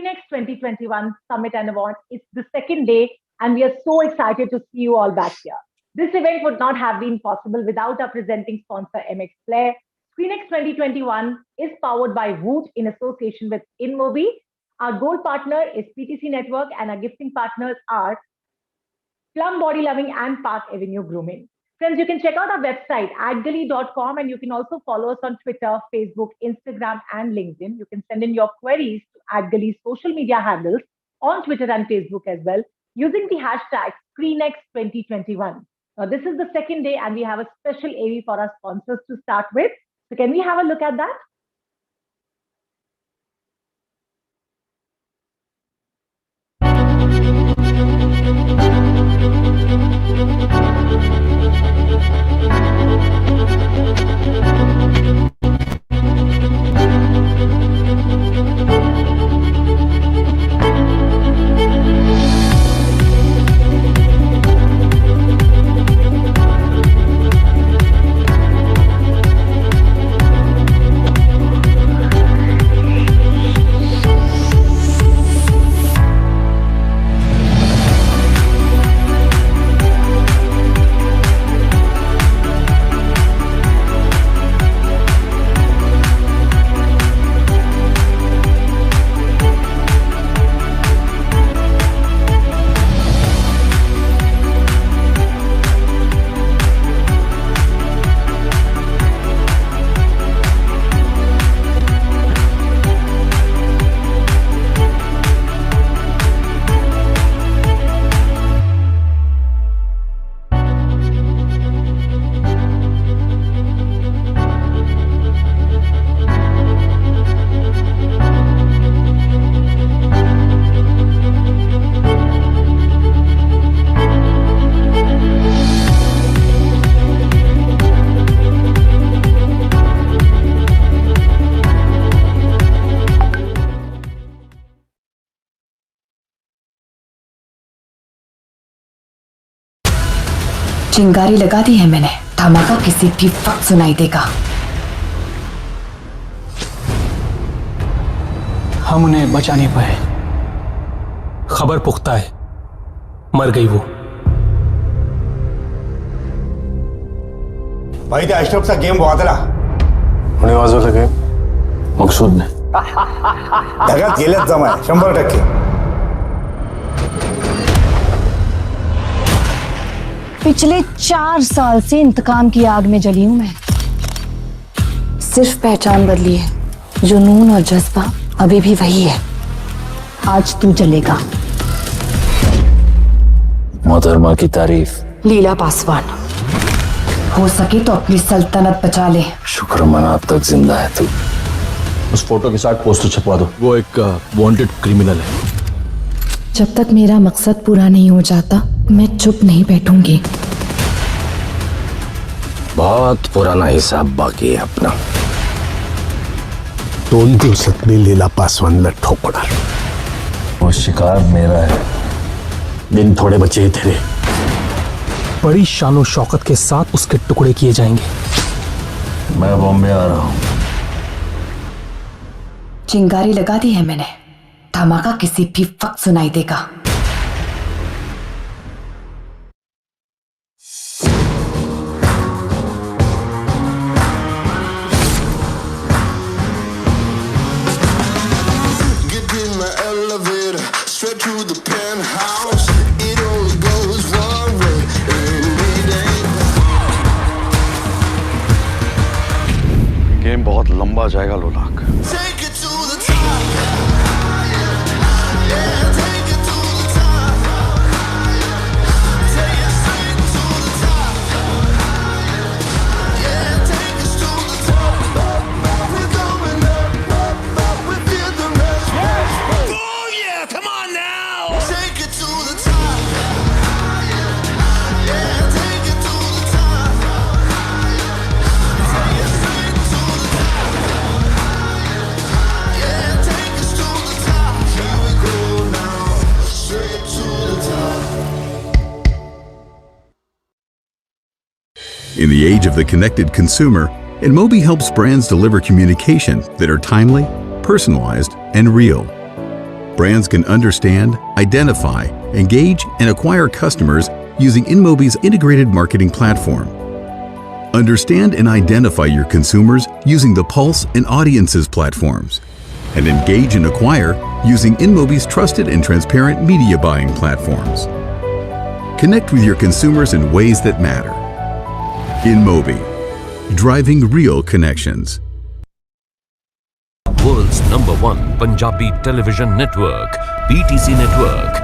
SCREENXX 2021 Summit and Award. It's the second day, and we are so excited to see you all back here. This event would not have been possible without our presenting sponsor, MX Player. SCREENXX 2021 is powered by Woot in association with InMobi. Our gold partner is PTC Network, and our gifting partners are Plum Body Loving and Park Avenue Grooming. Friends, you can check out our website, adgali.com, and you can also follow us on Twitter, Facebook, Instagram, and LinkedIn. You can send in your queries to Adgali's social media handles on Twitter and Facebook as well, using the hashtag SCREENXX2021. Now, this is the second day, and we have a special AV for our sponsors to start with. So can we have a look at that? चिंगारी लगा दी है मैंने, धमाका किसी भी वक्त सुनाई देगा। हम उन्हें बचा नहीं पाए। खबर पुख्ता है, मर गई वो। भाई त्या अशरफचा गेम वादला उन्हें वाजवलं गेम मकसूदने ढगात गेल्यात जमाय 100%। पिछले 4 साल से इंतकाम की आग में जली हूं मैं। सिर्फ पहचान बदली है, जुनून और जज्बा अभी भी वही है। आज तू जलेगा। मोहतरमा की तारीफ। लीला पासवान, हो सके तो अपनी सल्तनत बचा ले। शुक्र मना अब तक जिंदा है तू। उस फोटो के साथ पोस्टर छपवा दो। वो एक वांटेड क्रिमिनल है। जब तक मेरा मकसद पूरा नहीं हो जाता, मैं चुप नहीं बैठूंगी। बहुत पुराना हिसाब बाकी है अपना। 2 दिवसात मी लीला पासवानला ठोकणार। वो शिकार मेरा है, दिन थोड़े बचे हैं तेरे। बड़ी शानो शौकत के साथ उसके टुकड़े किए जाएंगे। मैं बॉम्बे आ रहा हूँ। चिंगारी लगा दी है मैंने, धमाका किसी भी वक्त सुनाई देगा। गेम बहुत लंबा जाएगा लोलाक। In the age of the connected consumer, InMobi helps brands deliver communication that are timely, personalized, and real. brands can understand, identify, engage, and acquire customers using InMobi's integrated marketing platform. Understand and identify your consumers using the Pulse and Audiences platforms, and engage and acquire using InMobi's trusted and transparent media buying platforms. Connect with your consumers in ways that matter. InMobi, driving real connections. World's #1 Punjabi television network, PTC Network.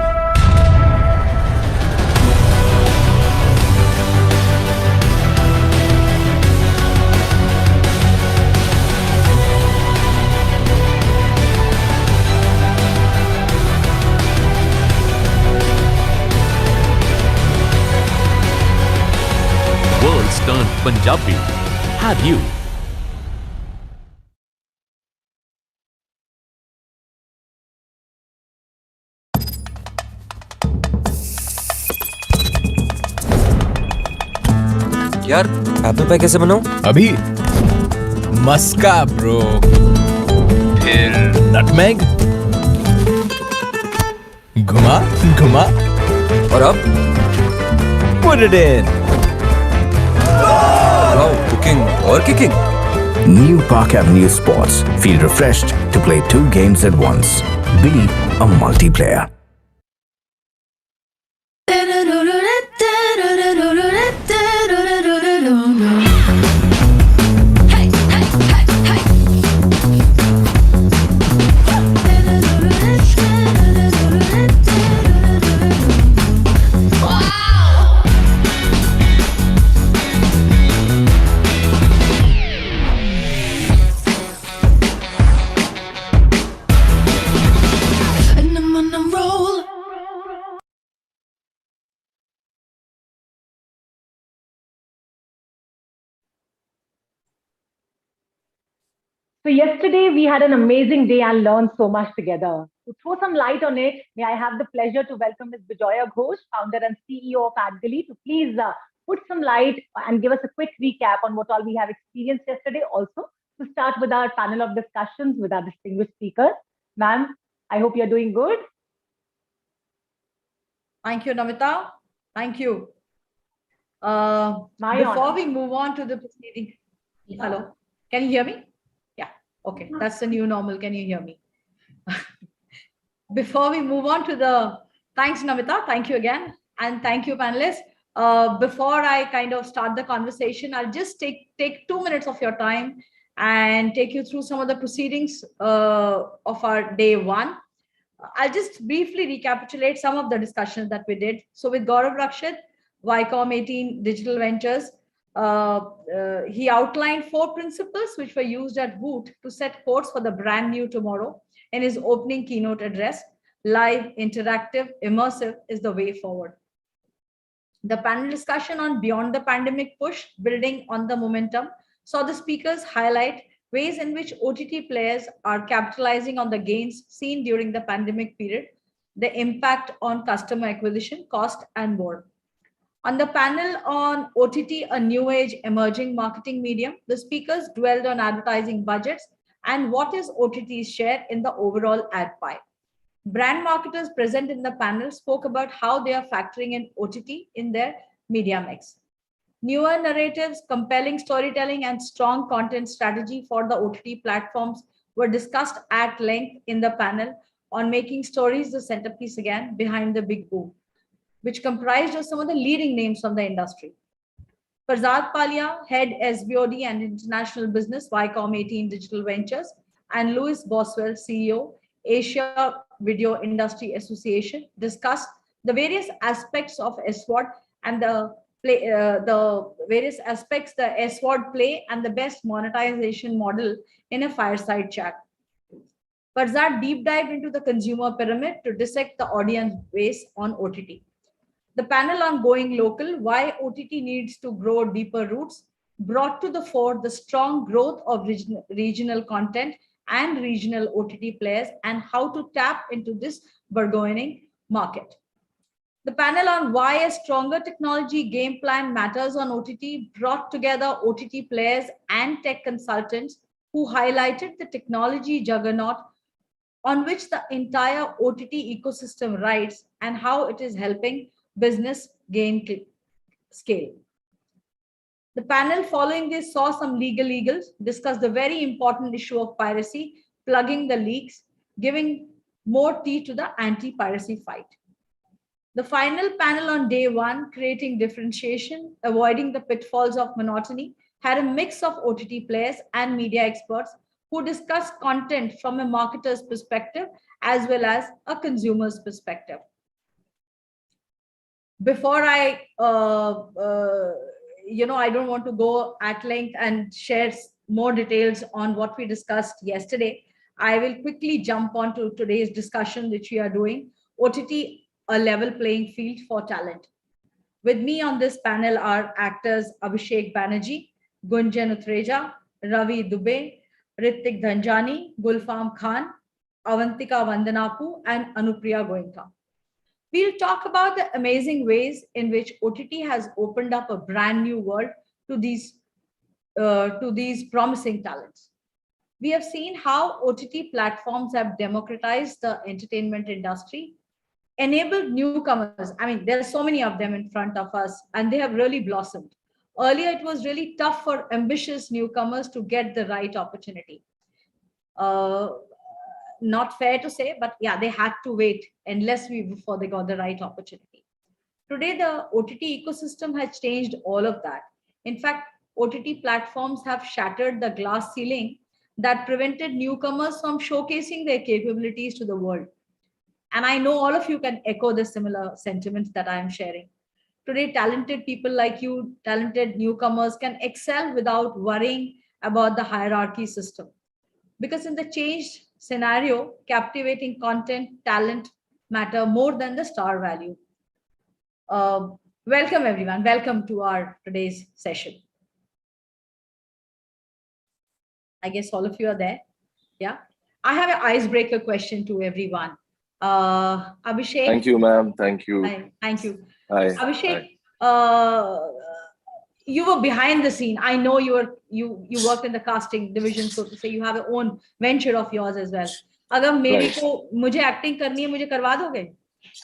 World's turned Punjabi. Have you? यार apple pie कैसे बनाऊं? अभी मस्का bro, फिर nutmeg, घुमा घुमा और अब put it in. Wow, cooking और kicking. New Park Avenue Sports. Feel refreshed to play 2 games at once. Be a multiplayer. So yesterday we had an amazing day and learned so much together. To throw some light on it, may I have the pleasure to welcome Ms. Bijoya Ghosh, founder and CEO of AdGully, to please put some light and give us a quick recap on what all we have experienced yesterday. Also, to start with our panel of discussions with our distinguished speakers. Ma'am, I hope you're doing good. Thank you, Namita. Thank you. My Before honor. we move on to the proceeding, hello, can you hear me? Yeah, okay, that's the new normal. Can you hear me? Before we move on to the, thanks, Namita. Thank you again. And thank you, panelists. Before I kind of start the conversation, I'll just take 2 minutes of your time and take you through some of the proceedings of our day one. I'll just briefly recapitulate some of the discussions that we did. So with Gaurav Rakshit, Viacom 18 Digital Ventures, he outlined 4 principles which were used at Hoot to set course for the brand new tomorrow in his opening keynote address. Live, interactive, immersive is the way forward. The panel discussion on Beyond the Pandemic Push, building on the momentum, saw the speakers highlight ways in which OTT players are capitalizing on the gains seen during the pandemic period, the impact on customer acquisition, cost, and more. On the panel on OTT, a new age emerging marketing medium, the speakers dwelled on advertising budgets and what is OTT's share in the overall ad pie. Brand marketers present in the panel spoke about how they are factoring in OTT in their media mix. Newer narratives, compelling storytelling, and strong content strategy for the OTT platforms were discussed at length in the panel on making stories the centerpiece again behind the big boom, which comprised of some of the leading names from the industry. Farzad Palia, head SBOD and international business, Viacom 18 Digital Ventures, and Louis Boswell, CEO, Asia Video Industry Association, discussed the various aspects of SWOT and the various aspects the SWOT play and the best monetization model in a fireside chat. Farzad deep dived into the consumer pyramid to dissect the audience base on OTT. The panel on Going Local, why OTT needs to grow deeper roots, brought to the fore the strong growth of regional content and regional OTT players and how to tap into this burgeoning market. The panel on why a stronger technology game plan matters on OTT brought together OTT players and tech consultants who highlighted the technology juggernaut on which the entire OTT ecosystem rides and how it is helping business gain scale. The panel following this saw some legal eagles discuss the very important issue of piracy, plugging the leaks, giving more teeth to the anti-piracy fight. The final panel on day one, creating differentiation, avoiding the pitfalls of monotony, had a mix of OTT players and media experts who discussed content from a marketer's perspective as well as a consumer's perspective. Before I don't want to go at length and share more details on what we discussed yesterday. I will quickly jump on to today's discussion, which we are doing, OTT, a level playing field for talent. With me on this panel are actors Abhishek Banerjee, Gunjan Utreja, Ravi Dubey, Ritik Dhanjani, Gulfam Khan, Avantika Vandanapu, and Anupriya Goenka. We'll talk about the amazing ways in which OTT has opened up a brand new world to these promising talents. We have seen how OTT platforms have democratized the entertainment industry, enabled newcomers. I mean, there are so many of them in front of us, and they have really blossomed. Earlier, it was really tough for ambitious newcomers to get the right opportunity. Not fair to say, but yeah, they had to wait endlessly before they got the right opportunity. Today, the OTT ecosystem has changed all of that. In fact, OTT platforms have shattered the glass ceiling that prevented newcomers from showcasing their capabilities to the world. And I know all of you can echo the similar sentiments that I am sharing. Today, talented people like you, talented newcomers can excel without worrying about the hierarchy system. Because in the changed scenario, captivating content, talent matter more than the star value. Welcome everyone. Welcome to our today's session. I guess all of you are there. Yeah. I have an icebreaker question to everyone. Abhishek. Thank you, ma'am. Thank you. Hi. Thank you. Hi. Abhishek, Hi. You were behind the scene. I know you worked in the casting division, so to say. You have your own venture of yours as well. अगर मेरे को मुझे acting करनी है, मुझे करवा दोगे?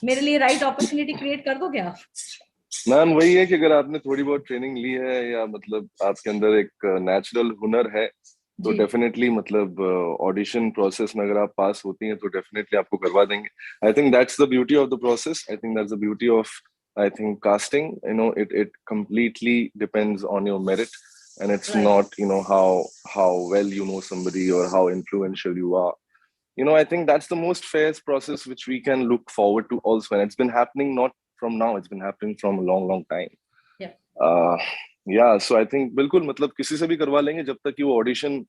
मेरे लिए राइट अपॉर्चुनिटी क्रिएट कर दोगे आप? मैम वही है कि अगर आपने थोड़ी बहुत ट्रेनिंग ली है या मतलब आपके अंदर एक नेचुरल हुनर है तो डेफिनेटली मतलब ऑडिशन प्रोसेस में अगर आप पास होती हैं तो डेफिनेटली आपको करवा देंगे. I think that's the beauty of the process. I think that's the beauty of I think casting, it completely depends on your merit, and it's not, how well you know somebody or how influential you are. I think that's the most fair process which we can look forward to also. And it's been happening not from now, it's been happening from a long, long time. Yeah. So I think बिल्कुल मतलब किसी से भी करवा लेंगे जब तक कि वो ऑडिशन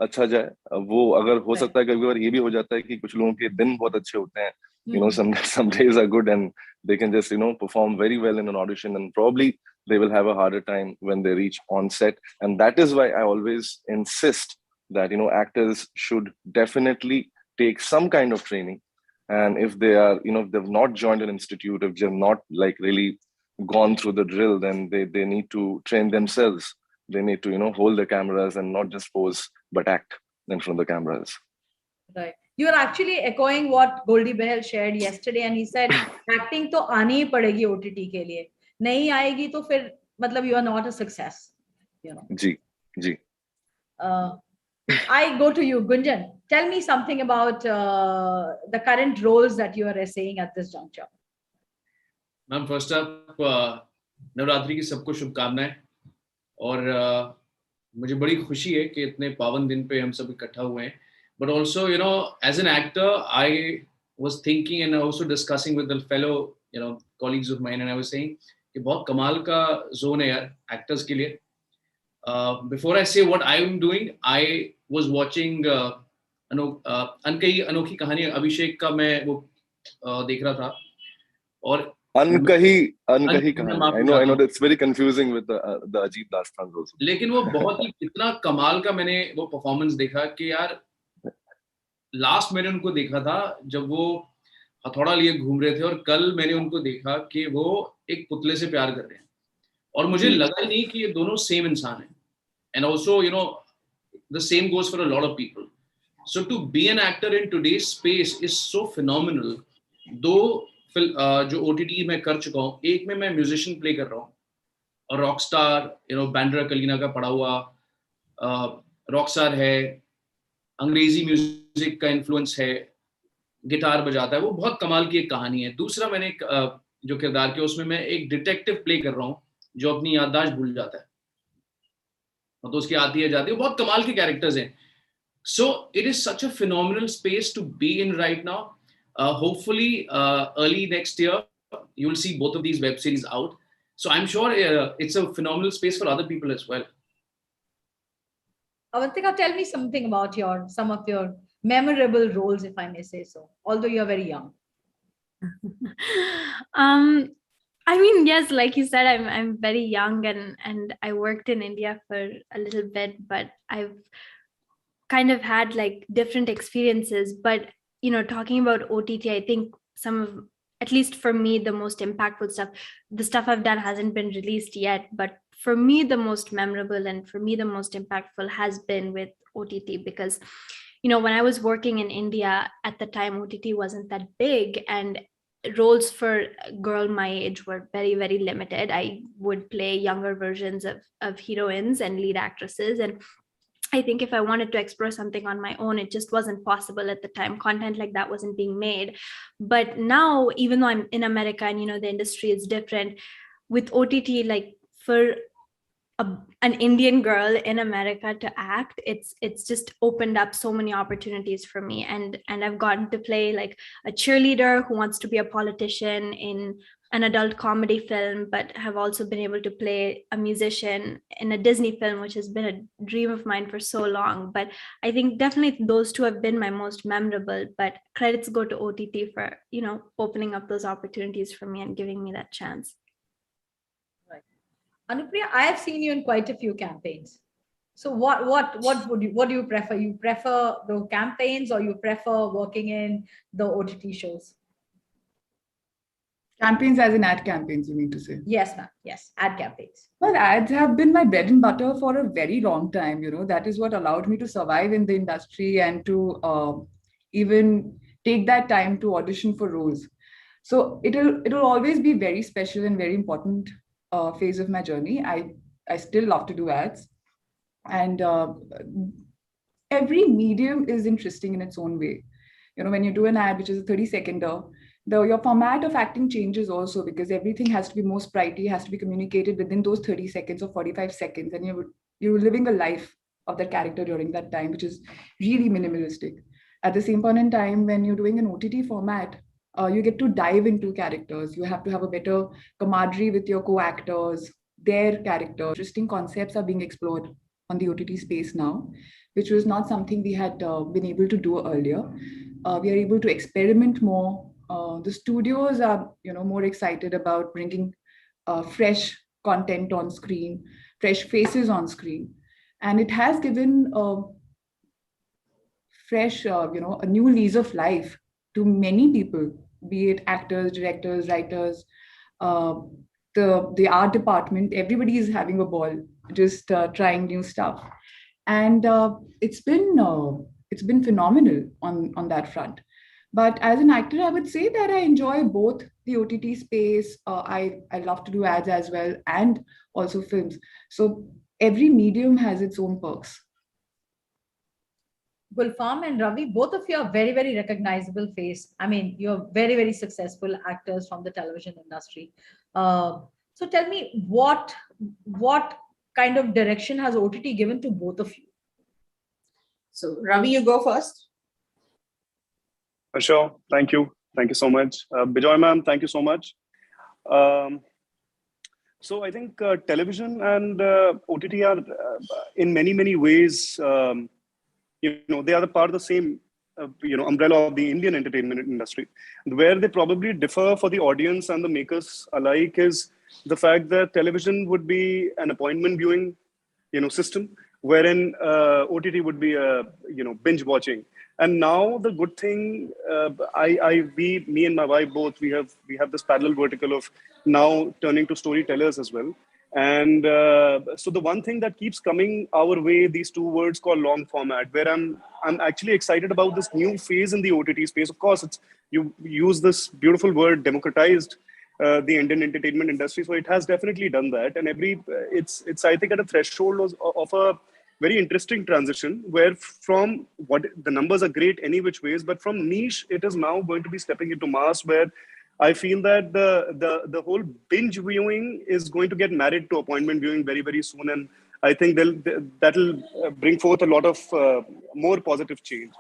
अच्छा जाए. वो अगर हो सकता है कभी बार ये भी हो जाता है कि कुछ लोगों के दिन बहुत अच्छे होते हैं. Some days are good and they can just, perform very well in an audition, and probably they will have a harder time when they reach on set. And that is why I always insist that, actors should definitely take some kind of training. And if they are, if they've not joined an institute, if they've not like really gone through the drill, then they need to train themselves. They need to, hold the cameras and not just pose, but act in front of the cameras. Right. You are actually echoing what Goldie Behel shared yesterday, and he said, acting to aani hi padegi OTT ke liye. Nahi aayegi to fir matlab you are not a success. Ji. I go to you, Gunjan. Tell me something about the current roles that you are essaying at this juncture. Ma'am, first up, Navratri की सबको शुभकामनाएं और मुझे बड़ी खुशी है कि इतने पावन दिन पे हम सब इकट्ठा हुए हैं. But also, as an actor, I was thinking and also discussing with the fellow, colleagues of mine, and I was saying कि बहुत कमाल का zone है यार actors के लिए. Before I say what I am doing, I was watching अनकही अनोखी कहानी अभिषेक का मैं वो देख रहा था और अनकही कहानी. I know that's very confusing with the Ajit Dastan also. लेकिन वो बहुत ही इतना कमाल का मैंने वो performance देखा कि यार लास्ट मैंने उनको देखा था जब वो हथौड़ा लिए घूम रहे थे और कल मैंने उनको देखा कि वो एक पुतले से प्यार कर रहे हैं और मुझे लगा ही नहीं कि ये दोनों सेम इंसान हैं. And also the same goes for a lot of people. So to be an actor in today's space is so phenomenal. दो जो OTT में कर चुका हूँ, एक में मैं म्यूजिशियन प्ले कर रहा हूँ और रॉक स्टार, बैंड्रा कलीना का पढ़ा हुआ रॉक स्टार है, अंग्रेजी म्यूजिक का इन्फ्लुएंस है, गिटार बजाता है, वो बहुत कमाल की एक कहानी है। दूसरा मैंने जो किरदार किया उसमें मैं एक डिटेक्टिव प्ले कर रहा हूँ जो अपनी याददाश्त भूल जाता है, तो उसकी आती है जाती है, बहुत कमाल के कैरेक्टर्स हैं। So it is such a phenomenal space to be in right now. Hopefully, early next year, you will see both of these web series out. So I'm sure it's a phenomenal space for other people as well. Avantika, tell me something about some of your memorable roles, if I may say so, although you're very young. I mean, yes, like you said, I'm very young and I worked in India for a little bit, but I've kind of had like different experiences. But talking about OTT, I think some of, at least for me, the most impactful stuff, the stuff I've done hasn't been released yet, but for me the most memorable and for me the most impactful has been with OTT, because when I was working in India at the time, OTT wasn't that big and roles for a girl my age were very, very limited. I would play younger versions of heroines and lead actresses, and I think if I wanted to explore something on my own, it just wasn't possible at the time. Content like that wasn't being made. But now, even though I'm in America and the industry is different, with OTT, like for an Indian girl in America to act, it's just opened up so many opportunities for me, and I've gotten to play like a cheerleader who wants to be a politician in an adult comedy film, but have also been able to play a musician in a Disney film, which has been a dream of mine for so long. But I think definitely those two have been my most memorable, but credits go to OTT for opening up those opportunities for me and giving me that chance. Anupriya, I have seen you in quite a few campaigns. So what do you prefer? You prefer the campaigns or you prefer working in the OTT shows? Campaigns as in ad campaigns, you mean to say? Yes, ma'am. Yes, ad campaigns. Well, ads have been my bread and butter for a very long time. That is what allowed me to survive in the industry and to even take that time to audition for roles. So it'll always be very special and very important phase of my journey. I still love to do ads, and every medium is interesting in its own way. When you do an ad, which is a 30-seconder, your format of acting changes also, because everything has to be more sprightly, has to be communicated within those 30 seconds or 45 seconds, and you're living a life of that character during that time, which is really minimalistic. At the same point in time, when you're doing an OTT format, you get to dive into characters. You have to have a better camaraderie with your co-actors, their characters. Interesting concepts are being explored on the OTT space now, which was not something we had been able to do earlier. We are able to experiment more. The studios are, more excited about bringing fresh content on screen, fresh faces on screen, and it has given fresh, a new lease of life to many people, be it actors, directors, writers, the art department. Everybody is having a ball, just trying new stuff, and it's been phenomenal on that front. But as an actor, I would say that I enjoy both the OTT space. I love to do ads as well, and also films. So every medium has its own perks. Gulfam and Ravi, both of you are very, very recognizable face. I mean, you're very, very successful actors from the television industry. So tell me, what kind of direction has OTT given to both of you? So Ravi, you go first. Sure. Thank you. Thank you so much. Bijoy ma'am, thank you so much. So I think television and OTT are in many, many ways, they are the part of the same, umbrella of the Indian entertainment industry. Where they probably differ for the audience and the makers alike is the fact that television would be an appointment viewing, system, wherein OTT would be binge watching. And now the good thing, me and my wife both, we have this parallel vertical of now turning to storytellers as well. And so the one thing that keeps coming our way, these two words called long format, where I'm actually excited about this new phase in the OTT space. Of course, it's you use this beautiful word, democratized the Indian entertainment industry. So it has definitely done that, and it's I think at a threshold of a very interesting transition where from what the numbers are great any which ways, but from niche it is now going to be stepping into mass, where I feel that the whole binge viewing is going to get married to appointment viewing very, very soon, and I think that'll bring forth a lot of more positive change.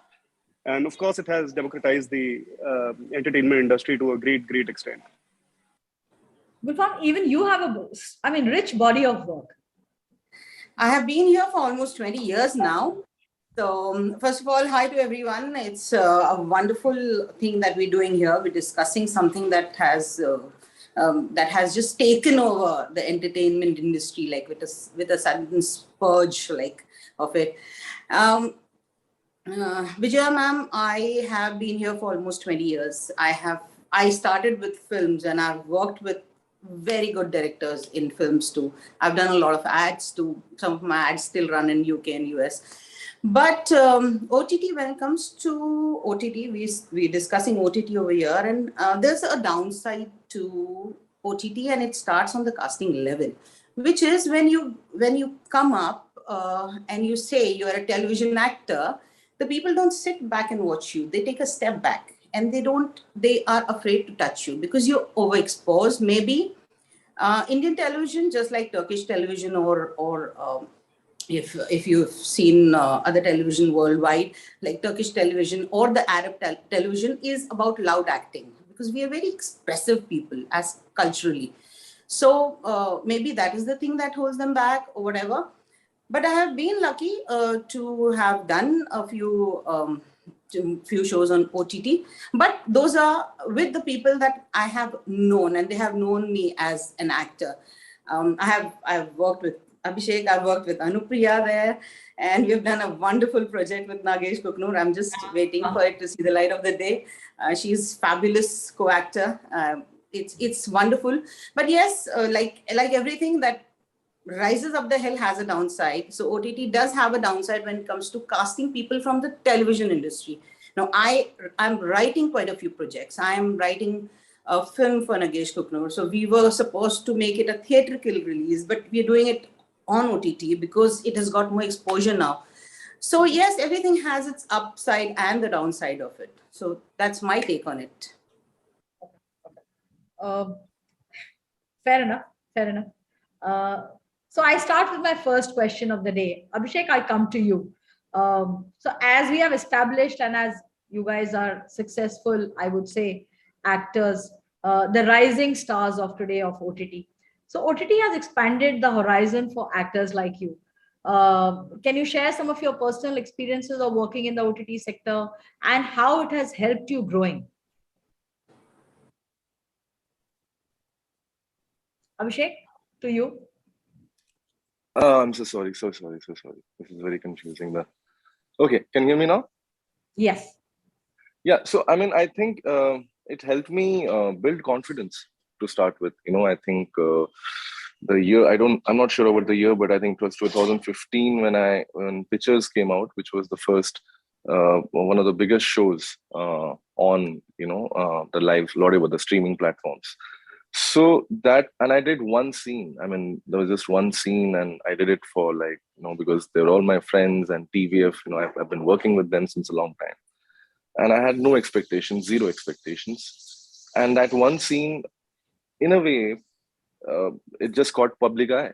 And of course, it has democratized the entertainment industry to a great, great extent. Gulfam, even you have rich body of work. I have been here for almost 20 years now. So first of all, hi to everyone. It's a wonderful thing that we're doing here. We're discussing something that has just taken over the entertainment industry, like with a sudden spurge like of it. Vijaya ma'am, I have been here for almost 20 years. I started with films and I've worked with very good directors in films too. I've done a lot of ads too. Some of my ads still run in UK and US. But OTT, when it comes to OTT, we're discussing OTT over here, and there's a downside to OTT, and it starts on the casting level, which is when you come up and you say you're a television actor, the people don't sit back and watch you. They take a step back, and they are afraid to touch you because you're overexposed. Maybe Indian television, just like Turkish television or if you've seen other television worldwide, like Turkish television or the Arab television, is about loud acting because we are very expressive people as culturally. So maybe that is the thing that holds them back or whatever. But I have been lucky to have done a few shows on OTT, but those are with the people that I have known, and they have known me as an actor. I've worked with Abhishek, I've worked with Anupriya there, and we've done a wonderful project with Nagesh Kuknur. I'm just waiting for it to see the light of the day. She's fabulous co-actor. It's wonderful. But yes, like everything that rises up the hill has a downside. So OTT does have a downside when it comes to casting people from the television industry. Now, I'm writing quite a few projects. I'm writing a film for Nagesh Kuknur. So we were supposed to make it a theatrical release, but we're doing it on OTT because it has got more exposure now. So yes, everything has its upside and the downside of it. So that's my take on it. Fair enough. So I start with my first question of the day. Abhishek, I come to you. So as we have established, and as you guys are successful, I would say, actors, the rising stars of today of OTT. So OTT has expanded the horizon for actors like you. Can you share some of your personal experiences of working in the OTT sector and how it has helped you growing? Abhishek, to you. I'm so sorry. This is very confusing. Okay, can you hear me now? Yes. Yeah, so I think it helped me build confidence to start with. I think the year, I'm not sure about the year, but I think it was 2015 when Pictures came out, which was the first one of the biggest shows on the live Lorry, the streaming platforms. So that, and I did one scene. There was just one scene, and I did it for because they're all my friends and TVF. I've been working with them since a long time, and I had no expectations, zero expectations. And that one scene, in a way, it just caught public eye.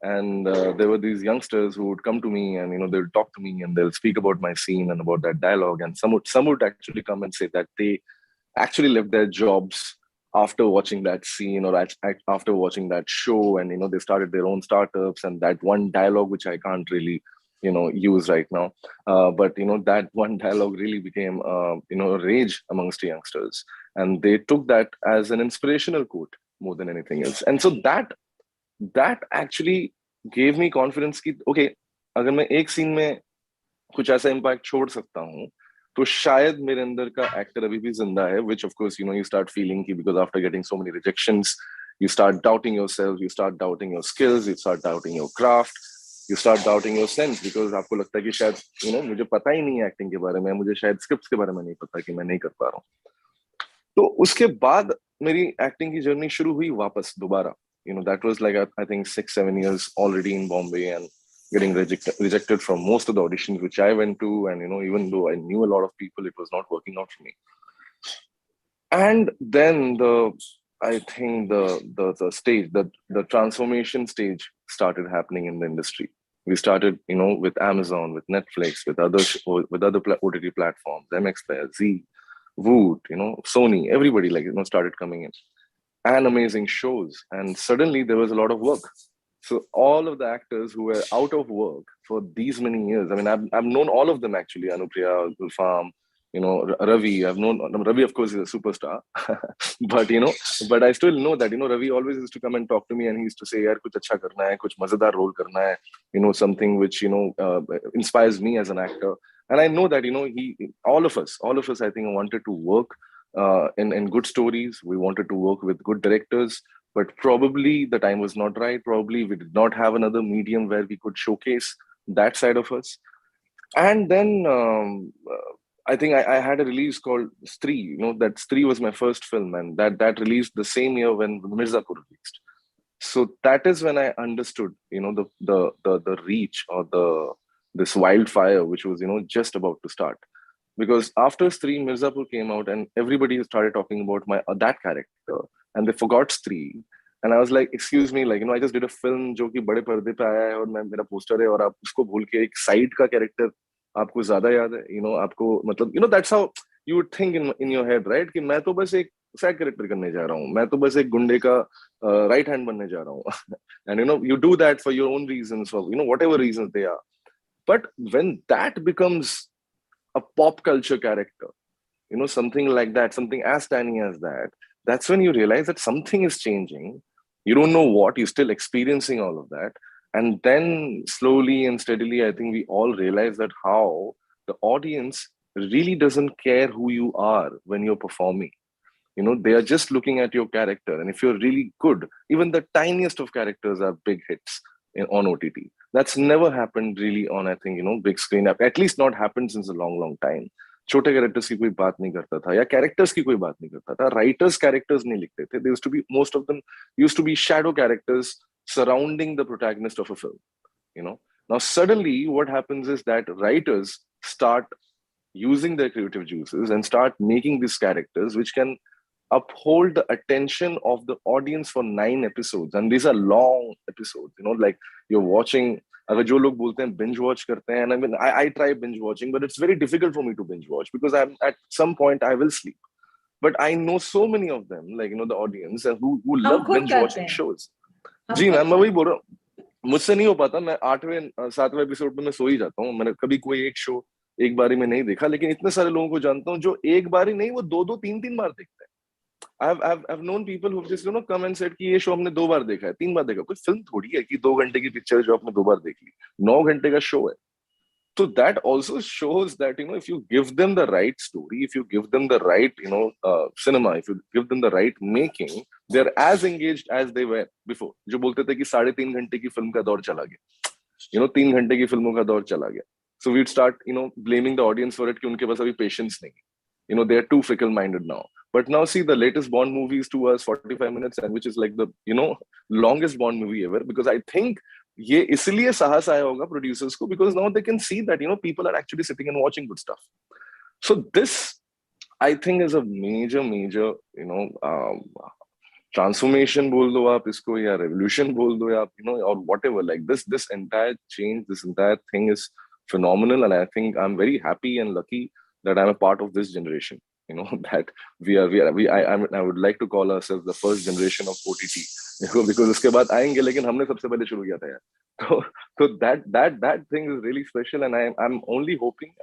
And there were these youngsters who would come to me, and they'll talk to me, and they'll speak about my scene and about that dialogue. And some would actually come and say that they actually left their jobs after watching that scene or after watching that show, and they started their own startups. And that one dialogue, which I can't really use right now, but that one dialogue really became a rage amongst the youngsters, and they took that as an inspirational quote more than anything else. And so that actually gave me confidence कि okay, अगर मैं एक scene में कुछ ऐसा impact छोड़ सकता हूँ, तो शायद मेरे अंदर का actor अभी भी जिंदा है, which of course you start feeling कि because after getting so many rejections, You start doubting yourself, you start doubting your skills, you start doubting your craft, you start doubting your sense, because आपको लगता है कि शायद मुझे पता ही नहीं है एक्टिंग के बारे में, मुझे शायद स्क्रिप्ट्स के बारे में नहीं पता कि मैं नहीं कर पा रहा हूँ। तो उसके बाद मेरी एक्टिंग की जर्नी शुरू हुई वापस दोबारा। That was like I think 6-7 years already in Bombay and getting rejected from most of the auditions which I went to, and even though I knew a lot of people, it was not working out for me. And then I think the stage, the transformation stage started happening in the industry. We started, with Amazon, with Netflix, with other OTT platforms, MX Player, Z, Woot, Sony, everybody started coming in, and amazing shows. And suddenly there was a lot of work. So all of the actors who were out of work for these many years, I mean, I've known all of them actually, Anupriya, Gulfam, Ravi. I've known Ravi, of course, is a superstar, but I still know that, Ravi always used to come and talk to me, and he used to say, "Yaar, kuch acha karna hai, kuch mazedar role karna hai, something which, inspires me as an actor." And I know that, all of us, I think, wanted to work in good stories. We wanted to work with good directors, but probably the time was not right. Probably we did not have another medium where we could showcase that side of us. And then I think I had a release called Stree. That Stree was my first film, and that released the same year when Mirzapur released. So that is when I understood, the reach or this wildfire which was, just about to start. Because after Stree, Mirzapur came out, and everybody started talking about that character, and they forgot Stree. And I was like, excuse me, I just did a film जो कि बड़े पर्दे पे आया है और मेरा poster है, और आप उसको भूल के एक साइड का कैरेक्टर आपको ज्यादा याद है, आपको मतलब, that's how you would think in your head, right? कि मैं तो बस एक साइड कैरेक्टर करने जा रहा हूँ, मैं तो बस एक गुंडे का राइट हैंड बनने जा रहा हूँ. And you do that for your own reasons, for whatever reasons they are. But when that becomes a pop culture character, something like that, something as tiny as that, that's when you realize that something is changing. You don't know what, you're still experiencing all of that. And then slowly and steadily, I think we all realize that how the audience really doesn't care who you are when you're performing. They are just looking at your character. And if you're really good, even the tiniest of characters are big hits on OTT. That's never happened really on, I think, big screen. At least not happened since a long time. छोटे characters की कोई बात नहीं करता था, या characters की कोई बात नहीं करता था. राइटर्स कैरेक्टर्स नहीं लिखते थे. There used to be, most of them used to be shadow characters surrounding the protagonist of a film. Now suddenly what happens is that writers start using their creative juices and start making these characters which can uphold the attention of the audience for 9 episodes. And these are long episodes, like you're watching. अगर जो लोग बोलते हैं binge watch करते हैं, and I mean, I try binge watching, but it's very difficult for me to binge watch because I'm at some point I will sleep. But I know so many of them, the audience, who love binge watching shows. Ji ma'am, मैं वही बोल रहा हूँ, मुझसे नहीं हो पाता. मैं 8वें 7वें एपिसोड में मैं सो ही जाता हूँ. मैंने कभी कोई एक शो एक बारी में नहीं देखा, लेकिन इतने सारे लोगों को जानता हूँ जो एक बारी नहीं, वो 2-2 3-3 बार देखते हैं. I've known people who just come and said कि ये शो हमने 2 बार देखा है, 3 बार देखा. कोई फिल्म थोड़ी है कि 2 घंटे की पिक्चर जो आपने 2 बार देख ली. 9 घंटे का शो है. So that also shows that if you give them the right story, if you give them the right cinema, if you give them the right making, they're as engaged as they were before. जो बोलते थे कि 3.5 घंटे की film का दौर चला गया, 3 घंटे की फिल्मों का दौर चला गया. So we'd start blaming the audience for it कि उनके पास अभी patience नहीं. They are too fickle-minded now. But now see, the latest Bond movie is 2 hours 45 minutes, and which is like the longest Bond movie ever. Because I think ये इसलिए साहस आया होगा producers को, because now they can see that people are actually sitting and watching good stuff. So this, I think, is a major transformation बोल दो आप इसको, या revolution बोल दो आप, or whatever. Like this entire change, this entire thing is phenomenal, and I think I'm very happy and lucky that I'm a part of this generation. That I would like to call ourselves the first generation of OTT, because उसके बाद आएंगे, लेकिन हमने सबसे पहले शुरू किया था यार. So that thing is really special, and I'm only hoping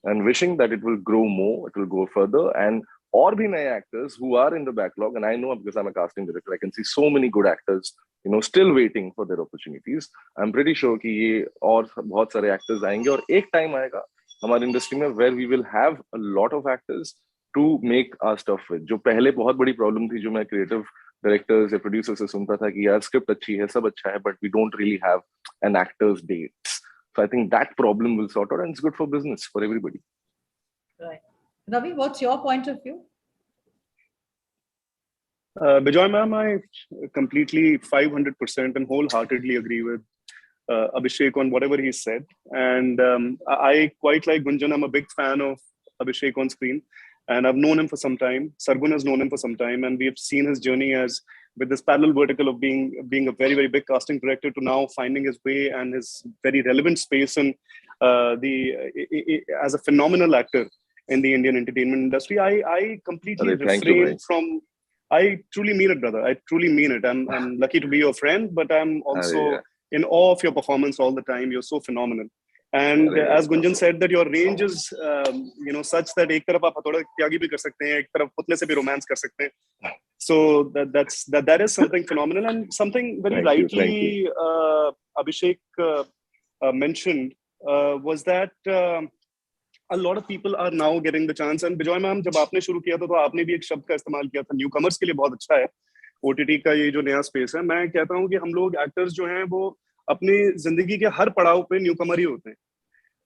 and wishing that it will grow more, it will go further, and और भी नए actors who are in the backlog. And I know, because I'm a casting director, I can see so many good actors still waiting for their opportunities. I'm pretty sure कि ये और बहुत सारे actors आएंगे, और एक time आएगा हमारी इंडस्ट्री में where we will have a lot of actors to make our stuff with. जो पहले बहुत बड़ी प्रॉब्लम थी, जो मैं क्रिएटिव डायरेक्टर्स या प्रोड्यूसर से सुनता था कि यार स्क्रिप्ट अच्छी है, सब अच्छा है, but we don't really have an actors dates. So I think that problem will sort out, and it's good for business for everybody. Right. Ravi, what's your point of view? Bijoy ma'am, I completely 500% and wholeheartedly agree with Abhishek on whatever he said. And I quite like Gunjan. I'm a big fan of Abhishek on screen. And I've known him for some time. Sargun has known him for some time. And we've seen his journey as with this parallel vertical of being a very, very big casting director to now finding his way and his very relevant space in as a phenomenal actor in the Indian entertainment industry. I completely refrain from, I truly mean it, brother. I truly mean it. I'm lucky to be your friend, but I'm also in awe of your performance all the time. You're so phenomenal. And as Gunjan said, that your range is, such that एक तरफ आप हथौड़ा त्यागी भी कर सकते हैं, एक तरफ पुतले से भी romance कर सकते हैं. So that is something phenomenal, and something very rightly Abhishek mentioned was that a lot of people are now getting the chance. And Bijoy ma'am, जब आपने शुरू किया था तो आपने भी एक शब्द का इस्तेमाल किया था, न्यूकमर्स के लिए बहुत अच्छा है OTT का ये जो नया स्पेस है. मैं कहता हूँ कि हम लोग एक्टर्स जो हैं वो अपनी जिंदगी के हर पड़ाव पे न्यूकमर ही होते हैं,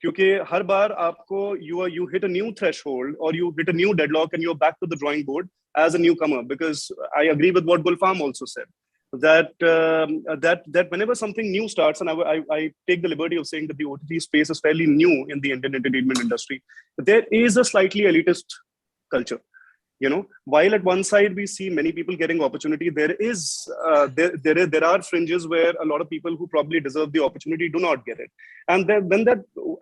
क्योंकि हर बार आपको you hit a new threshold or you hit a new deadlock and you're back to the drawing board as a newcomer. Because I agree with what Gulfam also said, that whenever something new starts, and I take the liberty of saying that the OTT space is fairly new in the Indian entertainment industry, there is a slightly elitist culture. While at one side we see many people getting opportunity, there are fringes where a lot of people who probably deserve the opportunity do not get it. And then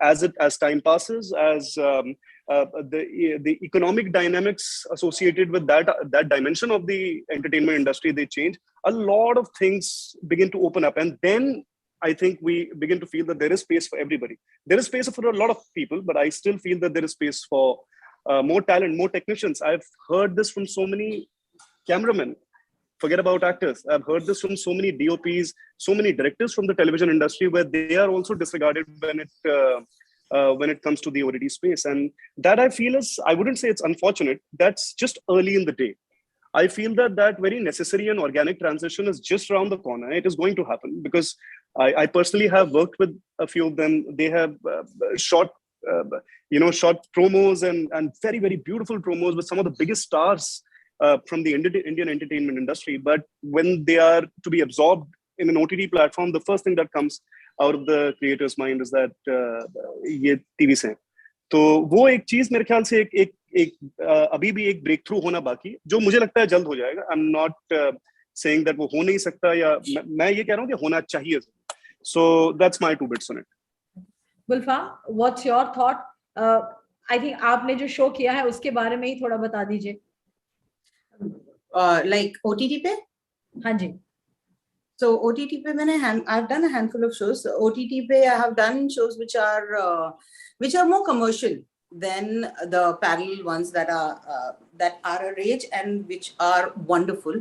as time passes, as the economic dynamics associated with that dimension of the entertainment industry, they change. A lot of things begin to open up, and then I think we begin to feel that there is space for everybody. There is space for a lot of people, but I still feel that there is space for more talent, more technicians. I've heard this from so many cameramen. Forget about actors. I've heard this from so many DOPs, so many directors from the television industry, where they are also disregarded when it comes to the OTT space. And that I feel is, I wouldn't say it's unfortunate. That's just early in the day. I feel that very necessary and organic transition is just around the corner. It is going to happen because I personally have worked with a few of them. They have shot promos and very, very beautiful promos with some of the biggest stars from the Indian entertainment industry. But when they are to be absorbed in an OTT platform, the first thing that comes out of the creator's mind is that ये TV से. तो वो एक चीज मेरे ख्याल से अभी भी एक ब्रेक थ्रू होना बाकी, जो मुझे लगता है जल्द हो जाएगा. I am not saying that वो हो नहीं सकता, या मैं ये कह रहा हूँ कि होना चाहिए. So that's my 2 bits on it. Gulfam, what's your thought? I think आपने जो शो किया है उसके बारे में ही थोड़ा बता दीजिए. Like OTT पे? हाँ जी. So OTT पे I've done a handful of shows. OTT पे I have done shows which are more commercial than the parallel ones that are a rage and which are wonderful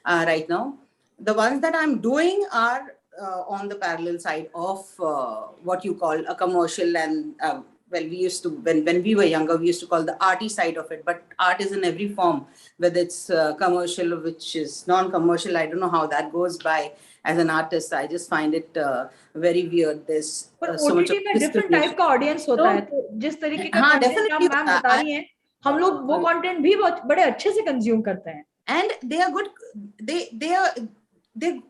right now. The ones that I'm doing are on the parallel side of what you call a commercial, and well, we used to, when we were younger, we used to call the arty side of it, but art is in every form, whether it's commercial, which is non-commercial. I don't know how that goes by as an artist. I just find it very weird. There's so much OTT में different type का audience होता है, तो जिस तरीके का content आप ma'am बता रही हैं, हम लोग वो content भी बड़े अच्छे से consume करते हैं. And they are good.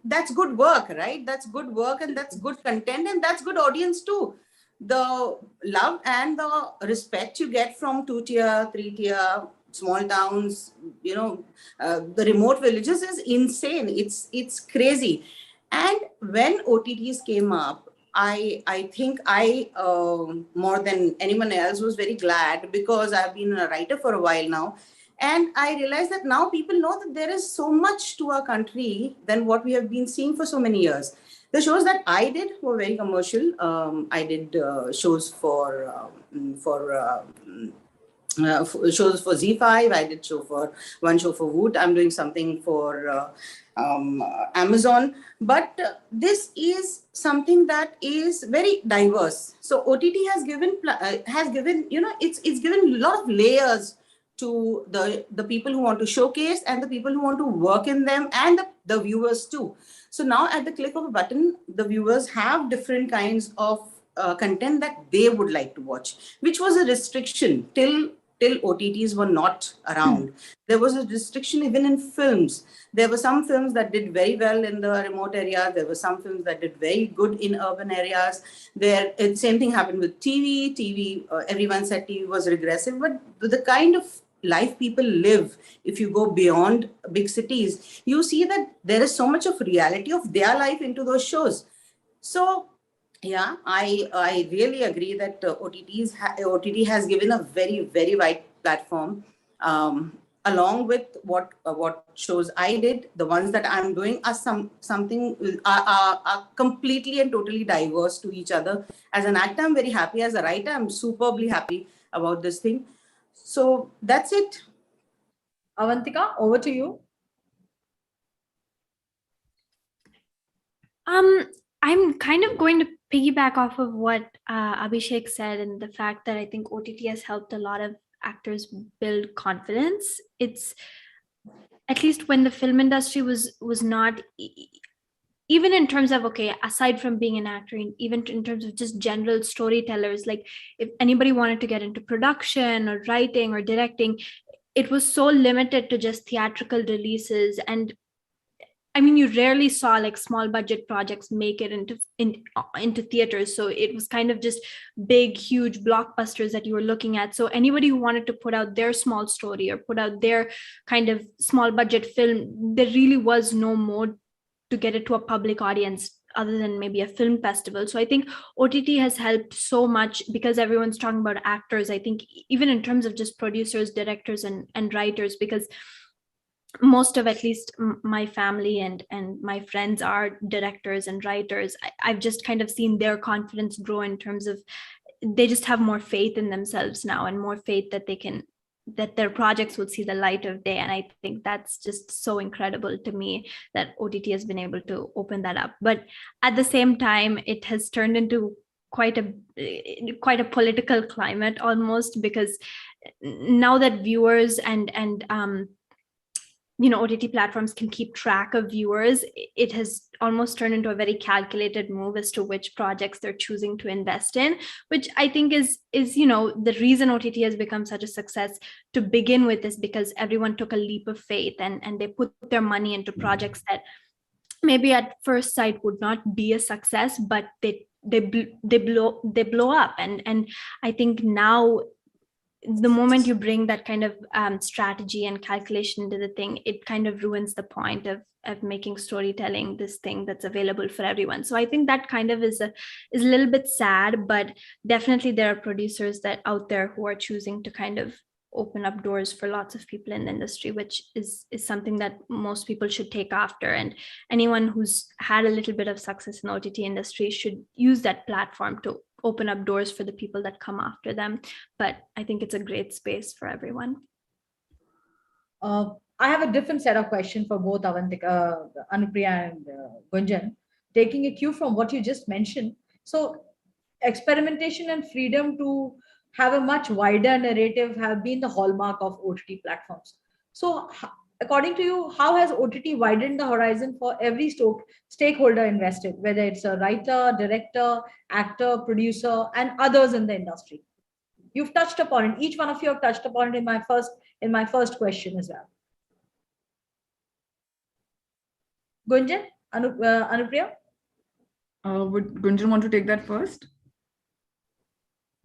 That's good work, right? That's good work, and that's good content, and that's good audience too. The love and the respect you get from 2-tier, 3-tier, small towns, the remote villages is insane. It's crazy. And when OTTs came up, I think I more than anyone else was very glad, because I've been a writer for a while now. And I realized that now people know that there is so much to our country than what we have been seeing for so many years. The shows that I did were very commercial. I did shows for shows for Z5. I did one show for Woot. I'm doing something for Amazon. But this is something that is very diverse. So OTT has given it's given a lot of layers to the people who want to showcase and the people who want to work in them, and the viewers too. So now at the click of a button, the viewers have different kinds of content that they would like to watch, which was a restriction till OTTs were not around. There was a restriction even in films. There were some films that did very well in the remote areas. There were some films that did very good in urban areas. Same thing happened with TV. Everyone said TV was regressive, but the kind of life people live, if you go beyond big cities, you see that there is so much of reality of their life into those shows. So yeah, I really agree that OTT has given a very, very wide platform, along with what shows I did. The ones that I'm doing are are completely and totally diverse to each other. As an actor, I'm very happy. As a writer, I'm superbly happy about this thing. So that's it. Avantika, over to you. I'm kind of going to piggyback off of what Abhishek said, and the fact that I think OTT has helped a lot of actors build confidence. It's, at least when the film industry was not, even in terms of, okay, aside from being an actor, and even in terms of just general storytellers, like if anybody wanted to get into production or writing or directing, it was so limited to just theatrical releases. And I mean, you rarely saw like small budget projects make it into theaters. So it was kind of just big, huge blockbusters that you were looking at. So anybody who wanted to put out their small story or put out their kind of small budget film, there really was no mode to get it to a public audience other than maybe a film festival. So I think OTT has helped so much, because everyone's talking about actors. I think even in terms of just producers, directors, and writers, because most of, at least my family and my friends, are directors and writers. I've just kind of seen their confidence grow in terms of, they just have more faith in themselves now, and more faith that their projects would see the light of day. And I think that's just so incredible to me that OTT has been able to open that up. But at the same time, it has turned into quite a political climate almost, because now that viewers and OTT platforms can keep track of viewers, it has almost turned into a very calculated move as to which projects they're choosing to invest in, which I think is the reason OTT has become such a success to begin with, is because everyone took a leap of faith and they put their money into projects that maybe at first sight would not be a success, but they blow up. And I think now, the moment you bring that kind of strategy and calculation into the thing, it kind of ruins the point of making storytelling this thing that's available for everyone. So I think that kind of is a little bit sad, but definitely there are producers that out there who are choosing to kind of open up doors for lots of people in the industry, which is something that most people should take after. And anyone who's had a little bit of success in the OTT industry should use that platform to open up doors for the people that come after them. But I think it's a great space for everyone. I have a different set of questions for both Avantika, Anupriya, and Gunjan, taking a cue from what you just mentioned. So experimentation and freedom to have a much wider narrative have been the hallmark of OTT platforms. So according to you, how has OTT widened the horizon for every stakeholder invested, whether it's a writer, director, actor, producer, and others in the industry? You've touched upon it. Each one of you have touched upon it in my first question as well. Gunjan, Anupriya? Would Gunjan want to take that first?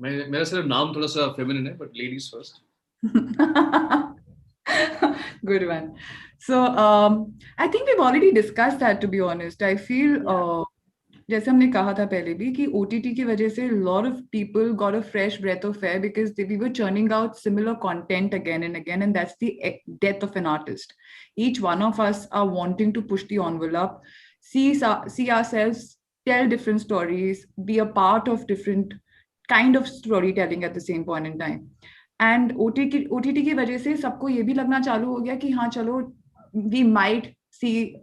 मेरा सिर्फ नाम थोड़ा सा feminine है, but ladies first. Good one. So I think we've already discussed that, to be honest. I feel जैसे हमने कहा था पहले भी कि OTT की वजह से a lot of people got a fresh breath of air, because we were churning out similar content again and again, and that's the death of an artist. Each one of us are wanting to push the envelope, see ourselves tell different stories, be a part of different kind of storytelling at the same point in time. And OTT की वजह से सबको ये भी लगना चालू हो गया कि हाँ चलो, we might see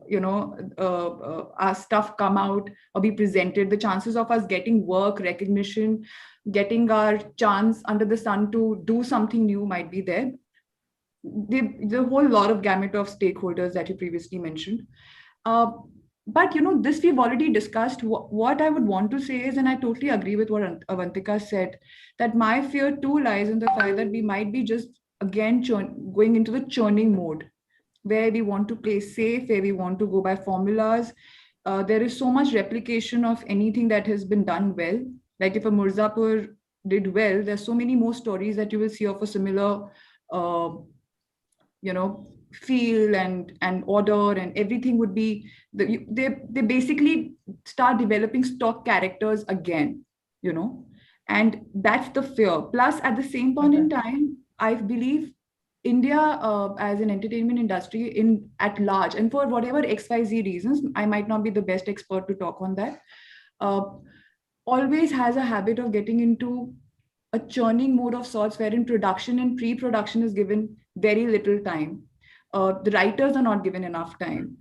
our stuff come out or be presented. The chances of us getting work, recognition, getting our chance under the sun to do something new might be there. the whole lot of gamut of stakeholders that you previously mentioned. But this we've already discussed. What I would want to say is, and I totally agree with what Avantika said, that my fear too lies in the fact that we might be just again going into the churning mode, where we want to play safe, where we want to go by formulas. There is so much replication of anything that has been done well. Like if a Mirzapur did well, there's so many more stories that you will see of a similar, feel and order, and everything would be, they basically start developing stock characters again, and that's the fear. Plus, at the same point in time, I believe India as an entertainment industry at large, and for whatever XYZ reasons, I might not be the best expert to talk on that, always has a habit of getting into a churning mode of sorts, wherein production and pre-production is given very little time. The writers are not given enough time.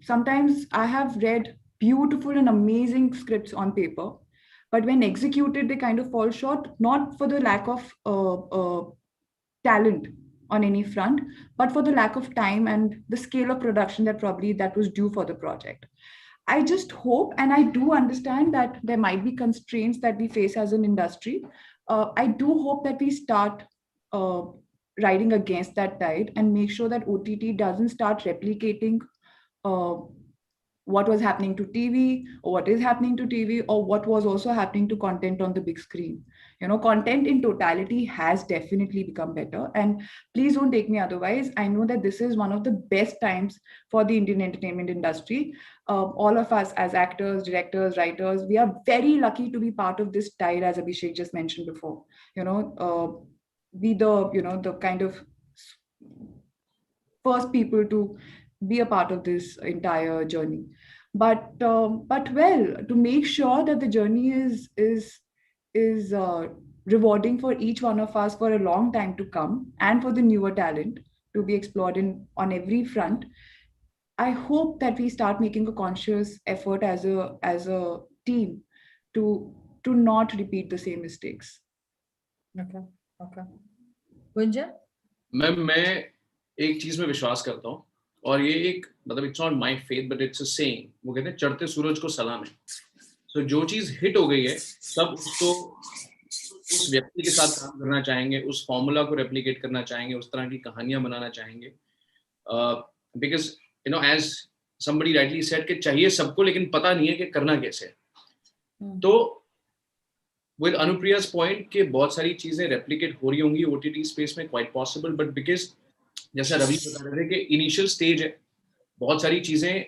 Sometimes I have read beautiful and amazing scripts on paper, but when executed, they kind of fall short, not for the lack of talent on any front, but for the lack of time and the scale of production that was due for the project. I just hope, and I do understand that there might be constraints that we face as an industry. I do hope that we start riding against that tide and make sure that OTT doesn't start replicating what was happening to TV, or what is happening to TV, or what was also happening to content on the big screen. Content in totality has definitely become better. And please don't take me otherwise. I know that this is one of the best times for the Indian entertainment industry. All of us as actors, directors, writers, we are very lucky to be part of this tide, as Abhishek just mentioned before. Be the kind of first people to be a part of this entire journey. But well, to make sure that the journey is rewarding for each one of us for a long time to come, and for the newer talent to be explored on every front, I hope that we start making a conscious effort as a team to not repeat the same mistakes. Okay. Gunjan? मैं एक चीज में विश्वास करता हूँ, और ये एक मतलब it's not my faith but it's a saying. वो कहते हैं चढ़ते सूरज को सलाम है. सो जो चीज हिट हो गई है, सब उसको उस व्यक्ति के साथ काम करना चाहेंगे, उस फॉर्मूला को रेप्लिकेट करना चाहेंगे, उस तरह की कहानियां बनाना चाहेंगे. Because as somebody rightly said कि चाहिए सबको, लेकिन पता नहीं है कि करना कैसे. तो with Anupriya's point कि बहुत सारी चीजें रेप्लिकेट हो रही होंगी OTT स्पेस में, quite possible, but because जैसा रवि बता रहे थे कि इनिशियल स्टेज है, बहुत सारी चीजें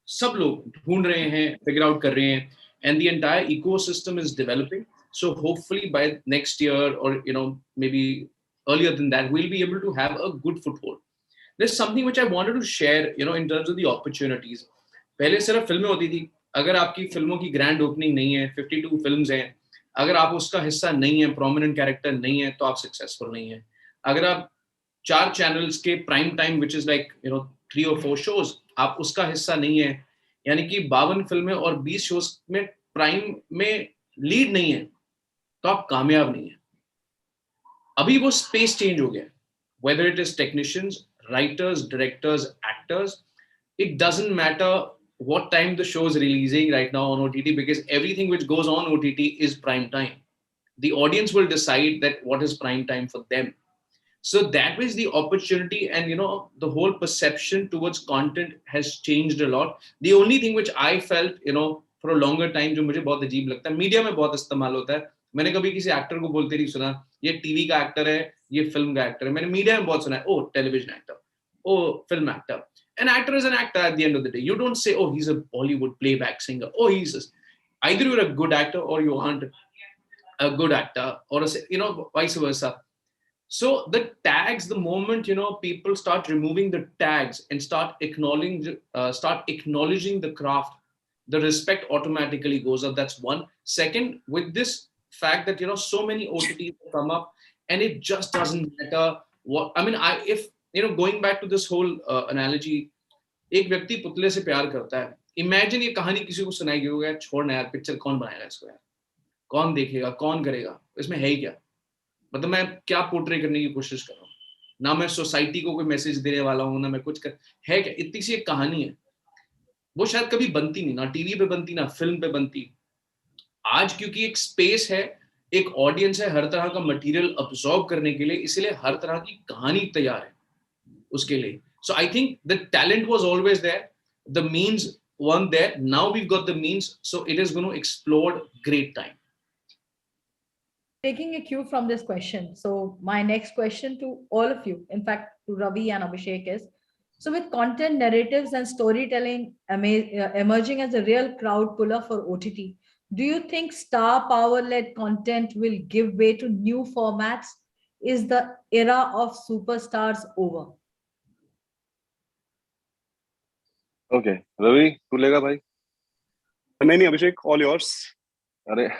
सब लोग ढूंढ रहे हैं, फिगर आउट कर रहे हैं, and the entire ecosystem is developing. So hopefully by next year, or maybe earlier than that, we'll be able to have a good foothold. There's something which I wanted to share, in terms of the opportunities. पहले सिर्फ फिल्में होती थी. अगर आपकी फिल्मों की grand opening नहीं है, 52 फिल्म्स हैं, अगर आप उसका हिस्सा नहीं है, प्रोमिनेंट कैरेक्टर नहीं है, तो आप सक्सेसफुल नहीं है. अगर आप 4 चैनल्स के prime time which is like 3 or 4 shows, आप उसका हिस्सा नहीं है, यानी कि 52 फिल्में और 20 शोज में प्राइम में लीड नहीं है, तो आप कामयाब नहीं है. अभी वो स्पेस चेंज हो गया. Whether it is technicians, writers, directors, actors, it doesn't matter what time the show is releasing right now on OTT, because everything which goes on OTT is prime time. The audience will decide that what is prime time for them. So that was the opportunity, and the whole perception towards content has changed a lot. The only thing which I felt for a longer time, जो मुझे बहुत अजीब लगता है, media में बहुत इस्तेमाल होता है. मैंने कभी किसी एक्टर को बोलते नहीं सुना ये टीवी का एक्टर है, ये फिल्म का एक्टर है. मैंने मीडिया में बहुत सुना है, ओ टेलीविजन एक्टर, ओ film actor. An actor is an actor at the end of the day. You don't say, oh, he's a Bollywood playback singer. Oh, either you're a good actor or you aren't a good actor, or vice versa. So the tags, the moment people start removing the tags and start acknowledging the craft, the respect automatically goes up. That's one. Second, with this fact that so many OTTs come up, and it just doesn't matter what. I mean, if going back to this whole analogy, एक व्यक्ति पुतले से प्यार करता है. Imagine ये कहानी किसी को सुनाई गई होगा, छोड़ना यार, पिक्चर कौन बनाएगा इसको यार, कौन देखेगा, कौन करेगा, इसमें है ही क्या, मतलब मैं क्या पोर्ट्रे करने की कोशिश कर रहा हूँ. ना मैं सोसाइटी को कोई मैसेज देने वाला हूँ, ना मैं कुछ है क्या, इतनी सी एक कहानी है, वो शायद कभी बनती नहीं, ना टीवी पे बनती, ना फिल्म पे बनती। आज क्योंकि एक स्पेस है, एक ऑडियंस है हर तरह का मटेरियल अब्सॉर्ब करने के लिए, इसलिए हर तरह की कहानी तैयार है उसके लिए. So I think the talent was always there, the means weren't there. Now we've got the means, so it is going to explode great time. Taking a cue from this question, so my next question to all of you, in fact to Ravi and Abhishek, is, so with content narratives and storytelling emerging as a real crowd puller for OTT, do you think star power led content will give way to new formats? Is the era of superstars over? Okay, Ravi, तू लेगा भाई? नहीं Abhishek, all yours. अरे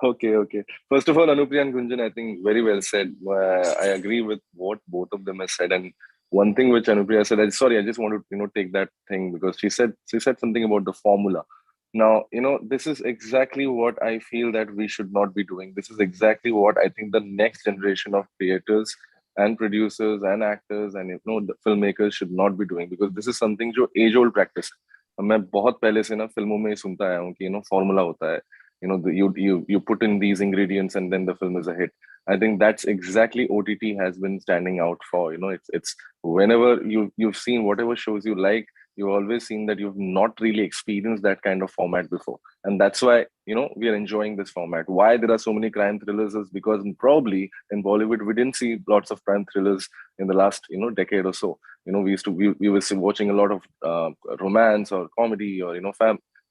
okay. First of all, Anupriya and Gunjan, I think very well said. I agree with what both of them have said. And one thing which Anupriya said, I just want to take that thing, because she said something about the formula. Now, this is exactly what I feel that we should not be doing. This is exactly what I think the next generation of creators and producers and actors and the filmmakers should not be doing, because this is something जो age old practice है. मैं बहुत पहले से ना फिल्मों में सुनता आया हूँ कि फॉर्मूला होता है, you put in these ingredients and then the film is a hit. I think that's exactly OTT has been standing out for. It's whenever you've seen whatever shows you like, you've always seen that you've not really experienced that kind of format before, and that's why we are enjoying this format. Why there are so many crime thrillers is because probably in Bollywood we didn't see lots of crime thrillers in the last decade or so. We were watching a lot of romance or comedy or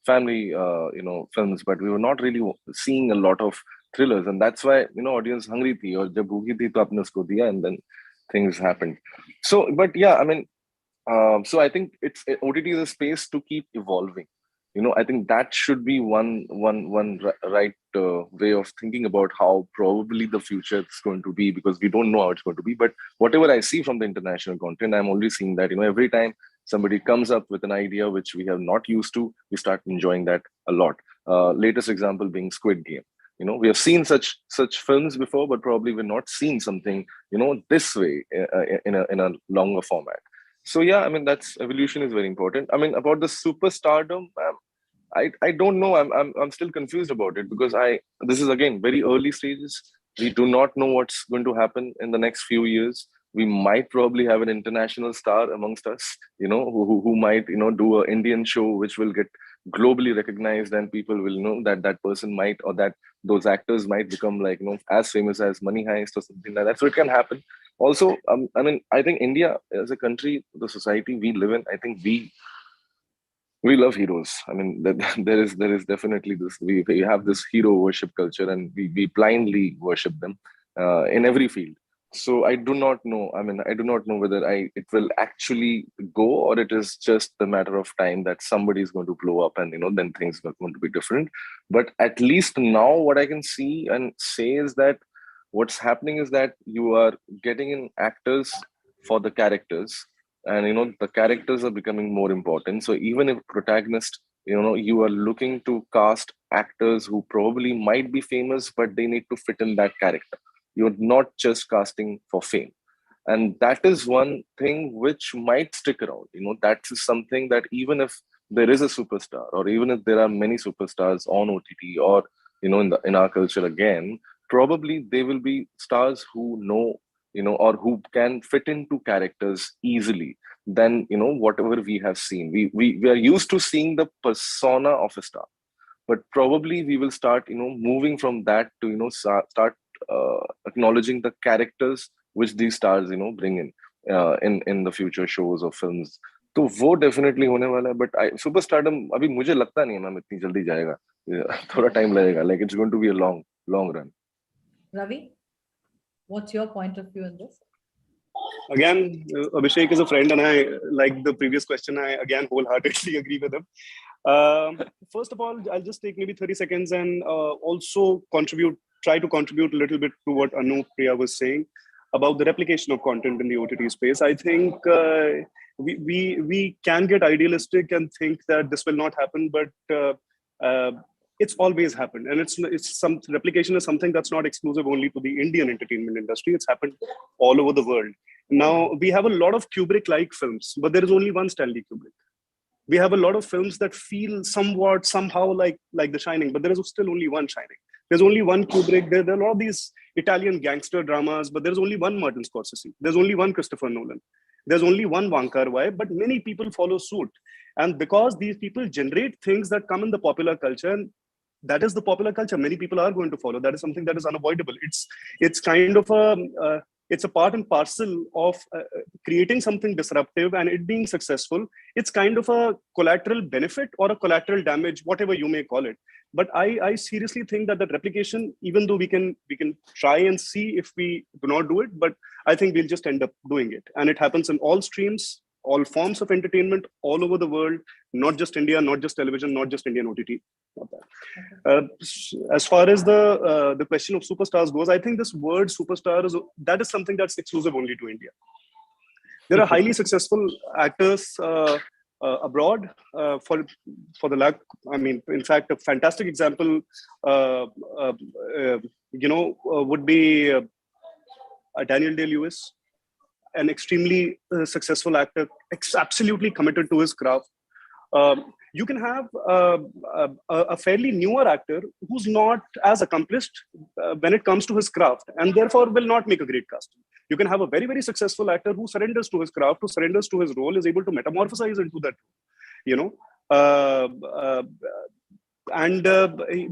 family films, but we were not really seeing a lot of thrillers, and that's why audience hungry thi, aur jab bhooki thi to apne usko diya, and then things happened. So, but yeah, I mean, so I think OTT is a space to keep evolving. I think that should be one right way of thinking about how probably the future is going to be, because we don't know how it's going to be. But whatever I see from the international content, I'm only seeing that every time somebody comes up with an idea which we have not used to, we start enjoying that a lot. Latest example being Squid Game. We have seen such films before, but probably we're not seeing something this way in a longer format. So yeah, I mean, that's evolution is very important. I mean, about the superstardom, I don't know. I'm still confused about it, because this is again very early stages. We do not know what's going to happen in the next few years. We might probably have an international star amongst us, who might do an Indian show which will get globally recognized, and people will know that person might, or that those actors might become like as famous as Money Heist or something like that. So it can happen. Also, I mean, I think India as a country, the society we live in, I think we love heroes. I mean, there is definitely this. We have this hero worship culture, and we blindly worship them in every field. So I do not know. I mean, I do not know whether it will actually go, or it is just a matter of time that somebody is going to blow up, and then things are going to be different. But at least now, what I can see and say is that what's happening is that you are getting in actors for the characters, and the characters are becoming more important. So even if protagonist, you are looking to cast actors who probably might be famous, but they need to fit in that character. You're not just casting for fame, and that is one thing which might stick around. That is something that even if there is a superstar, or even if there are many superstars on OTT, or in our culture again, probably they will be stars who know, or who can fit into characters easily than whatever we have seen. We are used to seeing the persona of a star, but probably we will start moving from that to start acknowledging the characters which these stars bring in the future shows or films. तो वो definitely होने वाला है, but superstardom अभी मुझे लगता नहीं है मैम इतनी जल्दी जाएगा, थोड़ा टाइम लगेगा. Like it's going to be a long run. Ravi, what's your point of view on this? Again, Abhishek is a friend, and I, like the previous question, I again wholeheartedly agree with him. First of all, I'll just take maybe 30 seconds and also try to contribute a little bit to what Anupriya was saying about the replication of content in the OTT space. I think we can get idealistic and think that this will not happen, but it's always happened, and it's some replication is something that's not exclusive only to the Indian entertainment industry. It's happened all over the world. Now we have a lot of Kubrick-like films, but there is only one Stanley Kubrick. We have a lot of films that feel somehow like The Shining, but there is still only one Shining. There's only one Kubrick. There are a lot of these Italian gangster dramas, but there's only one Martin Scorsese. There's only one Christopher Nolan. There's only one Wong Kar-wai, but many people follow suit. And because these people generate things that come in the popular culture, and that is the popular culture, many people are going to follow. That is something that is unavoidable. It's kind of it's a part and parcel of creating something disruptive and it being successful. It's kind of a collateral benefit or a collateral damage, whatever you may call it. But I seriously think that replication, even though we can try and see if we do not do it, but I think we'll just end up doing it. And it happens in all streams, all forms of entertainment, all over the world, not just India, not just television, not just Indian OTT. As far as the question of superstars goes, I think this word superstar is something that's exclusive only to India. There are highly successful actors abroad. For the lack, I mean, in fact, a fantastic example, would be Daniel Day-Lewis, an extremely successful actor, absolutely committed to his craft. You can have a fairly newer actor who's not as accomplished when it comes to his craft, and therefore will not make a great casting. You can have a very, very successful actor who surrenders to his craft, who surrenders to his role, is able to metamorphosize into that, and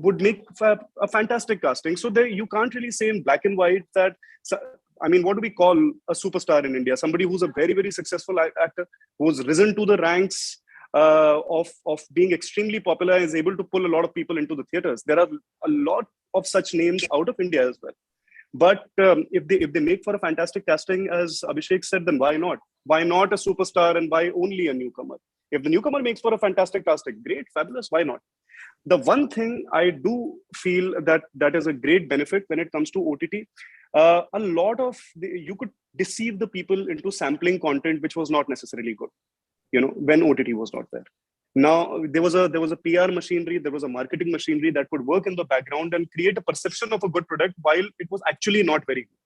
would make a fantastic casting. So you can't really say in black and white that. I mean, what do we call a superstar in India? Somebody who's a very, very successful actor, who's risen to the ranks of being extremely popular, is able to pull a lot of people into the theaters. There are a lot of such names out of India as well. But if they make for a fantastic casting, as Abhishek said, then why not? Why not a superstar and why only a newcomer? If the newcomer makes for a fantastic casting, great, fabulous, why not? The one thing I do feel that is a great benefit when it comes to OTT, a lot of you could deceive the people into sampling content which was not necessarily good, when OTT was not there. Now there was a PR machinery, there was a marketing machinery that could work in the background and create a perception of a good product while it was actually not very good.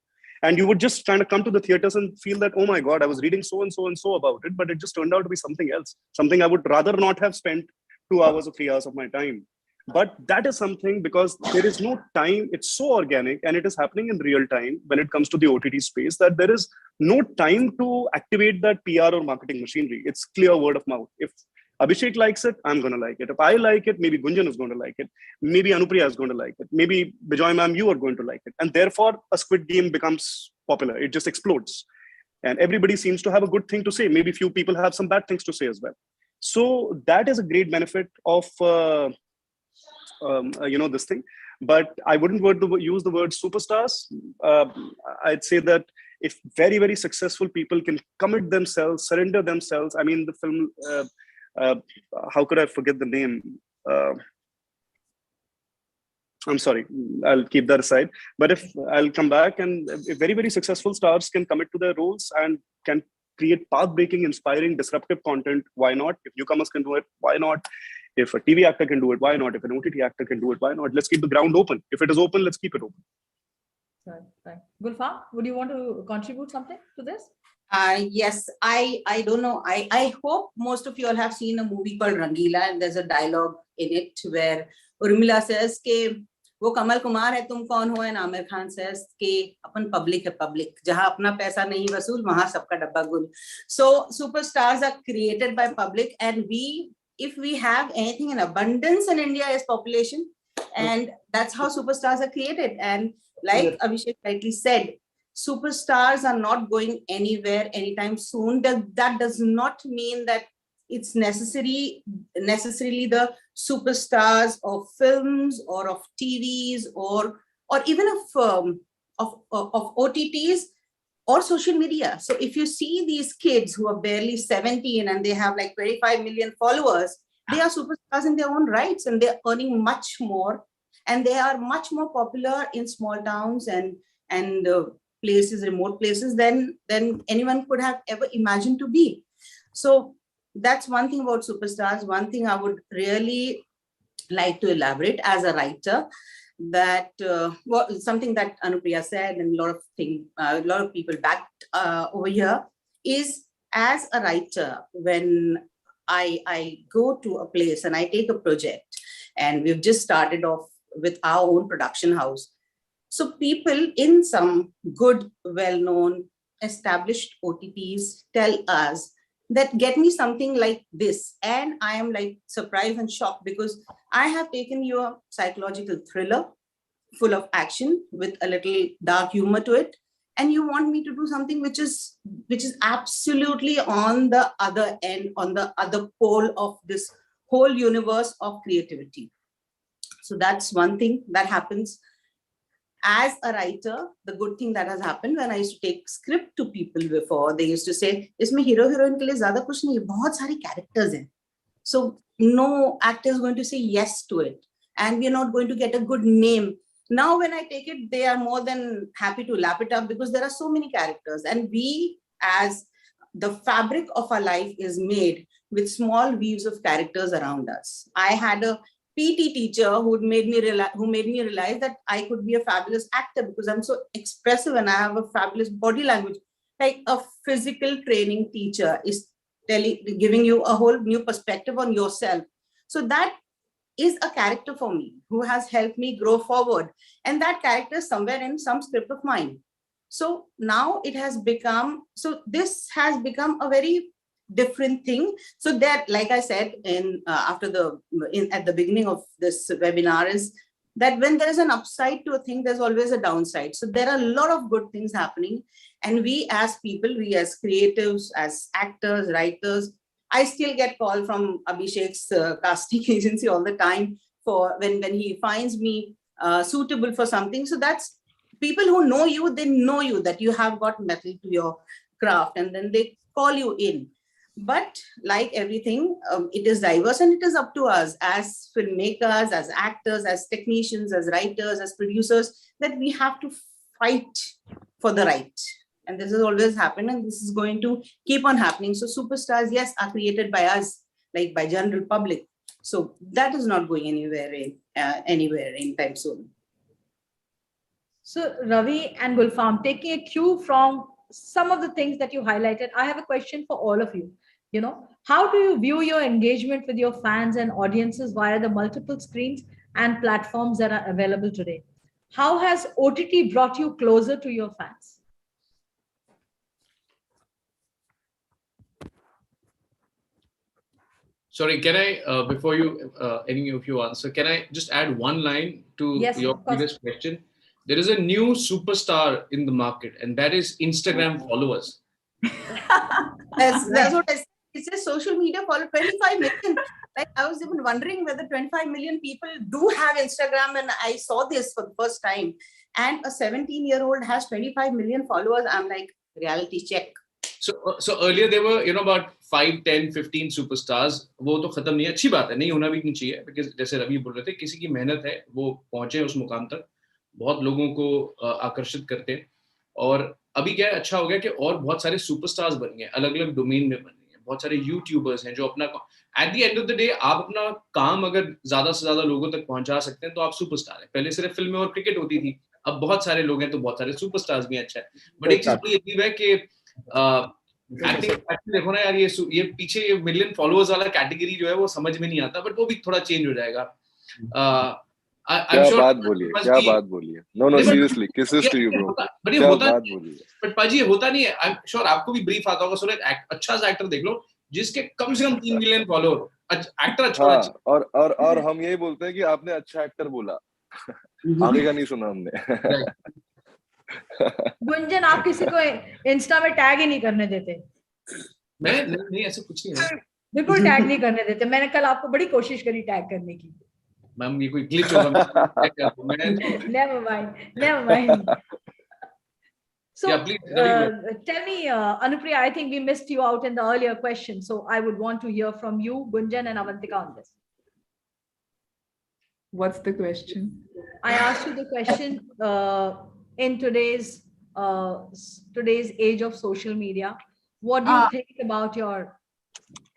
And you would just kind of come to the theaters and feel that, oh my God, I was reading so and so and so about it, but it just turned out to be something else, something I would rather not have spent 2 hours or 3 hours of my time. But that is something, because there is no time, it's so organic and it is happening in real time when it comes to the OTT space, that there is no time to activate that PR or marketing machinery. It's clear word of mouth. If Abhishek likes it, I'm going to like it. If I like it, maybe Gunjan is going to like it. Maybe Anupriya is going to like it. Maybe Bijoy ma'am, you are going to like it. And therefore, a Squid Game becomes popular. It just explodes. And everybody seems to have a good thing to say. Maybe few people have some bad things to say as well. So that is a great benefit of this thing. But I wouldn't use the word superstars. I'd say that if very, very successful people can commit themselves, surrender themselves. I mean, the film, how could I forget the name? I'm sorry, I'll keep that aside. But if I'll come back, and if very, very successful stars can commit to their roles and can create path-breaking, inspiring, disruptive content, why not? If newcomers can do it, why not? If a TV actor can do it, why not? If an OTT actor can do it, why not? Let's keep the ground open. If it is open, let's keep it open. Right. Gulfan, would you want to contribute something to this? Yes, I don't know. I hope most of you all have seen a movie called Rangila, and there's a dialogue in it where Urmila says ke वो कमल कुमार है तुम कौन हो, and Aamir Khan says के अपन public है, public जहाँ अपना पैसा नहीं वसूल वहाँ सबका डब्बा गुल. So superstars are created by public, and if we have anything in abundance in India is population, and that's how superstars are created. And like Abhishek rightly said, superstars are not going anywhere anytime soon. That does not mean that it's necessarily the superstars of films or of TVs or even of OTTs or social media. So if you see these kids who are barely 17 and they have like 25 million followers, they are superstars in their own rights, and they're earning much more, and they are much more popular in small towns and places, remote places than anyone could have ever imagined to be. So that's one thing about superstars. One thing I would really like to elaborate as a writer that something that Anupriya said and a lot of people backed over here is, as a writer, when I go to a place and I take a project, and we've just started off with our own production house. So people in some good, well-known, established OTTs tell us that get me something like this. And I am like surprised and shocked, because I have taken your psychological thriller full of action with a little dark humor to it, and you want me to do something which is absolutely on the other end, on the other pole of this whole universe of creativity. So that's one thing that happens. As a writer, the good thing that has happened, when I used to take script to people before, they used to say, "Isme hero heroine ke liye zyada kuch nahi hai, bahut sare characters hain." So no actor is going to say yes to it, and we are not going to get a good name. Now, when I take it, they are more than happy to lap it up, because there are so many characters, and we, as the fabric of our life is made with small weaves of characters around us. I had a PT teacher who made me realize that I could be a fabulous actor because I'm so expressive and I have a fabulous body language. Like a physical training teacher is giving you a whole new perspective on yourself. So that is a character for me who has helped me grow forward. And that character is somewhere in some script of mine. So now it has become, so this has become a very different thing. So that, like I said, at the beginning of this webinar, is that when there is an upside to a thing, there's always a downside. So there are a lot of good things happening. And we as people, we as creatives, as actors, writers, I still get call from Abhishek's casting agency all the time for when he finds me suitable for something. So that's people who know you, they know you that you have got metal to your craft, and then they call you in. But like everything, it is diverse, and it is up to us as filmmakers, as actors, as technicians, as writers, as producers, that we have to fight for the right. And this has always happened, and this is going to keep on happening. So superstars, yes, are created by us, like by general public. So that is not going anywhere anytime soon. So Ravi and Gulfam, taking a cue from some of the things that you highlighted, I have a question for all of you. You know, how do you view your engagement with your fans and audiences via the multiple screens and platforms that are available today? How has OTT brought you closer to your fans? Sorry, can I, before you, any of you answer, can I just add one line to your previous question? There is a new superstar in the market, and that is Instagram followers. That's what I said. It says social media follow 25 million. Like I was even wondering whether 25 million people do have Instagram, and I saw this for the first time. And a 17-year-old has 25 million followers. I'm like, reality check. So earlier there were, about 5, 10, 15 superstars. वो तो खत्म नहीं है, अच्छी बात है, नहीं होना भी नहीं चाहिए, because जैसे रवि बोल रहे थे, किसी की मेहनत है, वो पहुंचे उस मुकाम तक, बहुत लोगों को आकर्षित करते हैं. और अभी क्या अच्छा हो गया कि और बहुत सारे सुपरस्टार्स बन गए, अलग-अलग डोमेन में बन गए, बहुत सारे यूट्यूबर्स हैं जो अपना, at the end of the day आप अपना काम अगर ज्यादा से ज्यादा लोगों तक पहुंचा सकते हैं तो आप सुपरस्टार हैं. पहले सिर्फ फिल्में और क्रिकेट होती थी, अब बहुत सारे लोग हैं तो बहुत सारे सुपरस्टार्स भी अच्छा है. बट एक चीज बड़ी अजीब है कि एक्टिंग देखो ना यार, ये पीछे ये मिलियन फॉलोअर्स वाला कैटेगरी जो है वो समझ में नहीं आता, बट वो भी थोड़ा चेंज हो जाएगा. क्या बात बोलिए. No, seriously, kisses to you, bro. क्या बात बोलिए. बट पाजी ये होता नहीं है. आई एम श्योर आपको भी ब्रीफ आता होगा. सुनो, अच्छा सा एक्टर देख लो जिसके कम से कम 3 मिलियन फॉलोअर, एक्टर अच्छा है. और हम यही बोलते हैं कि आपने अच्छा एक्टर बोला, आगे का नहीं सुना हमने. गुंजन, आप किसी को इंस्टा में टैग ही नहीं करने देते. मैं नहीं, ऐसा कुछ नहीं है, बिल्कुल टैग नहीं करने देते. मैंने कल आपको बड़ी कोशिश करी टैग करने की. मैम ये कोई ग्लिच होगा. Never mind. So tell me, Anupriya, I think we missed you out in the earlier question, so I would want to hear from you, Gunjan and Avantika, on this. What's the question? I asked you the question, in today's age of social media, what do you think about your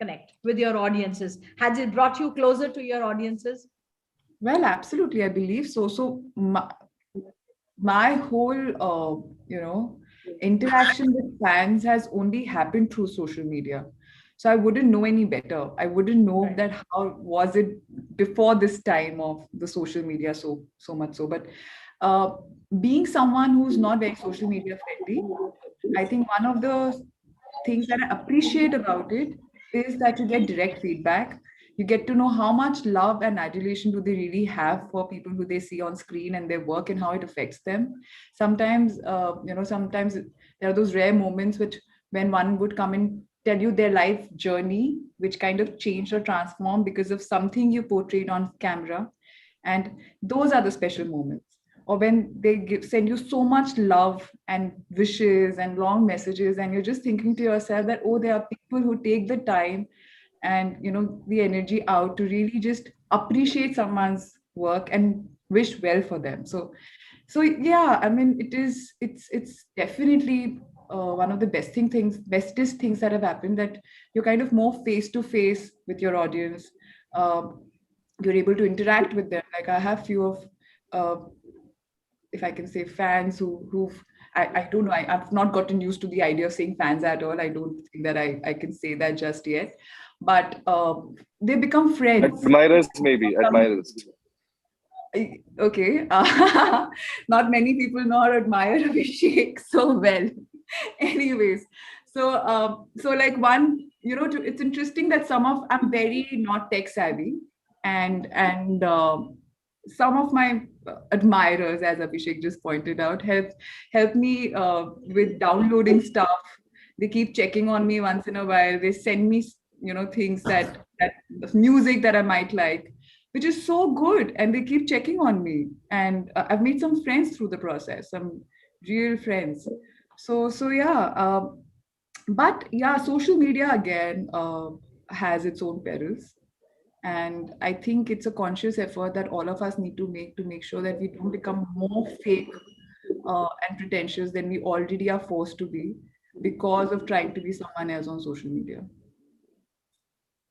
connect with your audiences? Has it brought you closer to your audiences? Well, absolutely, I believe so. So my whole, interaction with fans has only happened through social media. So I wouldn't know any better. I wouldn't know that how was it before this time of the social media so much so. But uh, being someone who's not very social media friendly, I think one of the things that I appreciate about it is that you get direct feedback. You get to know how much love and adulation do they really have for people who they see on screen and their work and how it affects them. Sometimes there are those rare moments which when one would come and tell you their life journey, which kind of changed or transformed because of something you portrayed on camera. And those are the special moments. Or when they send you so much love and wishes and long messages, and you're just thinking to yourself that, oh, there are people who take the time and the energy out to really just appreciate someone's work and wish well for them. So yeah, I mean, it's definitely one of the bestest things that have happened, that you're kind of more face to face with your audience. You're able to interact with them. Like I have few of, if I can say, fans who've I don't know. I've not gotten used to the idea of saying fans at all. I don't think that I can say that just yet. But they become friends. Admirers, maybe admirers. Okay. Not many people know or admire Abhishek so well. Anyways, so like one, it's interesting that I'm very not tech savvy, and some of my admirers, as Abhishek just pointed out, help me with downloading stuff. They keep checking on me once in a while. They send me things that music that I might like, which is so good, and they keep checking on me. And I've made some friends through the process, some real friends. So yeah, but yeah, social media again has its own perils. And I think it's a conscious effort that all of us need to make sure that we don't become more fake and pretentious than we already are forced to be because of trying to be someone else on social media.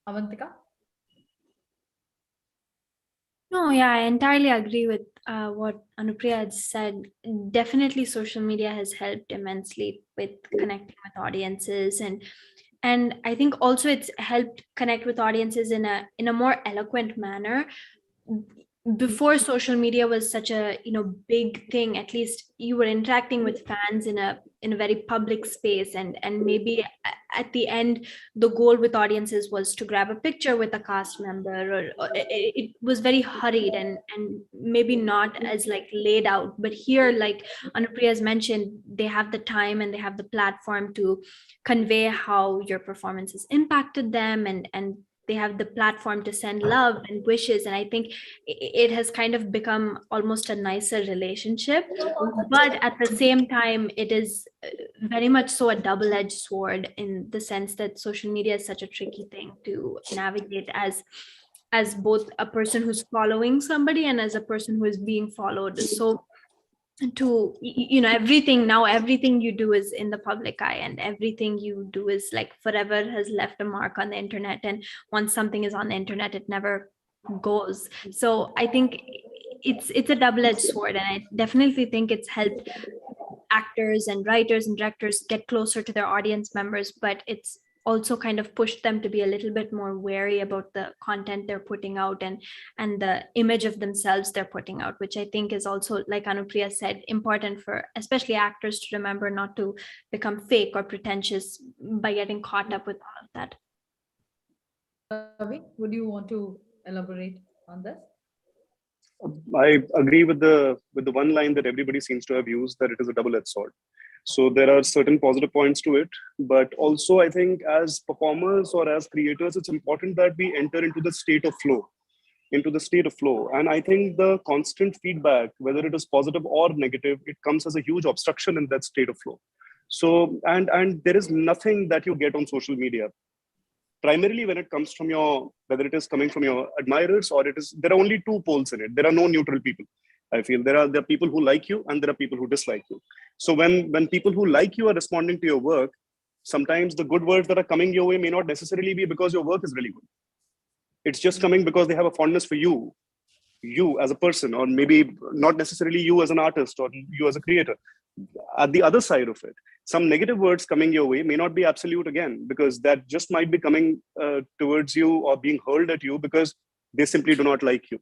Avantika? No, yeah, I entirely agree with what Anupriya had said. Definitely, social media has helped immensely with connecting with audiences, and I think also it's helped connect with audiences in a more eloquent manner. Before social media was such a big thing, at least you were interacting with fans in a very public space, and maybe at the end the goal with audiences was to grab a picture with a cast member, or it was very hurried and maybe not as like laid out. But here, like Anupriya has mentioned, they have the time and they have the platform to convey how your performance has impacted them, and they have the platform to send love and wishes. And I think it has kind of become almost a nicer relationship. But at the same time, it is very much so a double-edged sword, in the sense that social media is such a tricky thing to navigate as both a person who's following somebody and as a person who is being followed. So to everything you do is in the public eye, and everything you do is like forever has left a mark on the internet, and once something is on the internet it never goes. So I think it's a double-edged sword, and I definitely think it's helped actors and writers and directors get closer to their audience members, but it's also kind of pushed them to be a little bit more wary about the content they're putting out, and the image of themselves they're putting out, which I think is also, like Anupriya said, important for especially actors to remember not to become fake or pretentious by getting caught up with all of that. Ravi, would you want to elaborate on this? I agree with the one line that everybody seems to have used, that it is a double-edged sword. So there are certain positive points to it, but also I think as performers or as creators, it's important that we enter into the state of flow. And I think the constant feedback, whether it is positive or negative, it comes as a huge obstruction in that state of flow. So and there is nothing that you get on social media, primarily when it comes from whether it is coming from your admirers or there are only two poles in it. There are no neutral people. I feel there are people who like you and there are people who dislike you. So when people who like you are responding to your work, sometimes the good words that are coming your way may not necessarily be because your work is really good. It's just coming because they have a fondness for you. you as a person, or maybe not necessarily you as an artist or you as a creator. At the other side of it, some negative words coming your way may not be absolute again, because that just might be coming towards you or being hurled at you because they simply do not like you,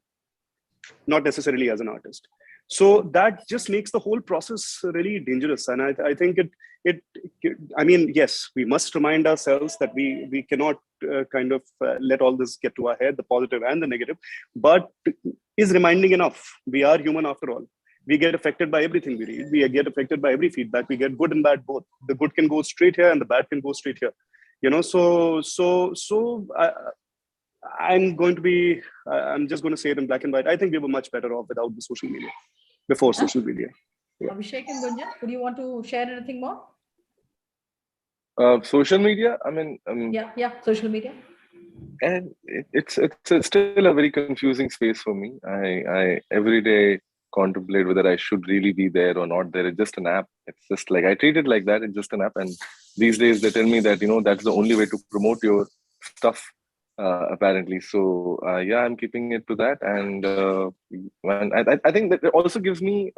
not necessarily as an artist. So that just makes the whole process really dangerous. And I think I mean, yes, we must remind ourselves that we cannot let all this get to our head, the positive and the negative. But is reminding enough? We are human after all. We get affected by everything we read. We get affected by every feedback. We get good and bad both. The good can go straight here and the bad can go straight here. I'm just going to say it in black and white. I think we were much better off without the social media, before social media. Yeah. Abhishek and Gunjan, would you want to share anything more? Social media, I mean, social media. And it's still a very confusing space for me. I every day contemplate whether I should really be there or not there. It's just an app. It's just like, I treat it like that. It's just an app. And these days they tell me that, that's the only way to promote your stuff, apparently. So yeah, I'm keeping it to that. And I think that it also gives me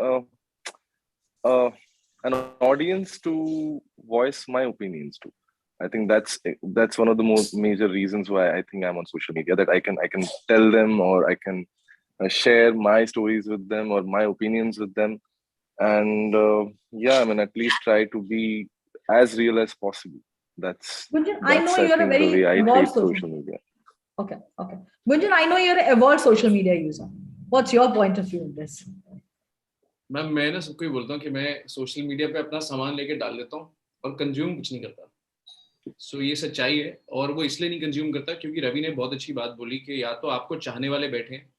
an audience to voice my opinions to. I think that's one of the most major reasons why I think I'm on social media, that I can tell them, or I can share my stories with them or my opinions with them. And yeah, I mean, at least try to be as real as possible. Gunjan, I know you're a very evolved social media. Okay. Gunjan, I know you're an evolved social media user. What's your point of view on this? Ma'am, मैं ना सबको बोलता हूँ कि मैं social media पे अपना सामान लेके डाल देता हूँ और कंज्यूम कुछ नहीं करता. सो ये सच्चाई है. और वो इसलिए नहीं कंज्यूम करता क्योंकि रवि ने बहुत अच्छी बात बोली कि या तो आपको चाहने वाले बैठे हैं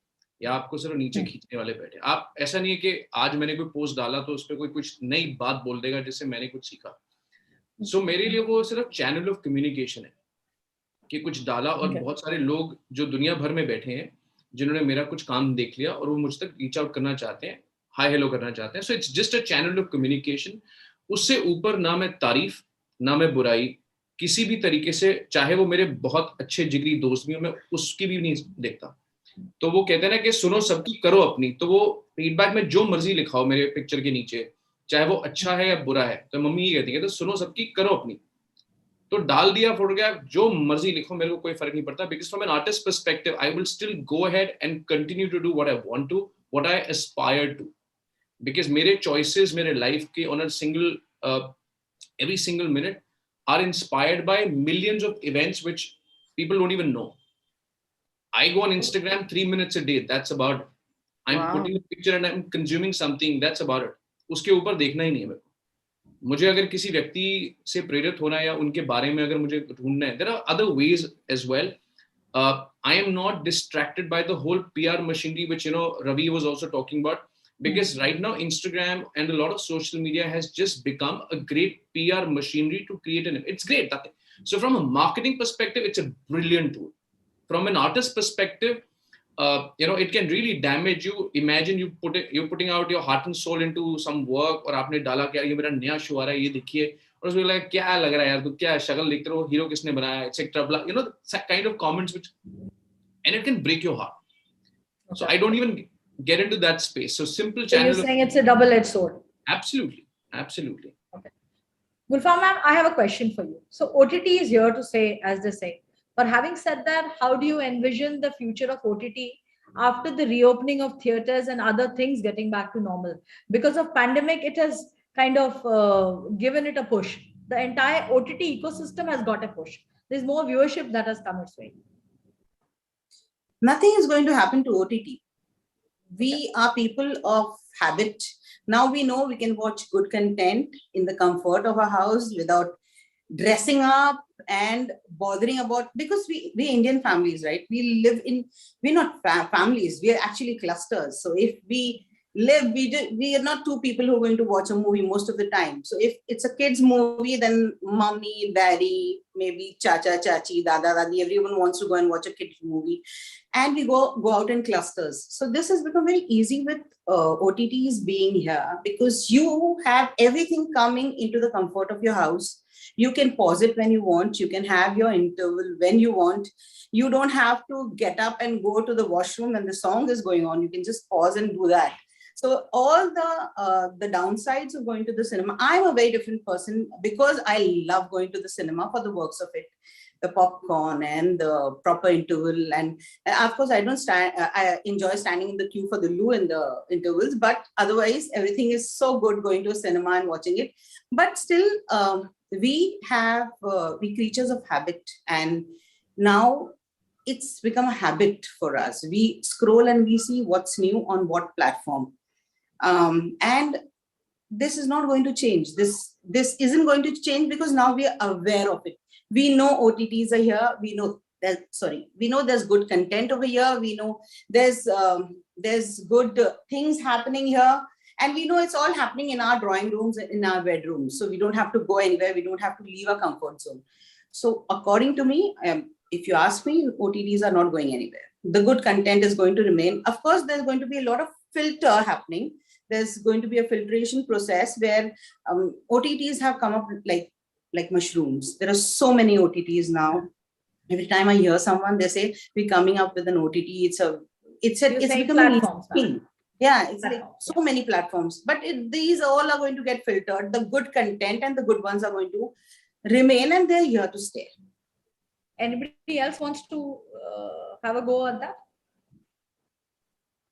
या आपको सिर्फ नीचे खींचने वाले बैठे. आप ऐसा नहीं है कि आज मैंने कोई पोस्ट डाला तो उस पर कोई कुछ नई बात बोल देगा जिससे मैंने कुछ सीखा. सो मेरे लिए वो सिर्फ चैनल ऑफ कम्युनिकेशन है कि कुछ डाला और बहुत सारे लोग जो दुनिया भर में बैठे हैं जिन्होंने मेरा कुछ काम देख लिया और वो मुझ तक रीच आउट करना चाहते हैं, हाई हेलो करना चाहते हैं. So it's just a channel of communication. उससे ऊपर ना मैं तारीफ ना मैं बुराई किसी भी तरीके से, चाहे वो मेरे बहुत अच्छे जिगरी दोस्त भी हो, मैं उसकी भी नहीं देखता. तो वो कहते हैं ना कि सुनो सबकी करो अपनी. तो वो फीडबैक में जो मर्जी लिखाओ मेरे पिक्चर के नीचे, चाहे वो अच्छा है या बुरा है, तो मम्मी ये कहती है तो सुनो सबकी करो अपनी. तो डाल दिया फोटोग्राफ, जो मर्जी लिखो, मेरे को कोई फर्क नहीं पड़ता. Because from an artist perspective I will still go ahead and continue to do what I want to, what I aspire to. Because मेरे चॉइसेस मेरे लाइफ के on a single every single minute are inspired by millions of events which people don't even know. I go on Instagram 3 minutes a day. That's about it. I'm putting a picture and I'm consuming something. That's about it. उसके ऊपर देखना ही नहीं है मेरे को. मुझे अगर किसी व्यक्ति से प्रेरित होना है या उनके बारे में अगर मुझे ढूंढना है, there are other ways as well. I am not distracted by the whole PR machinery which Ravi was also talking about. Because right now Instagram and a lot of social media has just become a great PR machinery to create it's great. So from a marketing perspective, it's a brilliant tool. From an artist perspective, it can really damage you. Imagine you're putting out your heart and soul into some work और आपने डाला क्या ये मेरा नया show आ रहा है ये देखिए, और उसमें लगा क्या लग रहा है यार, तू क्या शक्ल देखते हो, हीरो किसने बनाया, etc. Kind of comments which, and it can break your heart. So I don't even get into that space. So simple channel. So you're saying it's a double-edged sword. Absolutely. Okay. Gulfam ma'am, I have a question for you. So OTT is here to stay, as they say. But having said that, how do you envision the future of OTT after the reopening of theaters and other things getting back to normal? Because of pandemic, it has kind of given it a push. The entire OTT ecosystem has got a push. There's more viewership that has come its way. Nothing is going to happen to OTT. We are people of habit. Now we know we can watch good content in the comfort of our house without dressing up and bothering about, because we're Indian families, right? We're not families, we are actually clusters. So if we live, we are not two people who are going to watch a movie most of the time. So if it's a kid's movie, then mommy, daddy, maybe chacha, chachi, dada, dadi, everyone wants to go and watch a kid's movie. And we go out in clusters. So this has become very easy with OTTs being here, because you have everything coming into the comfort of your house. You can pause it when you want. You can have your interval when you want. You don't have to get up and go to the washroom when the song is going on. You can just pause and do that. So all the downsides of going to the cinema, I'm a very different person because I love going to the cinema for the works of it, the popcorn and the proper interval. And of course, I don't stand, I enjoy standing in the queue for the loo in the intervals, but otherwise everything is so good going to a cinema and watching it. But still, we creatures of habit, and now it's become a habit for us. We scroll and we see what's new on what platform. And this is not going to change. This isn't going to change because now we are aware of it. We know OTTs are here. We know there's good content over here. We know there's good things happening here. And we know it's all happening in our drawing rooms, in our bedrooms. So we don't have to go anywhere. We don't have to leave our comfort zone. So according to me, if you ask me, OTTs are not going anywhere. The good content is going to remain. Of course, there's going to be a lot of filter happening. There's going to be a filtration process where OTTs have come up like mushrooms. There are so many OTTs now. Every time I hear someone, they say we're coming up with an OTT. It's becoming a thing. Yeah, it's like so many platforms. But these all are going to get filtered. The good content and the good ones are going to remain, and they're here to stay. Anybody else wants to have a go at that?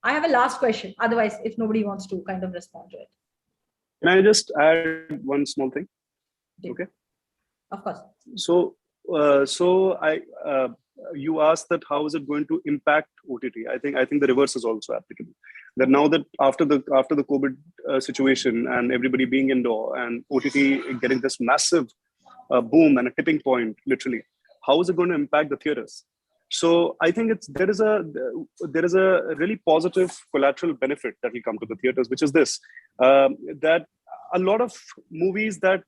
I have a last question. Otherwise, if nobody wants to kind of respond to it. Can I just add one small thing? Okay. Of course. So you asked that how is it going to impact OTT? I think the reverse is also applicable. That now that after the COVID situation and everybody being indoor and OTT getting this massive boom and a tipping point, literally, how is it going to impact the theaters? So I think there is a really positive collateral benefit that will come to the theaters, which is this, that a lot of movies that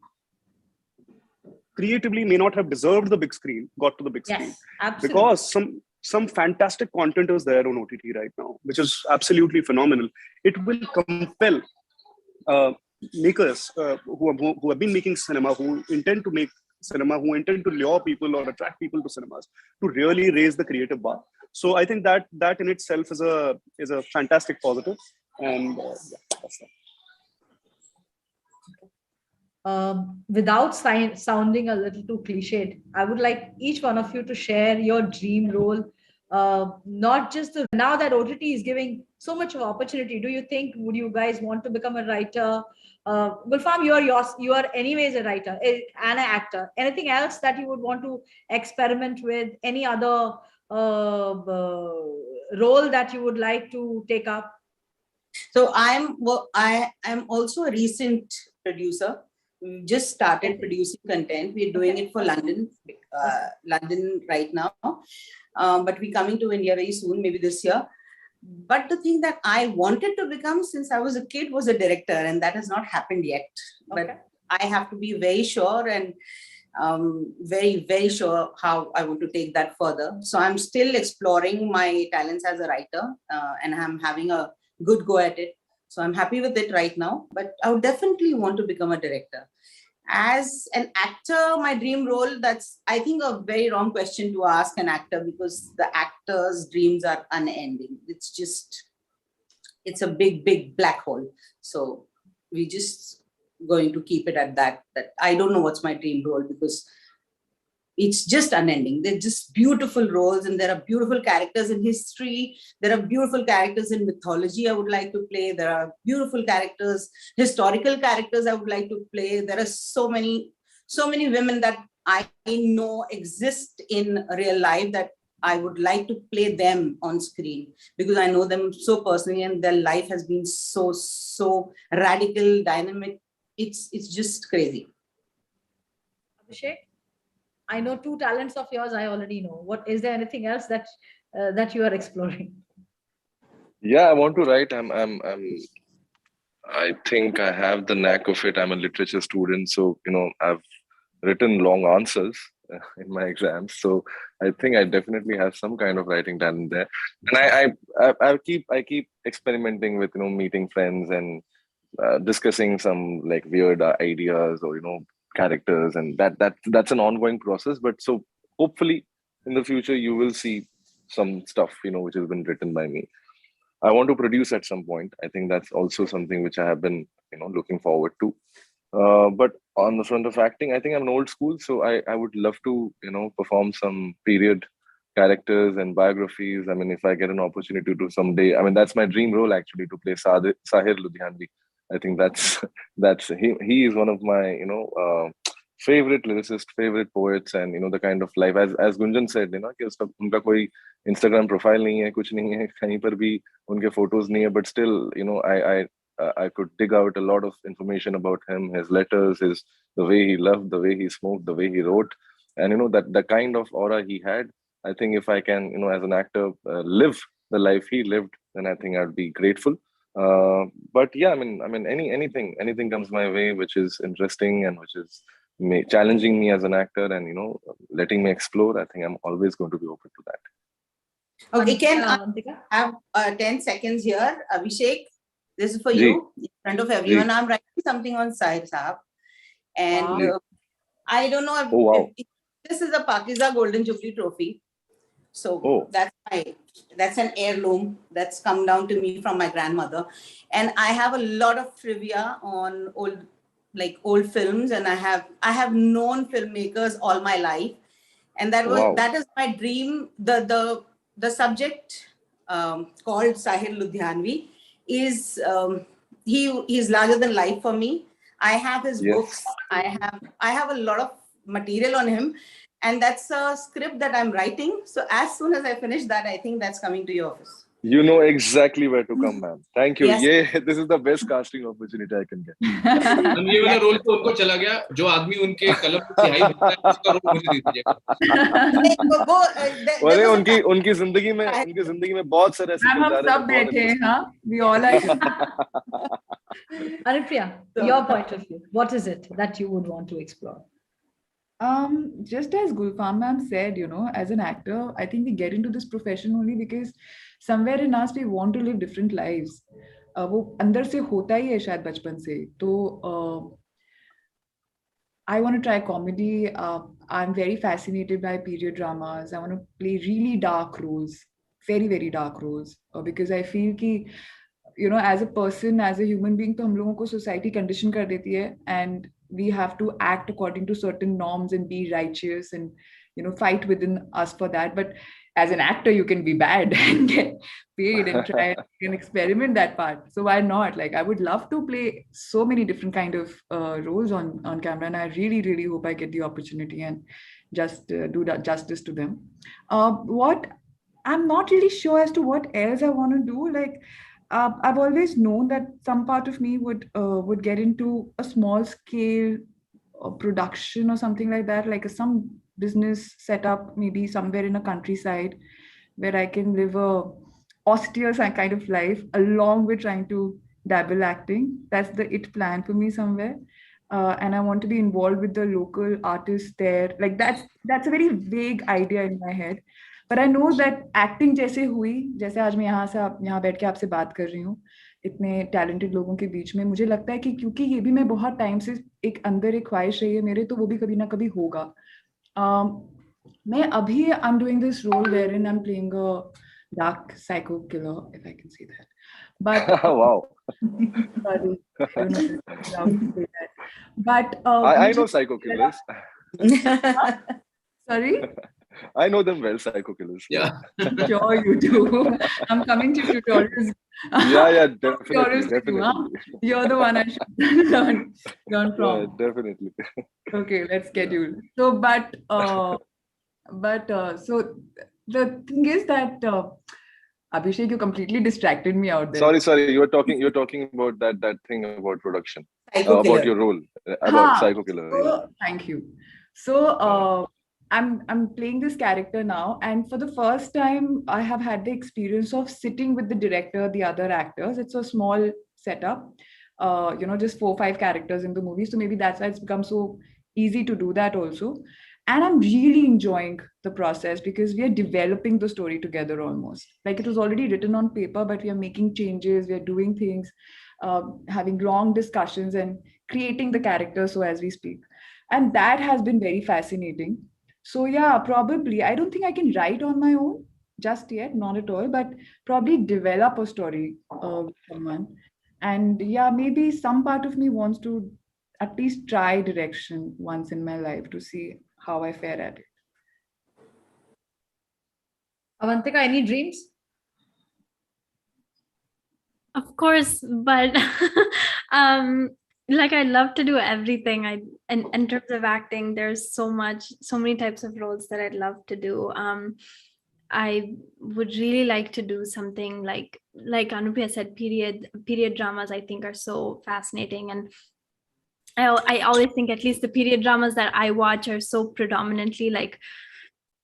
creatively may not have deserved the big screen got to the big screen. Absolutely. Because some fantastic content is there on OTT right now, which is absolutely phenomenal. It will compel makers who have been making cinema, who intend to make cinema, who intend to lure people or attract people to cinemas, to really raise the creative bar. So I think that in itself is a fantastic positive. And that's that. Without sounding a little too cliched, I would like each one of you to share your dream role. Not just now that OTT is giving so much of opportunity, do you think, would you guys want to become a writer? Gulfam, you are anyways a writer and an actor. Anything else that you would want to experiment with? Any other role that you would like to take up? So I am also a recent producer. We just started producing content. We're doing it for London right now. But we're coming to India very soon, maybe this year. But the thing that I wanted to become since I was a kid was a director, and that has not happened yet. Okay. But I have to be very sure and very, very sure how I want to take that further. So I'm still exploring my talents as a writer, and I'm having a good go at it. So I'm happy with it right now, but I would definitely want to become a director. As an actor, my dream role, that's, I think, a very wrong question to ask an actor, because the actor's dreams are unending. It's a big, big black hole. So we just going to keep it at that I don't know what's my dream role, because it's just unending. They're just beautiful roles, and there are beautiful characters in history. There are beautiful characters in mythology I would like to play. There are beautiful characters, historical characters I would like to play. There are so many women that I know exist in real life that I would like to play them on screen, because I know them so personally and their life has been so radical, dynamic. It's just crazy. Abhishek, I know 2 talents of yours. I already know. What is there anything else that you are exploring? Yeah, I want to write. I think I have the knack of it. I'm a literature student, so I've written long answers in my exams. So I think I definitely have some kind of writing talent there. And I keep experimenting with meeting friends and discussing some like weird ideas, or characters, and that's an ongoing process. But so hopefully in the future you will see some stuff, which has been written by me. I want to produce at some point. I think that's also something which I have been, looking forward to. But on the front of acting, I think I'm an old school, so I would love to, perform some period characters and biographies. I mean, if I get an opportunity to someday, I mean, that's my dream role actually, to play Sahir Ludhianvi. I think that's that's he is one of my, favorite lyricists, favorite poets, and the kind of life, as Gunjan said, कि उसका उनका कोई Instagram profile नहीं है, कुछ नहीं है, कहीं पर भी उनके photos नहीं है, but still, I could dig out a lot of information about him, his letters, the way he loved, the way he smoked, the way he wrote, and that the kind of aura he had. I think if I can, as an actor, live the life he lived, then I think I'd be grateful. But yeah, I mean, anything comes my way which is interesting and which is challenging me as an actor, and letting me explore. I think I'm always going to be open to that. Okay, can I have 10 seconds here, Abhishek? This is for you, in front of everyone. I'm writing something on Sahib Saab, and I don't know if this is a Pakiza Golden Jubilee Trophy. So that's an heirloom that's come down to me from my grandmother, and I have a lot of trivia on old films, and I have known filmmakers all my life, and that is my dream. The subject called Sahir Ludhianvi is he's larger than life for me. I have his books. I have a lot of material on him, and that's a script that I'm writing. So as soon as I finish that, I think that's coming to your office. You know exactly where to come, ma'am. Thank you. Yes. Yeah, this is the best casting opportunity I can get. ये वाला role तो उनको चला गया, जो आदमी उनके कलम पे स्याही भरता है, उसका रोल मुझे दे दीजिएगा। अरे उनकी जिंदगी में बहुत सारे ऐसे हम सब बैठे हैं, हाँ, we all are. Anupriya, your point of view, what is it that you would want to explore? Just as Gulfam ma'am said, as an actor, I think we get into this profession only because somewhere in us we want to live different lives. वो अंदर से होता ही है शायद बचपन से. तो I want to try comedy. I'm very fascinated by period dramas. I want to play really dark roles, very very dark roles, because I feel कि as a person, as a human being, तो हम लोगों को society condition कर देती है, and we have to act according to certain norms and be righteous and fight within us for that. But as an actor, you can be bad and get paid and try and experiment that part. So why not? Like, I would love to play so many different kind of roles on camera, and I really really hope I get the opportunity and just do that justice to them. What I'm not really sure as to what else I want to do. Like, I've always known that some part of me would get into a small scale production or something like that, like some business setup, maybe somewhere in a countryside, where I can live a austere kind of life along with trying to dabble acting. That's the plan for me somewhere. And I want to be involved with the local artists there. Like that's a very vague idea in my head. But I know that acting जैसे आज मैं यहाँ बैठ के आपसे बात कर रही हूँ इतने talented लोगों के बीच में, मुझे लगता है कि क्योंकि ये भी मैं बहुत टाइम से एक अंदर एक ख्वाहिश रही है मेरे, तो वो भी कभी ना कभी होगा. मैं अभी I'm doing this role wherein I'm playing a dark psycho killer, if I can say that. But wow. Sorry, I don't know if I'm allowed to say that. But I know psycho killers. Sorry? I know them well, psycho killers. Yeah. Sure you do. I'm coming to tutorials. Yeah, definitely. You're the one I should learn from. Yeah, definitely. Okay, let's schedule. So, but so the thing is that Abhishek, you completely distracted me out there. Sorry. You're talking about that thing about production, about your role, about psycho killer. So, thank you. So, I'm playing this character now, and for the first time, I have had the experience of sitting with the director, the other actors. It's a small setup, just 4 or 5 characters in the movie. So maybe that's why it's become so easy to do that also. And I'm really enjoying the process because we are developing the story together almost. Like, it was already written on paper, but we are making changes, we are doing things, having long discussions and creating the characters so as we speak. And that has been very fascinating. So yeah, probably, I don't think I can write on my own just yet, not at all, but probably develop a story with someone. And yeah, maybe some part of me wants to at least try direction once in my life to see how I fare at it. Avantika, any dreams? Of course, but like I love to do everything. And in terms of acting, there's so many types of roles that I'd love to do. I would really like to do something like Anupriya said, period dramas I think are so fascinating. And I always think at least the period dramas that I watch are so predominantly like,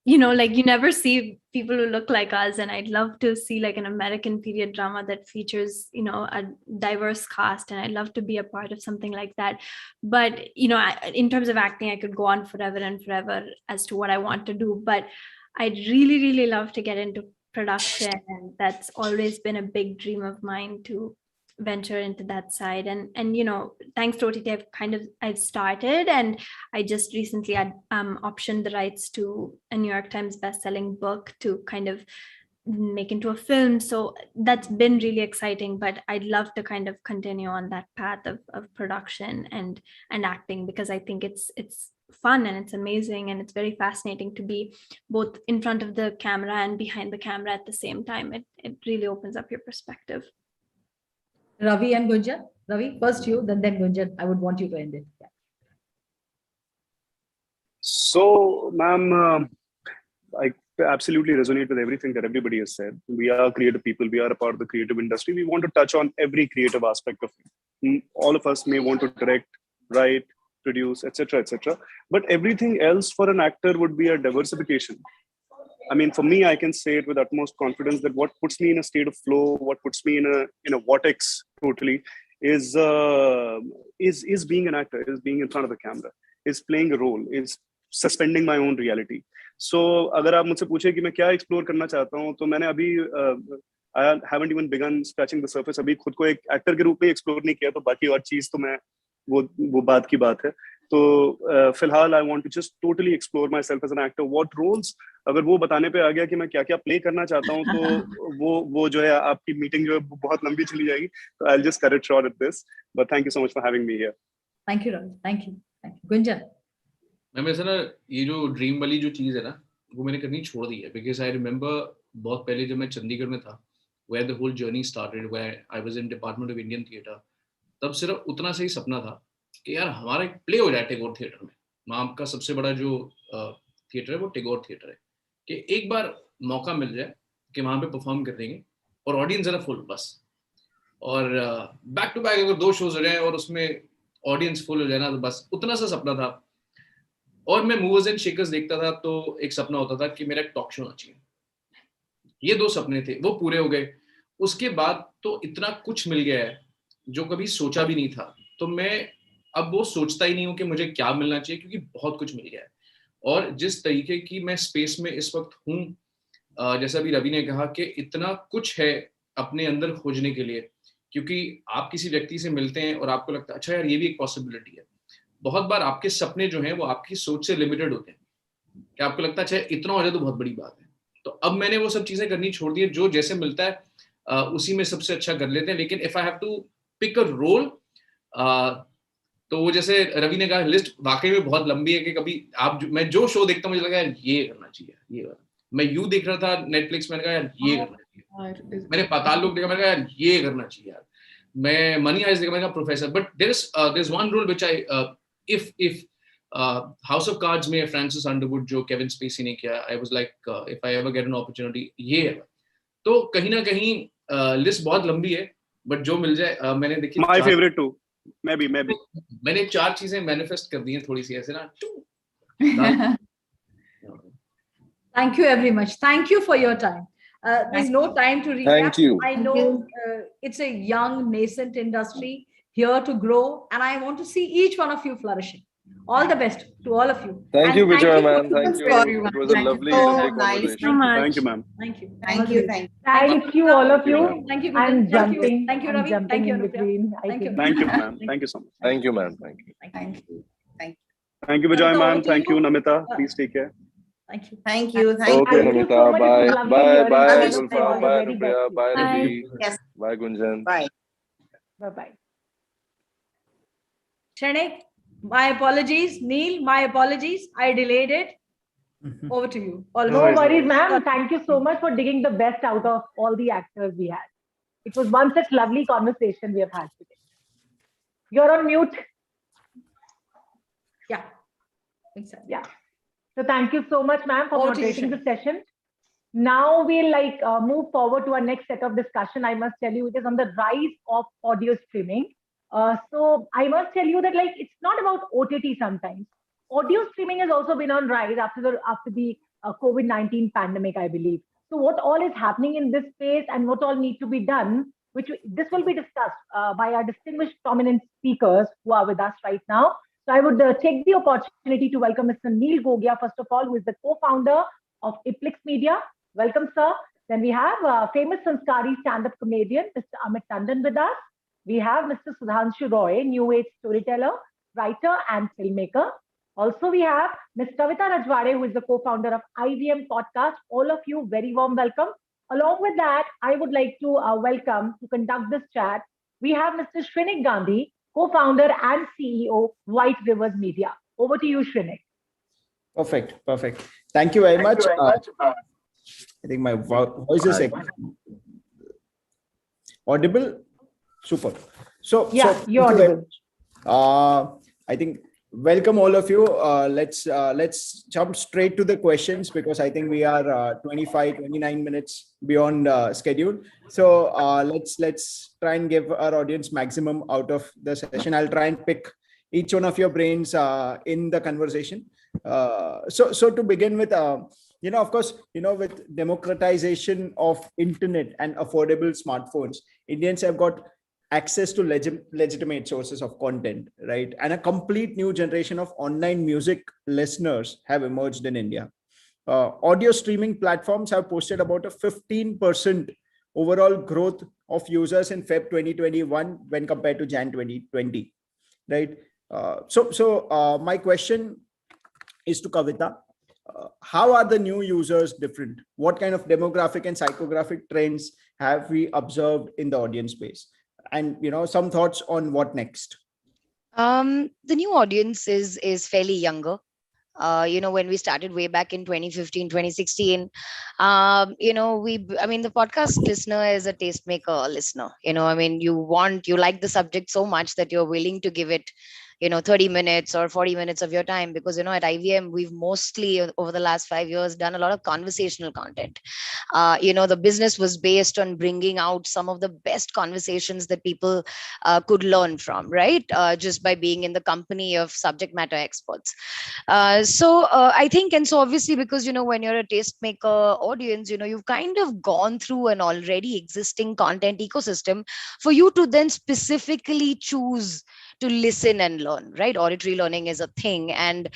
you never see people who look like us. And I'd love to see like an American period drama that features, a diverse cast. And I'd love to be a part of something like that. But, in terms of acting, I could go on forever and forever as to what I want to do. But I'd really, really love to get into production. And that's always been a big dream of mine to venture into that side. And thanks to OTT, I've started, and I just recently had optioned the rights to a New York Times bestselling book to kind of make into a film. So that's been really exciting, but I'd love to kind of continue on that path of production and acting, because I think it's fun and it's amazing and it's very fascinating to be both in front of the camera and behind the camera at the same time. It really opens up your perspective. Ravi and Gunjan. Ravi, first you, then Gunjan. I would want you to end it. Yeah. So, ma'am, I absolutely resonate with everything that everybody has said. We are creative people. We are a part of the creative industry. We want to touch on every creative aspect of it. All of us may want to direct, write, produce, etc., etc. But everything else for an actor would be a diversification. I mean, for me, I can say it with utmost confidence that what puts me in a state of flow, what puts me in a vortex totally, is being an actor, is being in front of the camera, is playing a role, is suspending my own reality. So, अगर आप मुझसे पूछे कि मैं क्या explore करना चाहता हूँ, तो मैंने अभी I haven't even begun scratching the surface. अभी खुद को एक actor के रूप में explore नहीं किया, तो बाकी और चीज तो मैं वो बात की बात है. तो फिलहाल I want to just totally explore myself as an actor. What roles? अगर वो बताने पे आ गया कि मैं क्या क्या play करना चाहता हूँ, तो वो जो है आपकी meeting जो है बहुत लंबी चली जाएगी. So I'll just cut it short at this. But thank you so much for having me here. Thank you, Ravi. Thank you. Gunjan. Ma'am ऐसा ना, ये जो ड्रीम वाली जो चीज़ है ना, वो मैंने करनी छोड़ दी है. बिकॉज आई रिमेंबर बहुत पहले जब मैं चंडीगढ़ में था, where the whole journey started, where I was in Department of Indian Theatre, तब सिर्फ उतना सही सपना था कि यार हमारा एक प्ले हो जाए टैगोर थिएटर में. वहाँ का सबसे बड़ा जो थिएटर है वो टैगोर थिएटर है, कि एक बार मौका मिल जाए कि वहाँ पे परफॉर्म कर देंगे और ऑडियंस है ना फुल बस. और बैक टू बैक अगर 2 शोज हो जाए और उसमें ऑडियंस फुल हो जाए ना, तो बस उतना सा सपना था. और मैं मूवर्स एंड शेकर्स देखता था, तो एक सपना होता था कि मेरा एक टॉक शो होना चाहिए. ये 2 सपने थे, वो पूरे हो गए. उसके बाद तो इतना कुछ मिल गया है जो कभी सोचा भी नहीं था. तो मैं अब वो सोचता ही नहीं हूँ कि मुझे क्या मिलना चाहिए, क्योंकि बहुत कुछ मिल गया है. और जिस तरीके की मैं स्पेस में इस वक्त हूँ, जैसा भी रवि ने कहा कि इतना कुछ है अपने अंदर खोजने के लिए, क्योंकि आप किसी व्यक्ति से मिलते हैं और आपको लगता है अच्छा यार ये भी एक पॉसिबिलिटी है. बहुत बार आपके सपने जो हैं वो आपकी सोच से लिमिटेड होते हैं, कि आपको लगता है अच्छा इतना हो जाए तो बहुत बड़ी बात है. तो अब मैंने वो सब चीजें करनी छोड़ दी है. जो जैसे मिलता है उसी में सबसे अच्छा कर लेते हैं. लेकिन if I have to pick a role, तो वो जैसे रवि ने कहा, लिस्ट वाकई में बहुत लंबी है. कि कभी मैं जो शो देखता हूँ मुझे लगा यार ये करना चाहिए, ये वाला. मैं यू देख रहा था नेटफ्लिक्स, मैंने कहा यार ये करना चाहिए. मैंने पाताल लोक देखा, मैंने कहा यार ये करना चाहिए यार. मैं मनी हाइस्ट देखा, मैंने कहा professor. But there is one role which I if House of Cards में Francis Underwood जो Kevin Spacey ने किया, I was like if I ever get an opportunity, ये है. तो कहीं ना कहीं लिस्ट बहुत लंबी है, बट जो मिल जाए. मैंने देखी My favorite too. Maybe. मैंने 4 चीजें मैनिफेस्ट कर दी हैं थोड़ी सी ऐसे ना. Thank you very much. Thank you for your time. There's no time to recap. Thank you. I know it's a young nascent industry here to grow, and I want to see each one of you flourishing. All the best to all of you. Thank you, Vijay, man. Thank you. Everyone. It was a lovely conversation. So much. Thank you, ma'am. Thank you. Thank you, all of you. Thank you. I'm Gunjan. jumping. Thank you, I'm Ravi. jumping Thank you, in Anupriya. between. Thank you. Thank you, ma'am. Thank you so much. Thank you, man. Thank you. Thank you. Thank you, Vijay, Namita, over man. to Thank you, you. Namita. Please take care. Thank you. Thank you. Okay, Thank you Namita. so much. It was Bye. lovely Bye. hearing Bye, from you. Gulfam. All the Bye, very best Rupiah. to you. Bye, Bye. Ruby. Yes. Bye, Gunjan. Bye. Bye-bye. SCREENXX, my apologies. Neil, my apologies. I delayed it. Over to you. All No right. worries, ma'am. Thank you so much for digging the best out of all the actors we had. It was one such lovely conversation we have had today. You're on mute. Yeah. Exactly. Yeah. So thank you so much, ma'am, for Over to you, moderating the Shani. session. Now we'll move forward to our next set of discussion. I must tell you, it is on the rise of audio streaming. So I must tell you that it's not about OTT sometimes. Audio streaming has also been on rise after the COVID-19 pandemic, I believe. So what all is happening in this space and what all need to be done, this will be discussed by our distinguished prominent speakers who are with us right now. So I would take the opportunity to welcome Mr. Neil Gogia, first of all, who is the co-founder of Iplix Media. Welcome, sir. Then we have famous Sanskari stand-up comedian, Mr. Amit Tandon with us. We have Mr. Sudhanshu Roy, new age storyteller, writer and filmmaker. Also, we have Ms. Kavita Rajwade, who is the co-founder of IVM Podcast. All of you, very warm welcome. Along with that, I would like to welcome to conduct this chat. We have Mr. SCREENXX Gandhi, co-founder and CEO, White Rivers Media. Over to you, SCREENXX. Perfect. Thank you very much. I think my voice is audible. Super. So you're audible. I think welcome all of you. Let's jump straight to the questions because I think we are 29 minutes beyond schedule. So let's try and give our audience maximum out of the session. I'll try and pick each one of your brains in the conversation. So to begin with, of course, with democratization of internet and affordable smartphones, Indians have got access to legitimate sources of content, right? And a complete new generation of online music listeners have emerged in India. Audio streaming platforms have posted about a 15% overall growth of users in Feb 2021 when compared to Jan 2020, right? So my question is to Kavita. How are the new users different? What kind of demographic and psychographic trends have we observed in the audience space? And some thoughts on what next. The new audience is fairly younger. When we started way back in 2015, 2016, the podcast listener is a tastemaker listener. You like the subject so much that you're willing to give it 30 minutes or 40 minutes of your time, because at IVM we've mostly over the last 5 years done a lot of conversational content. The business was based on bringing out some of the best conversations that people could learn from, right? Just by being in the company of subject matter experts. I think, and so obviously, because when you're a tastemaker audience, you've kind of gone through an already existing content ecosystem for you to then specifically choose to listen and learn, right? Auditory learning is a thing. And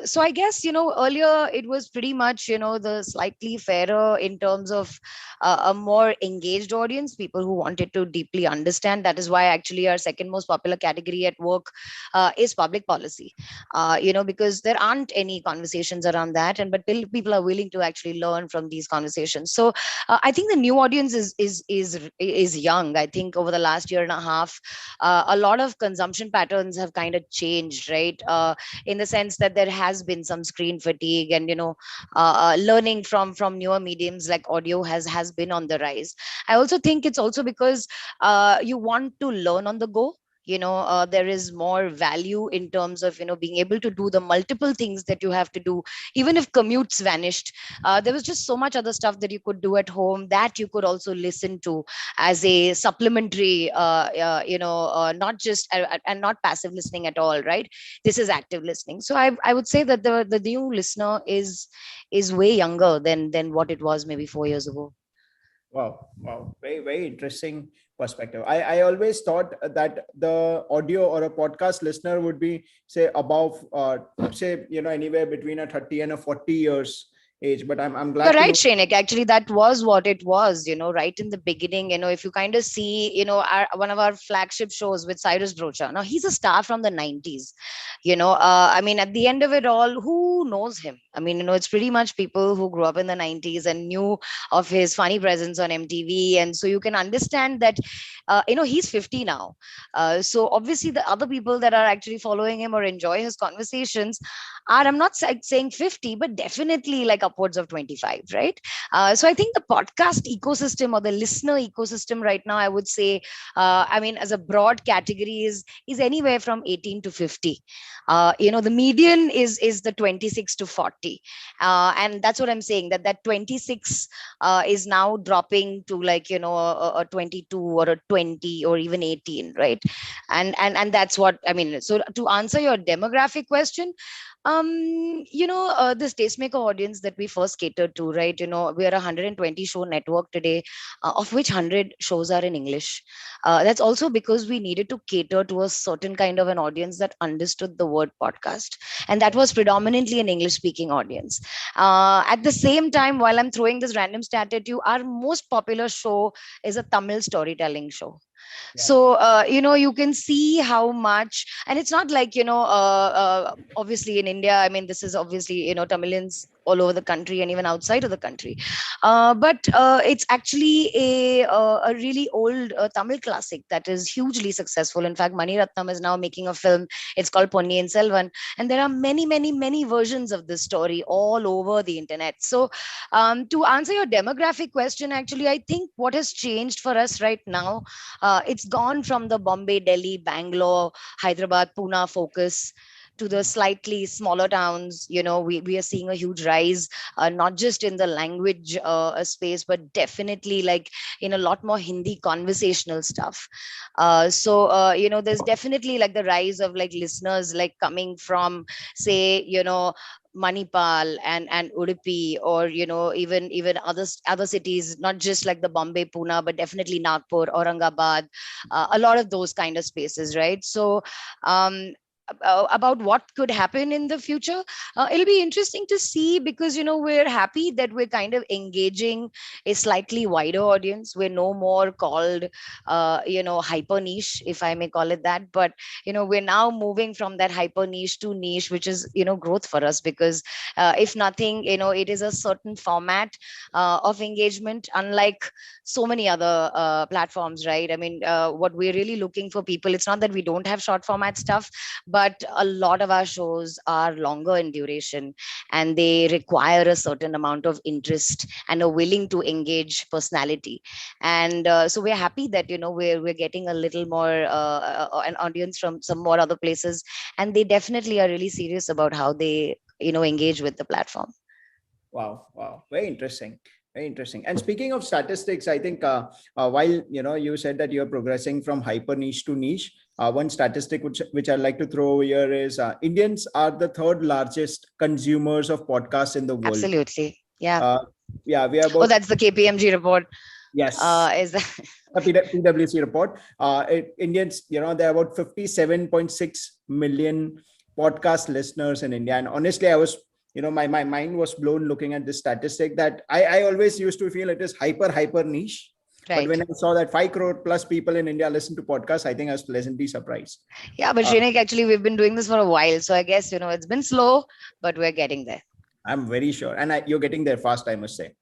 so I guess, earlier it was pretty much, the slightly fairer in terms of a more engaged audience, people who wanted to deeply understand. That is why actually our second most popular category at work is public policy, because there aren't any conversations around that. But people are willing to actually learn from these conversations. So I think the new audience is young. I think over the last year and a half, a lot of consumption patterns have kind of changed, right? In the sense that there has been some screen fatigue, and learning from newer mediums like audio has been on the rise. I also think it's also because you want to learn on the go. There is more value in terms of being able to do the multiple things that you have to do. Even if commutes vanished, there was just so much other stuff that you could do at home that you could also listen to as a supplementary, not just and not passive listening at all, right? This is active listening. So I would say that the new listener is way younger than what it was maybe 4 years ago. Wow. Very, very interesting perspective. I always thought that the audio or a podcast listener would be, say, above, anywhere between a 30 and a 40 years age. But I'm glad You're to right, know. Shrenik. Actually, that was what it was, right in the beginning. If you kind of see, one of our flagship shows with Cyrus Brocha. Now, he's a star from the 90s. I mean, at the end of it all, who knows him? I mean, it's pretty much people who grew up in the 90s and knew of his funny presence on MTV. And so you can understand that, he's 50 now. So obviously, the other people that are actually following him or enjoy his conversations are, I'm not saying 50, but definitely like upwards of 25, right? So I think the podcast ecosystem or the listener ecosystem right now, I would say, I mean, as a broad category is anywhere from 18 to 50. The median is the 26 to 40. And that's what I'm saying, that 26 is now dropping to like, a 22 or a 20 or even 18, right? And that's what I mean. So to answer your demographic question, this tastemaker audience that we first catered to, right? We are a 120 show network today, of which 100 shows are in English. That's also because we needed to cater to a certain kind of an audience that understood the word podcast, and that was predominantly an English speaking audience. At the same time, while I'm throwing this random stat at you, our most popular show is a Tamil storytelling show. So you can see how much, and it's not like obviously in India, I mean, this is obviously Tamilians all over the country and even outside of the country, but it's actually a really old Tamil classic that is hugely successful. In fact, Mani Ratnam is now making a film. It's called Ponniyin Selvan, and there are many versions of this story all over the internet. So to answer your demographic question, actually, I think what has changed for us right now, it's gone from the Bombay, Delhi, Bangalore, Hyderabad, Pune focus to the slightly smaller towns. We are seeing a huge rise, not just in the language space, but definitely like in a lot more Hindi conversational stuff. There's definitely like the rise of like listeners like coming from, say, Manipal and Udupi, or even other cities, not just like the Bombay, Pune, but definitely Nagpur, Aurangabad, a lot of those kind of spaces, right? So about what could happen in the future, it'll be interesting to see, because we're happy that we're kind of engaging a slightly wider audience. We're no more called hyper niche, if I may call it that, but we're now moving from that hyper niche to niche, which is growth for us, because if nothing, it is a certain format of engagement, unlike so many other platforms, right? I mean, what we're really looking for people, it's not that we don't have short format stuff, but a lot of our shows are longer in duration, and they require a certain amount of interest and a willing to engage personality. And so we're happy that we're getting a little more an audience from some more other places, and they definitely are really serious about how they engage with the platform. Wow. Very interesting. Very interesting. And speaking of statistics, I think while you said that you're progressing from hyper niche to niche, one statistic which I'd like to throw over here is Indians are the third largest consumers of podcasts in the world. Absolutely. Yeah. We are about. Oh, that's the KPMG report. Yes. Is that a PwC report? Indians, there are about 57.6 million podcast listeners in India, and honestly, I was. My mind was blown looking at this statistic that I always used to feel it is hyper niche. Right. But when I saw that 5 crore plus people in India listen to podcasts, I think I was pleasantly surprised. Yeah, but Shrenik, actually, we've been doing this for a while. So I guess, it's been slow, but we're getting there. I'm very sure. And you're getting there fast, I must say.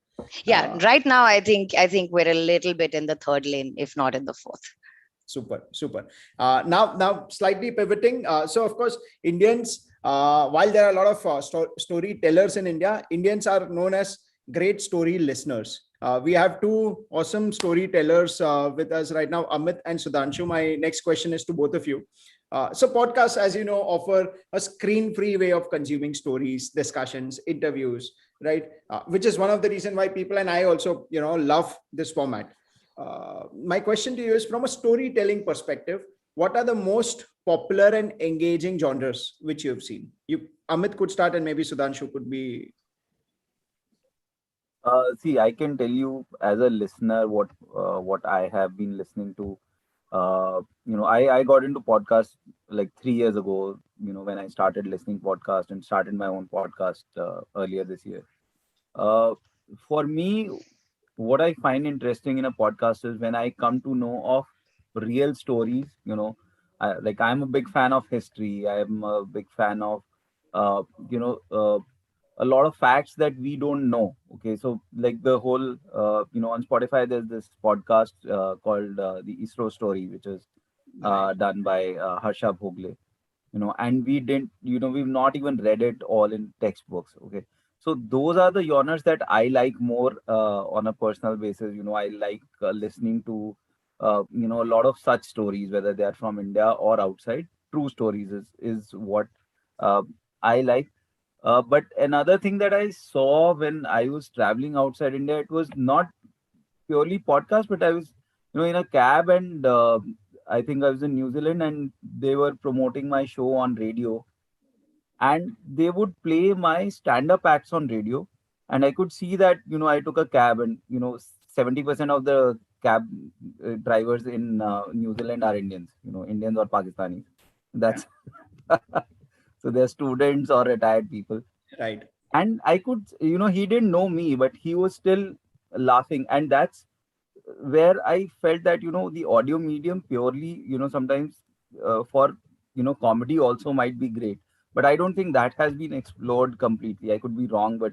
Yeah, right now, I think we're a little bit in the third lane, if not in the fourth. Super. Now slightly pivoting. So of course, Indians, while there are a lot of storytellers in India, Indians are known as great story listeners. We have two awesome storytellers with us right now, Amit and Sudhanshu. My next question is to both of you. So podcasts, as you know, offer a screen-free way of consuming stories, discussions, interviews, right? Which is one of the reasons why people and I also, love this format. My question to you is, from a storytelling perspective, what are the most popular and engaging genres which you've seen? Amit could start, and maybe Sudhanshu could be. See, I can tell you as a listener what I have been listening to. I got into podcasts like 3 years ago. When I started listening podcast and started my own podcast earlier this year. Uh, for me, what I find interesting in a podcast is when I come to know of real stories. Like I'm a big fan of history. I'm a big fan of, uh, you know, uh, a lot of facts that we don't know. Okay, so like the whole, on Spotify, there's this podcast called the ISRO Story, which is done by Harsha Bhogle. And we didn't, we've not even read it all in textbooks. Okay, so those are the genres that I like more on a personal basis. I like listening to, a lot of such stories, whether they are from India or outside. True stories is what uh, I like. But another thing that I saw when I was traveling outside India, it was not purely podcast, but I was, in a cab, and I think I was in New Zealand, and they were promoting my show on radio, and they would play my stand-up acts on radio, and I could see that, I took a cab, and 70% of the cab drivers in New Zealand are Indians, Indians or Pakistanis. That's so they're students or retired people. Right. And I could, he didn't know me, but he was still laughing. And that's where I felt that, the audio medium purely, sometimes for, comedy also might be great. But I don't think that has been explored completely. I could be wrong, but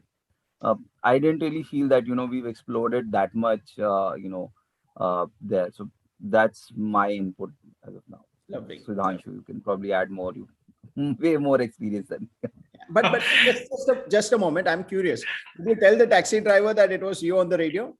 I didn't really feel that, we've explored it that much, there. So that's my input as of now. Lovely. Sudhanshu, you can probably add more. You way more experience than me. But just a moment. I'm curious. Did you tell the taxi driver that it was you on the radio?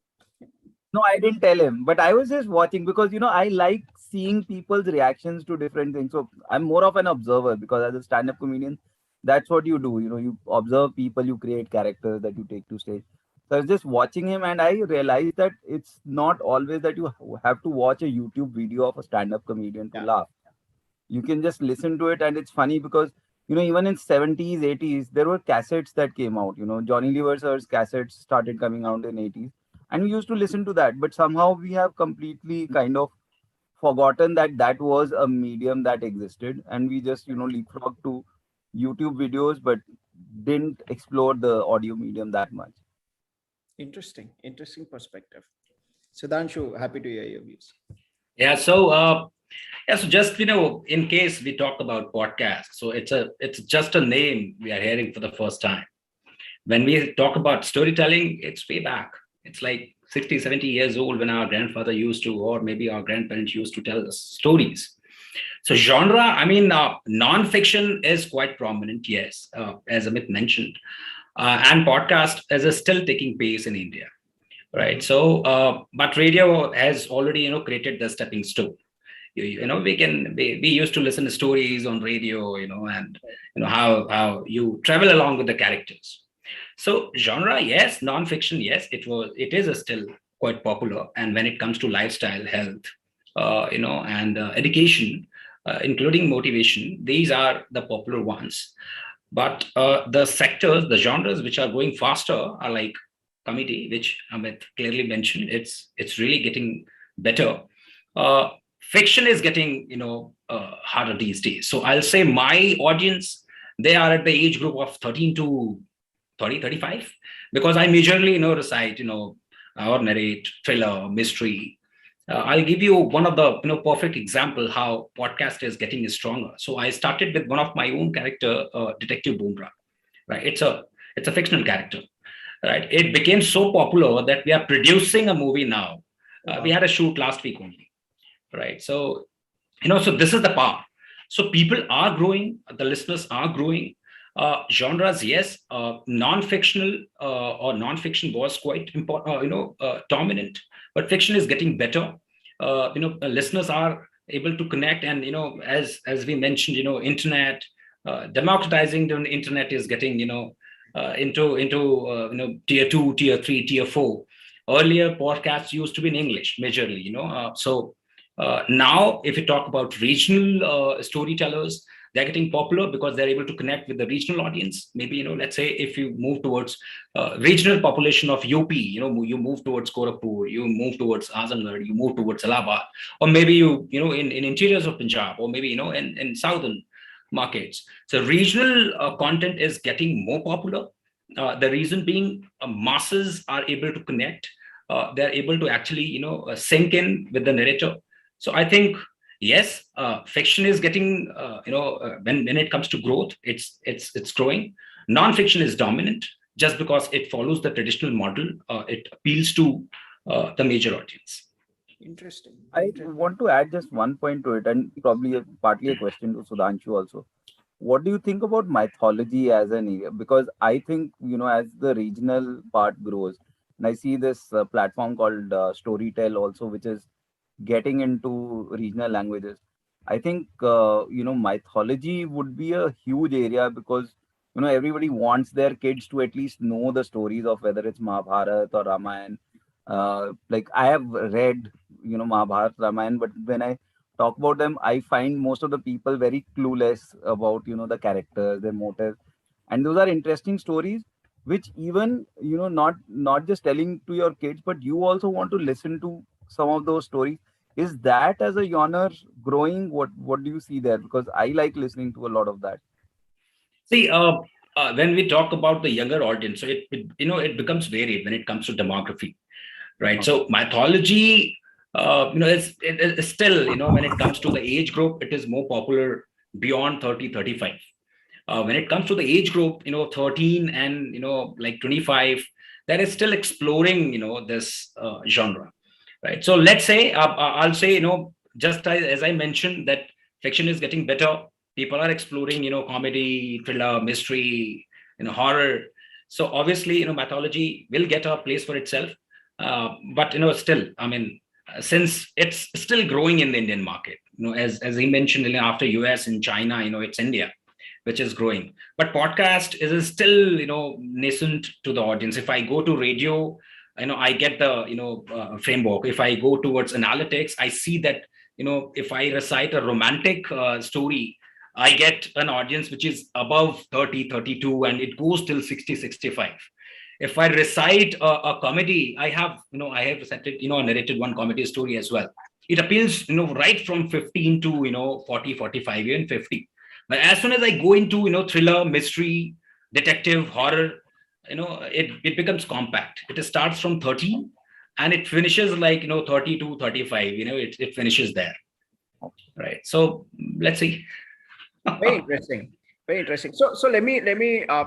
No, I didn't tell him, but I was just watching because I like seeing people's reactions to different things. So I'm more of an observer because as a stand-up comedian, that's what you do. You observe people, you create characters that you take to stage. So I was just watching him, and I realized that it's not always that you have to watch a YouTube video of a stand-up comedian to laugh. You can just listen to it, and it's funny because even in 70s, 80s, there were cassettes that came out. Johnny Lever sir's cassettes started coming out in 80s, and we used to listen to that. But somehow we have completely kind of forgotten that that was a medium that existed, and we just leapfrog to YouTube videos, but didn't explore the audio medium that much. Interesting perspective. Sudhanshu, happy to hear your views. Yeah, so just in case we talk about podcasts, so it's just a name we are hearing for the first time. When we talk about storytelling, it's way back. It's like 60, 70 years old when our grandfather used to, or maybe our grandparents used to tell us stories. So genre, non-fiction is quite prominent, yes, as Amit mentioned, and podcast is still taking place in India, right? So, but radio has already created the stepping stone. We used to listen to stories on radio, and how you travel along with the characters. So genre, yes, non-fiction, yes, it is still quite popular. And when it comes to lifestyle, health, and education, including motivation, these are the popular ones. But the sectors, the genres which are going faster are like comedy, which Amit clearly mentioned. It's really getting better. Fiction is getting harder these days. So I'll say my audience, they are at the age group of 13 to 30, 35, because I majorly recite or narrate thriller, mystery. I'll give you one of the perfect example how podcast is getting stronger. So I started with one of my own character, Detective Bumrah, right? It's a fictional character, right? It became so popular that we are producing a movie now. We had a shoot last week only, right? So so this is the power. So people are growing, the listeners are growing. Genres, yes, non-fictional or non-fiction was quite important, dominant, but fiction is getting better. Listeners are able to connect, and as we mentioned, internet, democratizing the internet is getting into tier 2, tier 3, tier 4. Earlier podcasts used to be in English majorly, so now if you talk about regional storytellers, they're getting popular because they're able to connect with the regional audience. Maybe, let's say if you move towards regional population of UP, you move towards Gorakhpur, you move towards Azamgarh, you move towards Allahabad, or maybe in interiors of Punjab, or maybe, in southern markets. So regional content is getting more popular. The reason being, masses are able to connect. They're able to actually, sink in with the narrator. So I think, yes, fiction is getting, when it comes to growth, it's growing. Non-fiction is dominant just because it follows the traditional model. It appeals to the major audience. Interesting. I want to add just one point to it, and probably partly a question to Sudhanshu also. What do you think about mythology as an area? Because I think, as the regional part grows, and I see this platform called Storytel also, which is getting into regional languages. I think, mythology would be a huge area because, everybody wants their kids to at least know the stories of whether it's Mahabharata or Ramayana. Like I have read, Mahabharata, Ramayana, but when I talk about them, I find most of the people very clueless about, the characters, their motives. And those are interesting stories, which even, not just telling to your kids, but you also want to listen to some of those stories. Is that as a genre growing? What do you see there? Because I like listening to a lot of that. See, when we talk about the younger audience, so it becomes varied when it comes to demography, right? So mythology, it's still, when it comes to the age group, it is more popular beyond 30, 35. When it comes to the age group, 13 and, like 25, that is still exploring, this genre, right? So let's say, I'll say, just as I mentioned that fiction is getting better. People are exploring, comedy, thriller, mystery, horror. So obviously, mythology will get a place for itself. But, still, I mean, since it's still growing in the Indian market, as he mentioned, after US and China, it's India which is growing. But podcast is still, nascent to the audience. If I go to radio, I get the, framework. If I go towards analytics, I see that, if I recite a romantic story, I get an audience which is above 30, 32, and it goes till 60, 65. If I recite a comedy, I have recited, narrated one comedy story as well. It appeals, right from 15 to, 40, 45, even 50. But as soon as I go into, thriller, mystery, detective, horror, it becomes compact. It starts from 30 and it finishes like, 30 to 35, it finishes there. Right. So let's see. Very interesting. Very interesting. So let me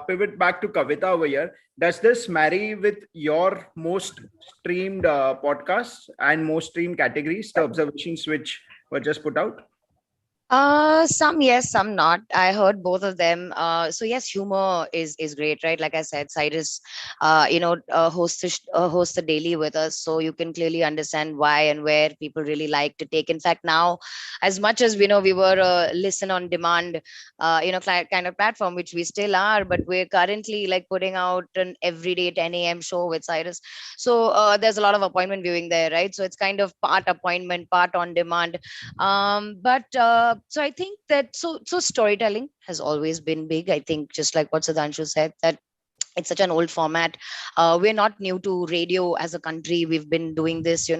pivot back to Kavita over here. Does this marry with your most streamed podcasts and most streamed categories, the observations which were just put out? Some yes, some not. I heard both of them. So yes, humor is great, right? Like I said, Cyrus, hosts the daily with us, so you can clearly understand why and where people really like to take. In fact, now, as much as we know, we were a listen on demand, kind of platform, which we still are, but we're currently like putting out an everyday 10 a.m. show with Cyrus. So there's a lot of appointment viewing there, right? So it's kind of part appointment, part on demand. So I think that so storytelling has always been big. I think just like what Sudhanshu said, that it's such an old format. We're not new to radio as a country. We've been doing this,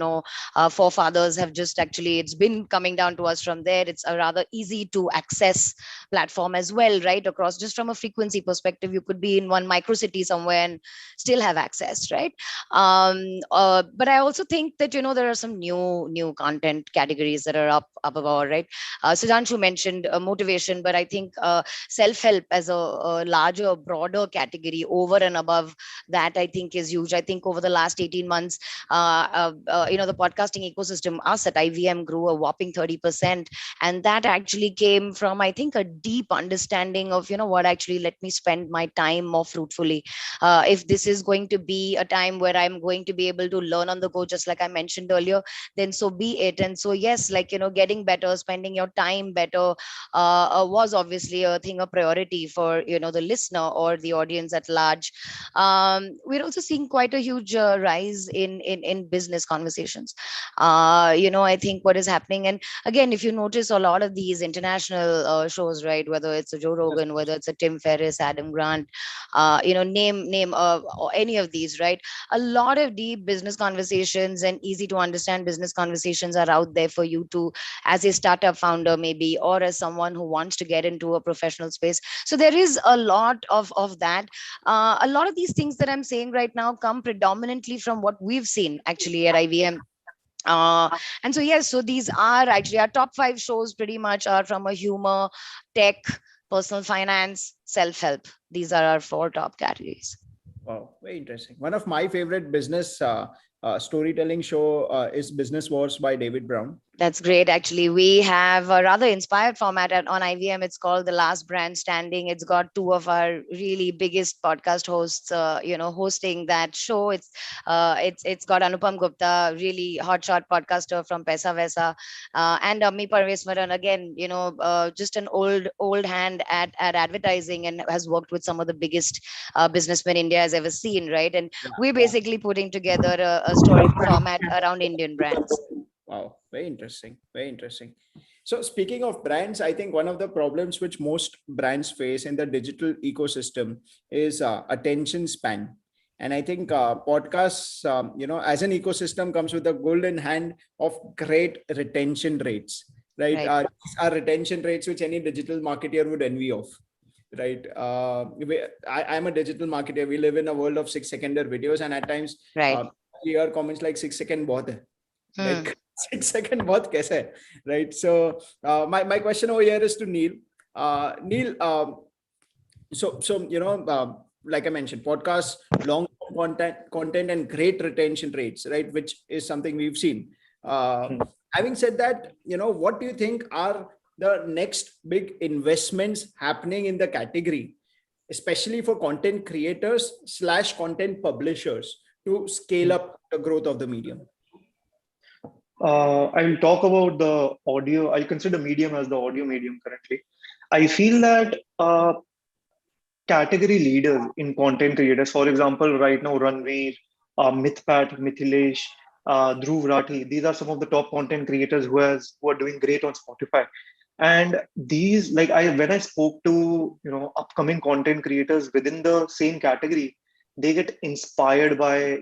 forefathers have just actually, it's been coming down to us from there. It's a rather easy to access platform as well, right? Across, just from a frequency perspective, you could be in one micro city somewhere and still have access, right? But I also think that, there are some new content categories that are up above, right? Sudhanshu mentioned motivation, but I think self-help as a larger, broader category over and above that, I think is huge. I think over the last 18 months, the podcasting ecosystem, us at IVM, grew a whopping 30%. And that actually came from, I think, a deep understanding of, what actually let me spend my time more fruitfully. If this is going to be a time where I'm going to be able to learn on the go, just like I mentioned earlier, then so be it. And so, yes, getting better, spending your time better was obviously a priority for, the listener or the audience at large. We're also seeing quite a huge rise in business conversations. I think what is happening, and again, if you notice a lot of these international shows, right, whether it's a Joe Rogan, whether it's a Tim Ferriss, Adam Grant, name or any of these, right, a lot of deep business conversations and easy to understand business conversations are out there for you to, as a startup founder maybe, or as someone who wants to get into a professional space. So there is a lot of that. a lot of these things that I'm saying right now come predominantly from what we've seen actually at IVM. And so yes, so these are actually our top 5 shows pretty much are from a humor, tech, personal finance, self-help. These are our 4 top categories. Wow, very interesting. One of my favorite business storytelling show is Business Wars by David Brown. That's great. Actually, we have a rather inspired format on IVM. It's called The Last Brand Standing. It's got 2 of our really biggest podcast hosts, hosting that show. It's got Anupam Gupta, really hotshot podcaster from Paisa Vaisa, and Ammi Parmeswaran, again, just an old hand at advertising and has worked with some of the biggest businessmen India has ever seen, right? And we're basically putting together a story format around Indian brands. Wow, very interesting. Very interesting. So speaking of brands, I think one of the problems which most brands face in the digital ecosystem is attention span. And I think podcasts, as an ecosystem comes with a golden hand of great retention rates, right? These are retention rates which any digital marketer would envy of, right? I'm a digital marketer. We live in a world of 6-second videos, and at times we hear comments like 6 second bahut hai. Like 6 second bahut kaise hai, right? So my question over here is to Neil. Neil, like I mentioned, podcasts, long content and great retention rates, right? Which is something we've seen. Having said that, what do you think are the next big investments happening in the category, especially for content creators / content publishers to scale up the growth of the medium? I will talk about the audio. I consider medium as the audio medium currently. I feel that category leaders in content creators, for example, right now, Ranveer, Mithpat, Mithilesh, Dhruv Rathi, these are some of the top content creators who are doing great on Spotify. And these, when I spoke to upcoming content creators within the same category, they get inspired by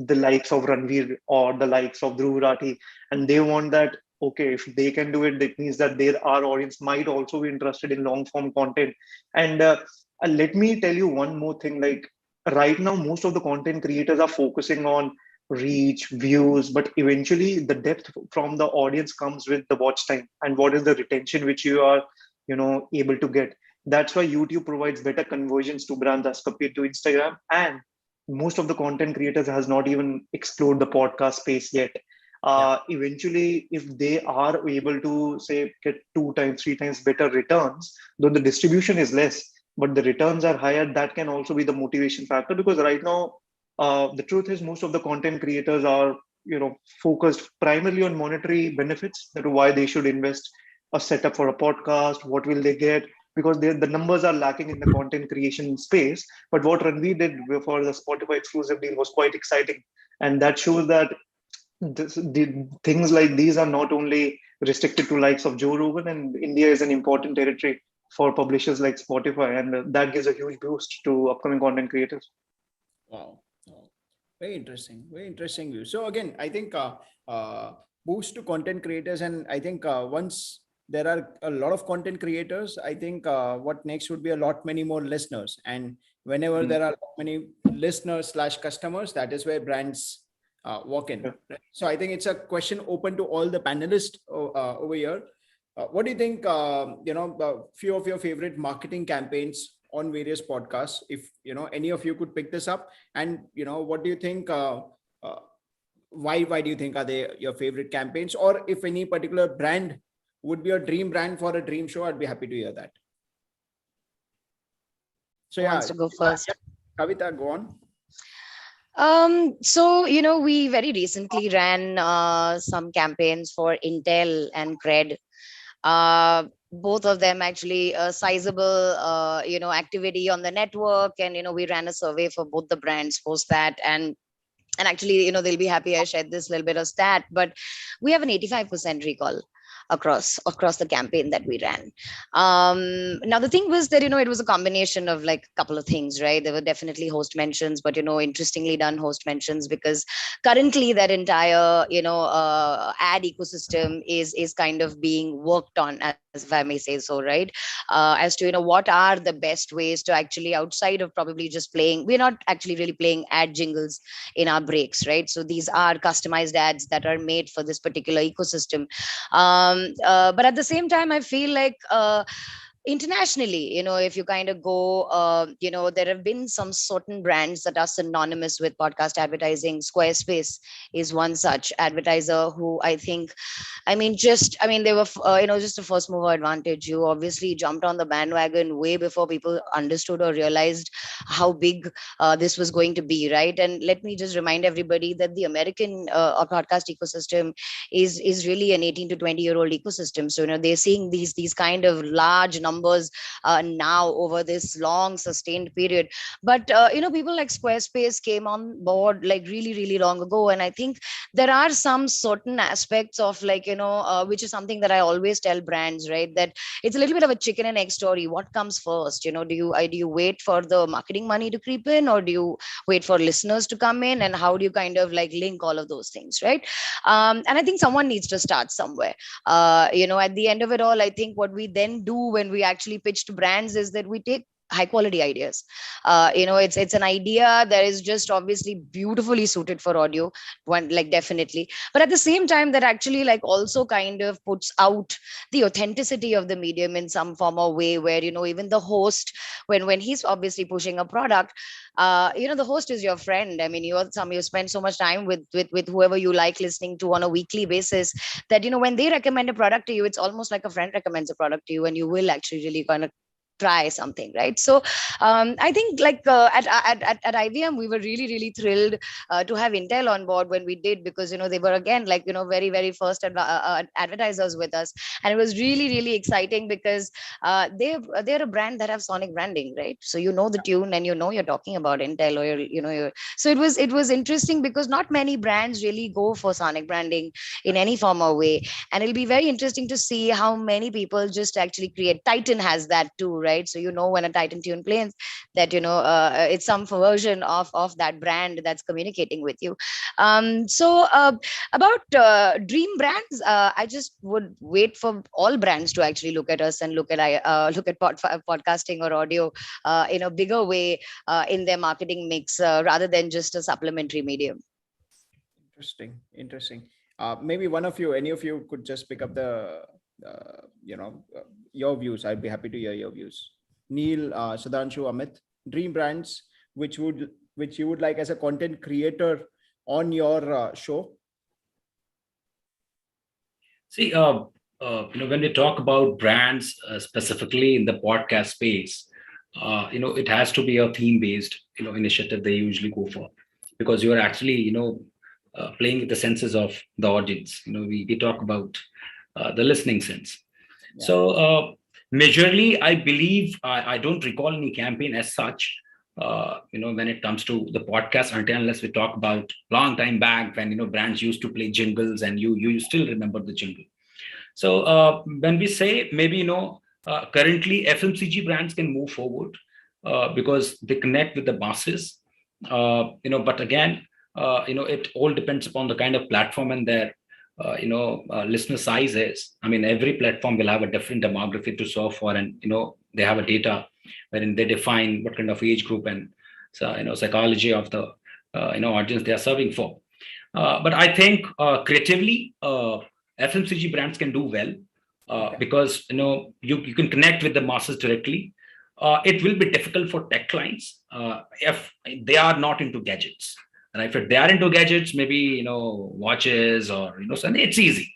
the likes of Ranveer or the likes of Dhruv Rathi, and they want that, okay, if they can do it, that means that our audience might also be interested in long form content. And let me tell you one more thing, like right now, most of the content creators are focusing on reach, views, but eventually the depth from the audience comes with the watch time and what is the retention which you are, able to get. That's why YouTube provides better conversions to brands as compared to Instagram. And most of the content creators has not even explored the podcast space yet. Eventually, if they are able to say get 2 times, 3 times better returns, though the distribution is less, but the returns are higher, that can also be the motivation factor. Because right now, the truth is most of the content creators are, focused primarily on monetary benefits, that why they should invest a setup for a podcast, what will they get, because the numbers are lacking in the content creation space. But what Ranveer did for the Spotify exclusive deal was quite exciting. And that shows that things like these are not only restricted to likes of Joe Rogan, and India is an important territory for publishers like Spotify. And that gives a huge boost to upcoming content creators. Wow. Very interesting. Very interesting view. So again, I think boost to content creators. And I think once there are a lot of content creators, I think what next would be a lot many more listeners. And whenever there are many listeners / customers, that is where brands walk in. Right? So I think it's a question open to all the panelists over here. What do you think, a few of your favorite marketing campaigns on various podcasts, if any of you could pick this up, and what do you think, why do you think are they your favorite campaigns, or if any particular brand would be your dream brand for a dream show? I'd be happy to hear that. So Who wants to go first? Kavita, go on. So, we very recently ran some campaigns for Intel and Cred. Both of them actually a sizable, activity on the network. And, we ran a survey for both the brands post that. And actually, they'll be happy I shared this little bit of stat, but we have an 85% recall. across the campaign that we ran. Now the thing was that it was a combination of like a couple of things, right? There were definitely host mentions, but interestingly done host mentions, because currently that entire ad ecosystem is kind of being worked on, as if I may say so, right? As to what are the best ways to actually, outside of probably just playing, we're not actually really playing ad jingles in our breaks, right? So these are customized ads that are made for this particular ecosystem. But at the same time, I feel like internationally, if you kind of go, there have been some certain brands that are synonymous with podcast advertising. Squarespace is one such advertiser who I think, they were, just a first mover advantage. You obviously jumped on the bandwagon way before people understood or realized how big this was going to be, right? And let me just remind everybody that the American podcast ecosystem is really an 18 to 20-year-old ecosystem. So, they're seeing these kind of large numbers now over this long sustained period. But, people like Squarespace came on board like really, really long ago. And I think there are some certain aspects of like, which is something that I always tell brands, right? That it's a little bit of a chicken and egg story. What comes first? Do you wait for the marketing money to creep in, or do you wait for listeners to come in? And how do you kind of like link all of those things, right? And I think someone needs to start somewhere. At the end of it all, I think what we then do when we actually pitch to brands is that we take high quality ideas. It's an idea that is just obviously beautifully suited for audio, one, like, definitely, but at the same time that actually like also kind of puts out the authenticity of the medium in some form or way, where even the host, when he's obviously pushing a product, the host is your friend. I mean, you spend so much time with whoever you like listening to on a weekly basis, that when they recommend a product to you, it's almost like a friend recommends a product to you, and you will actually really kind of try something, right? So I think like at IVM, we were really, really thrilled to have Intel on board when we did, because they were again like very, very first advertisers with us, and it was really, really exciting because they're a brand that have sonic branding, right? So the tune, and you're talking about Intel, or so it was interesting because not many brands really go for sonic branding in any form or way, and it'll be very interesting to see how many people just actually create. Titan has that too, right? So when a Titan tune plays, that it's some version of that brand that's communicating with you. About dream brands, I just would wait for all brands to actually look at us and look at podcasting or audio in a bigger way in their marketing mix, rather than just a supplementary medium. Interesting. Maybe any of you could just pick up the your views. I'd be happy to hear your views. Neil, Sudhanshu, Amit, dream brands which you would like as a content creator on your show. See, when we talk about brands specifically in the podcast space, it has to be a theme-based initiative they usually go for, because you are actually playing with the senses of the audience. We talk about the listening sense. Yeah. So majorly, I believe I don't recall any campaign as such. When it comes to the podcast, unless we talk about long time back when brands used to play jingles, and you still remember the jingle. So when we say maybe currently FMCG brands can move forward because they connect with the masses. But again, it all depends upon the kind of platform and their listener size is. I mean, every platform will have a different demographic to serve for, and they have a data wherein they define what kind of age group and psychology of the audience they are serving for. But I think creatively, FMCG brands can do well because you can connect with the masses directly. It will be difficult for tech clients if they are not into gadgets. And if they are into gadgets, maybe watches or something, it's easy.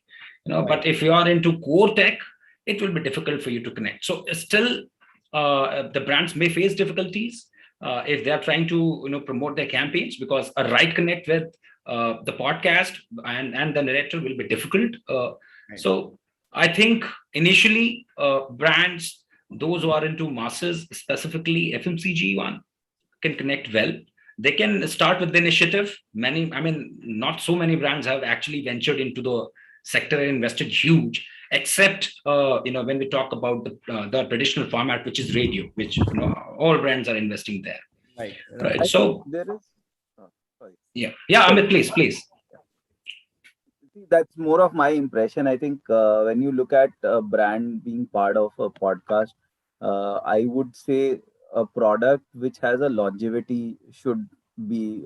Right. But if you are into core tech, it will be difficult for you to connect. So still, the brands may face difficulties if they are trying to promote their campaigns, because a right connect with the podcast and the narrator will be difficult. Right. So I think initially brands, those who are into masses, specifically FMCG one, can connect well. They can start with the initiative. Not so many brands have actually ventured into the sector and invested huge. except when we talk about the traditional format, which is radio, which all brands are investing there. Right. I So think there is. Sorry. yeah, Amit, please. That's more of my impression. I think when you look at a brand being part of a podcast, I would say a product which has a longevity should be,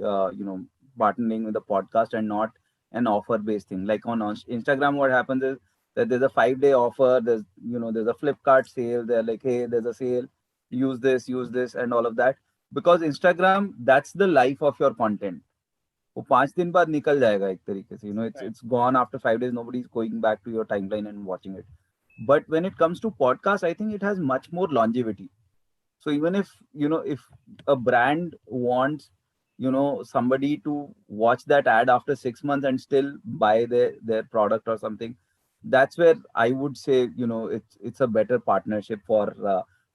partnering with the podcast and not an offer based thing. Like on Instagram, what happens is that there's a 5 day offer. There's a Flipkart sale. They're like, hey, there's a sale. Use this, and all of that. Because Instagram, that's the life of your content. वो 5 दिन बाद निकल जाएगा एक तरीके से, it's gone after 5 days. Nobody is going back to your timeline and watching it. But when it comes to podcast, I think it has much more longevity. So even if a brand wants somebody to watch that ad after 6 months and still buy their product or something, that's where I would say it's a better partnership for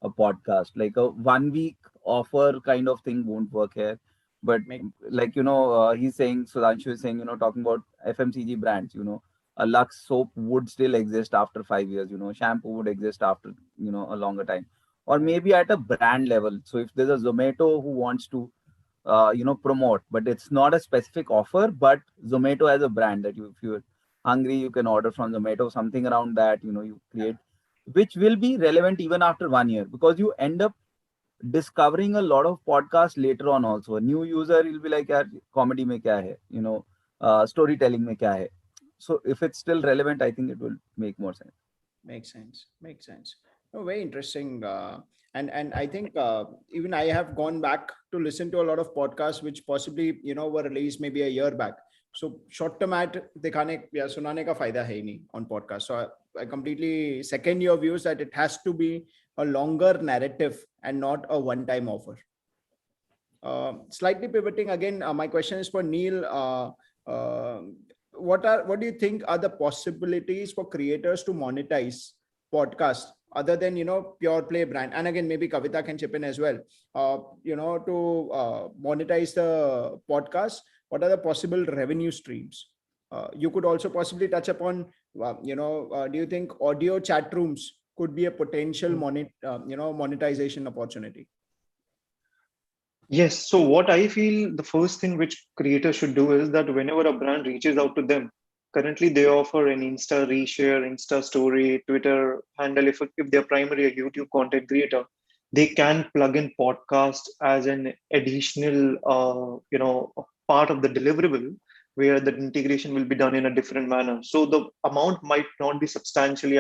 a podcast. Like a 1 week offer kind of thing won't work here. But like he's saying, Sudhanshu is saying, talking about FMCG brands, a Lux soap would still exist after 5 years. Shampoo would exist after a longer time, or maybe at a brand level. So if there's a Zomato who wants to promote, but it's not a specific offer, but Zomato as a brand that if you're hungry, you can order from Zomato, something around that, you create, which will be relevant even after 1 year, because you end up discovering a lot of podcasts later on also. A new user will be like, yaar, comedy mein kya hai, storytelling mein kya hai. So if it's still relevant, I think it will make more sense. Makes sense. Oh, very interesting. And I think even I have gone back to listen to a lot of podcasts which possibly were released maybe a year back. So short term ad दिखाने या सुनाने का फायदा है ही नहीं on podcast. So I completely second your views that it has to be a longer narrative and not a one-time offer. Slightly pivoting again, my question is for Neil. What do you think are the possibilities for creators to monetize podcasts other than pure play brand? And again, maybe Kavita can chip in as well. To monetize the podcast, what are the possible revenue streams? You could also possibly touch upon do you think audio chat rooms could be a potential monetization opportunity? Yes. So what I feel the first thing which creators should do is that whenever a brand reaches out to them, currently they offer an Insta reshare, Insta story, Twitter handle. If they're primarily a YouTube content creator, they can plug in podcast as an additional, part of the deliverable, where the integration will be done in a different manner. So the amount might not be substantially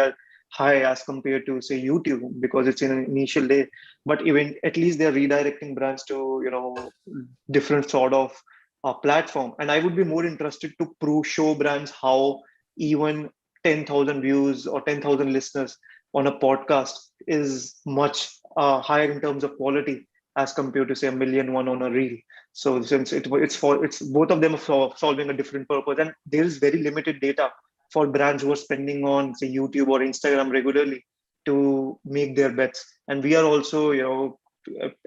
high as compared to say YouTube, because it's in an initial day, but even at least they're redirecting brands to different sort of platform. And I would be more interested to show brands how even 10,000 views or 10,000 listeners on a podcast is much higher in terms of quality as compared to say a million one on a reel. So since it's both of them are solving a different purpose, and there is very limited data for brands who are spending on say YouTube or Instagram regularly to make their bets. And we are also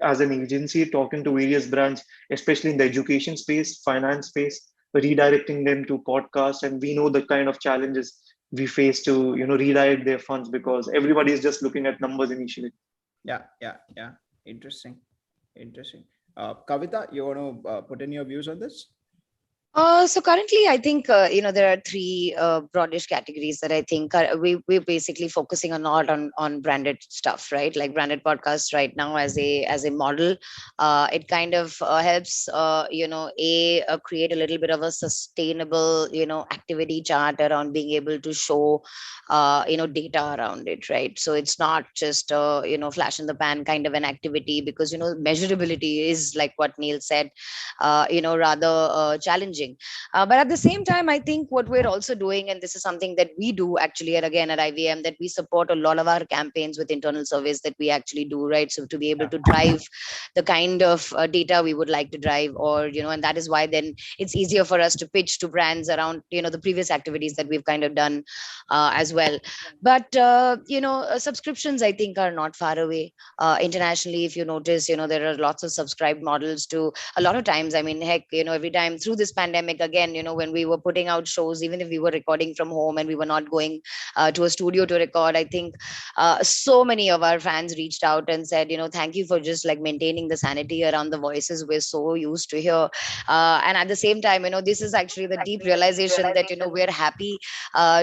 as an agency talking to various brands, especially in the education space, finance space, redirecting them to podcasts. And we know the kind of challenges we face to redirect their funds, because everybody is just looking at numbers initially. Yeah. Interesting. Kavita, you want to put in your views on this? So currently, I think there are three broadish categories that I think we're basically focusing a lot on branded stuff, right? Like branded podcasts right now as a model. It kind of helps create a little bit of a sustainable activity chart around being able to show data around it, right? So it's not just flash in the pan kind of an activity, because measurability is, like what Neil said, rather challenging. But at the same time, I think what we're also doing, and this is something that we do actually at IVM, that we support a lot of our campaigns with internal surveys that we actually do, right? So to be able to drive the kind of data we would like to drive, or and that is why then it's easier for us to pitch to brands around the previous activities that we've kind of done as well. But subscriptions, I think, are not far away. Internationally, if you notice, there are lots of subscribed models to a lot of times. I mean, heck, every time through this pandemic, pandemic, again, when we were putting out shows, even if we were recording from home and we were not going to a studio to record, I think so many of our fans reached out and said, thank you for just like maintaining the sanity around the voices we're so used to hear. And at the same time, this is actually the deep realization that, we're happy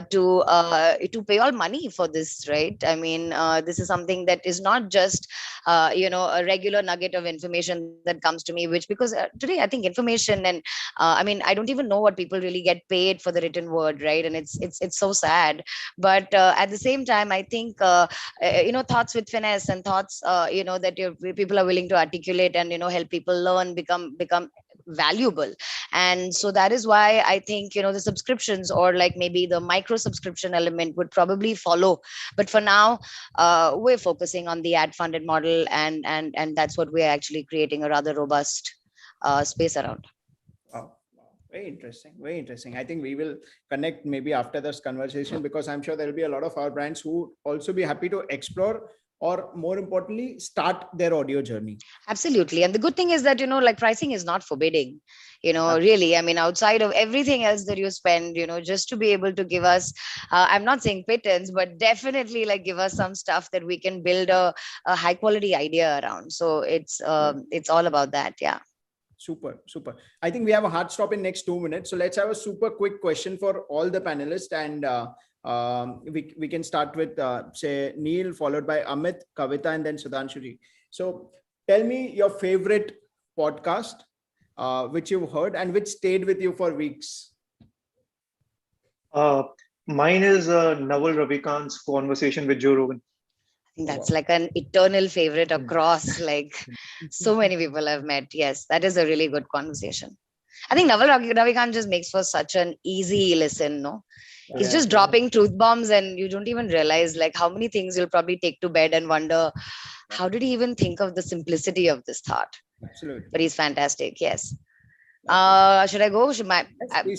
to pay all money for this, right? I mean, this is something that is not just, a regular nugget of information that comes to me, which because today I think information and I mean, I don't even know what people really get paid for the written word, right? And it's so sad. But at the same time, I think, thoughts with finesse and thoughts, that people are willing to articulate and, help people learn, become valuable. And so that is why I think, the subscriptions or like maybe the micro subscription element would probably follow. But for now, we're focusing on the ad funded model, and that's what we're actually creating a rather robust space around. Wow. Very interesting. Very interesting. I think we will connect maybe after this conversation, because I'm sure there'll be a lot of our brands who also be happy to explore, or more importantly, start their audio journey. Absolutely. And the good thing is that, like pricing is not forbidding, really. I mean, outside of everything else that you spend, just to be able to give us, I'm not saying pittance, but definitely like give us some stuff that we can build a high quality idea around. So it's all about that. Yeah. Super, super. I think we have a hard stop in next 2 minutes. So let's have a super quick question for all the panelists. And we can start with, say, Neil, followed by Amit, Kavita, and then Sudhanshu. So tell me your favorite podcast, which you've heard and which stayed with you for weeks. Mine is Naval Ravikant's conversation with Joe Rogan. That's like an eternal favorite across like so many people I've met. Yes, that is a really good conversation. I think Naval Ravikant just makes for such an easy listen, no? He's just dropping truth bombs and you don't even realize like how many things you'll probably take to bed and wonder, how did he even think of the simplicity of this thought? Absolutely. But he's fantastic. Yes. Should I go?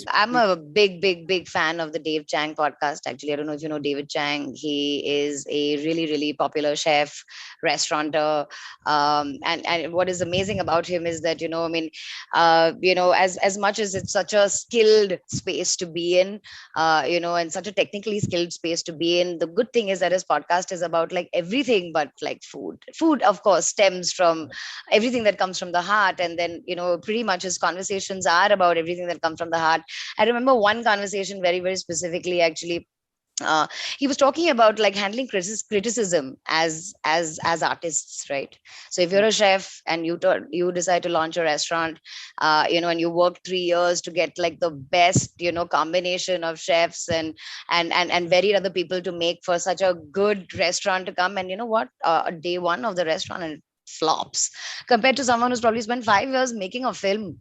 I'm a big fan of the Dave Chang podcast. Actually, I don't know if you know David Chang. He is a really, really popular chef, restaurateur. And what is amazing about him is that, I mean, as much as it's such a skilled space to be in, and such a technically skilled space to be in, the good thing is that his podcast is about like everything but like food. Food, of course, stems from everything that comes from the heart. And then, pretty much his conversations are about everything that comes from the heart. I remember one conversation very, very specifically, actually. He was talking about like handling criticism as artists, right? So if you're a chef and you decide to launch a restaurant, and you work 3 years to get like the best, combination of chefs and varied other people to make for such a good restaurant to come, and day one of the restaurant and it flops compared to someone who's probably spent 5 years making a film.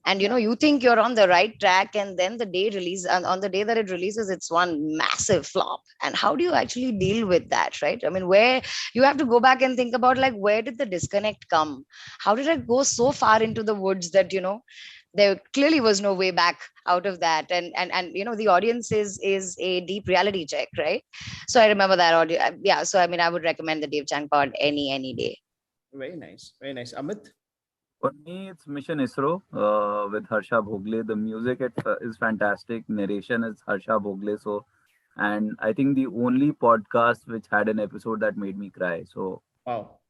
And you think you're on the right track, and then the day release, and on the day that it releases, it's one massive flop. And how do you actually deal with that, right? I mean, where you have to go back and think about like, where did the disconnect come? How did I go so far into the woods that there clearly was no way back out of that? And the audience is a deep reality check, right? So I remember that audio. Yeah. So I mean, I would recommend the Dave Chang pod any day. Very nice, very nice. Amit. For me, it's Mission ISRO with Harsha Bhogle. The music is fantastic. Narration is Harsha Bhogle. So, and I think the only podcast which had an episode that made me cry. So, wow,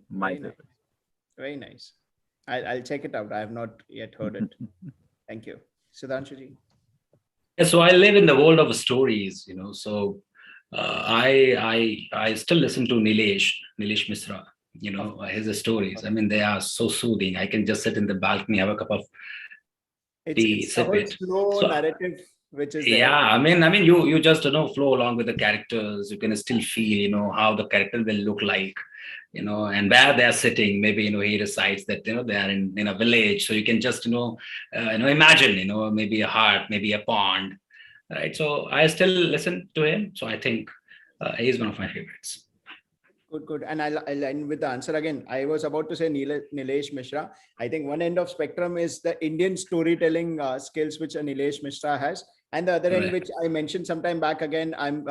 my very favorite. Nice. Very nice. I'll check it out. I have not yet heard it. Thank you, Sudhanshu. Yeah, so I live in the world of stories, So I still listen to Nilesh Misra. His stories. I mean, they are so soothing. I can just sit in the balcony, have a cup of tea, it's sip it. Slow narrative, which is yeah. I mean, you just flow along with the characters. You can still feel, how the character will look like, and where they are sitting. Maybe he decides that they are in a village, so you can just imagine, maybe a heart, maybe a pond, right? So I still listen to him. So I think he's one of my favorites. Good. And I'll end with the answer again. I was about to say Nilesh Mishra. I think one end of spectrum is the Indian storytelling skills, which Nilesh Mishra has. And the other end, which I mentioned sometime back again, I'm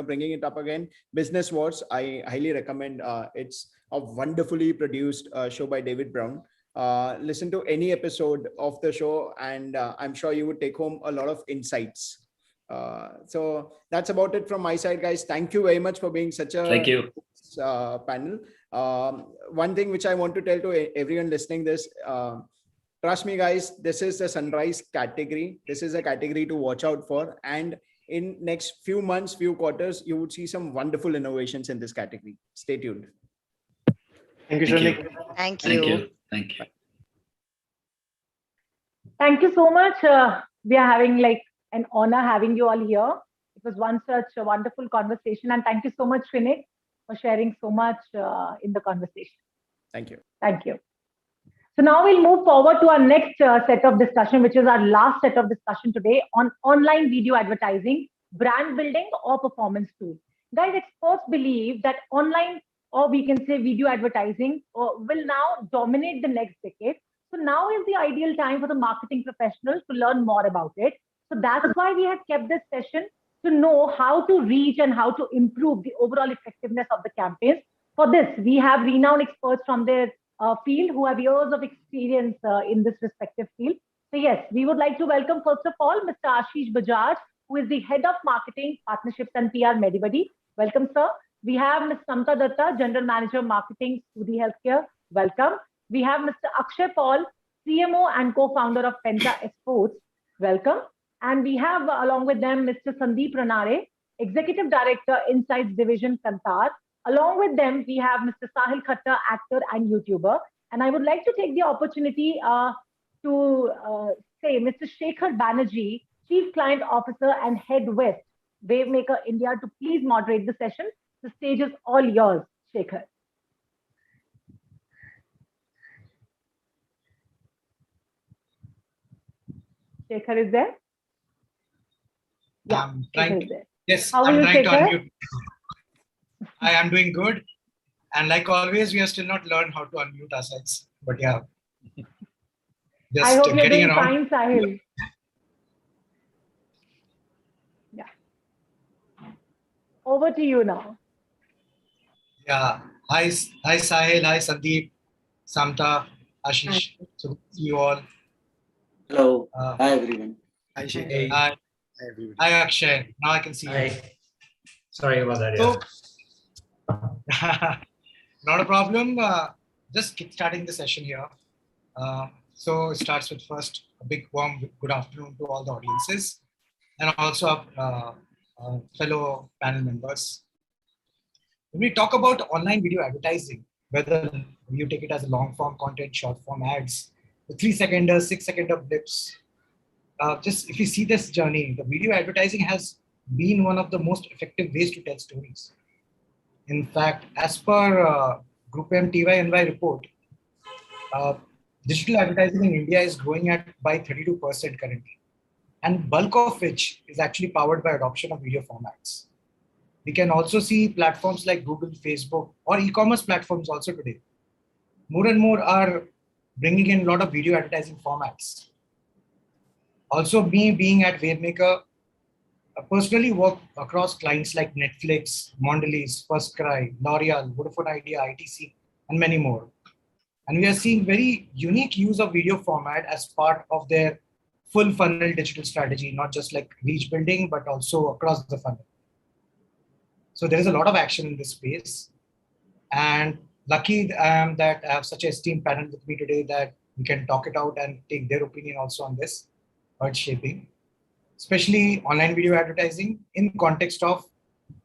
bringing it up again, Business Wars. I highly recommend. It's a wonderfully produced show by David Brown. listen to any episode of the show, and I'm sure you would take home a lot of insights. So that's about it from my side, guys. Thank you very much for being such a Thank you. panel. One thing which I want to tell to everyone listening this, trust me, guys, this is the sunrise category. This is a category to watch out for. And in next few months, few quarters, you would see some wonderful innovations in this category. Stay tuned. Thank you, Shani. Thank you. Thank you. Thank you so much. We are having like an honor having you all here. It was one such a wonderful conversation. And thank you so much, SCREENXX, for sharing so much in the conversation. Thank you. Thank you. So now we'll move forward to our next set of discussion, which is our last set of discussion today on online video advertising, brand building or performance tools. Guys, experts believe that online, or we can say video advertising, will now dominate the next decade. So now is the ideal time for the marketing professionals to learn more about it. So that's why we have kept this session, to know how to reach and how to improve the overall effectiveness of the campaigns. For this, we have renowned experts from their field who have years of experience in this respective field. So yes, we would like to welcome first of all Mr. Ashish Bajaj, who is the Head of Marketing, Partnerships and PR, Medibuddy. Welcome, sir. We have Ms. Samta Datta, General Manager, Marketing, Sudhi Healthcare. Welcome. We have Mr. Akshay Paul, CMO and co-founder of Penta Sports. Welcome. And we have along with them Mr. Sandeep Ranare, Executive Director, Insights Division, Kantar. Along with them, we have Mr. Sahil Khatta, actor and YouTuber. And I would like to take the opportunity to say Mr. Shekhar Banerjee, Chief Client Officer and Head West, Wavemaker India, to please moderate the session. The stage is all yours, Shekhar. Shekhar is there? Yeah, I'm trying is there. Yes, How are I'm you, trying to Shekhar? unmute. I am doing good. And like always, we are still not learned how to unmute ourselves. But yeah, just I hope you're getting doing around. fine, Sahil. Yeah. Over to you now. Yeah. Hi, Sahil. Hi, Sandeep, Samta, Ashish. So good to see you all. Hello. Hi, everyone. Hi, Shekhar. Hi. Hi, Akshay. Now I can see you. Sorry about that. So, not a problem. Just starting the session here. So it starts with first a big warm good afternoon to all the audiences and also fellow panel members. When we talk about online video advertising, whether you take it as a long form content, short form ads, the 3-seconder, 6-seconder blips, just if you see this journey, the video advertising has been one of the most effective ways to tell stories. In fact, as per Group M TYNY report, digital advertising in India is growing at by 32% currently, and bulk of which is actually powered by adoption of video formats. We can also see platforms like Google, Facebook, or e-commerce platforms also today. More and more are bringing in a lot of video advertising formats. Also, me being at Wavemaker, I personally work across clients like Netflix, Mondelez, FirstCry, L'Oreal, Vodafone Idea, ITC, and many more. And we are seeing very unique use of video format as part of their full funnel digital strategy, not just like reach building, but also across the funnel. So there is a lot of action in this space. And lucky I am that I have such an esteemed panel with me today that we can talk it out and take their opinion also on this, how it's shaping, especially online video advertising in context of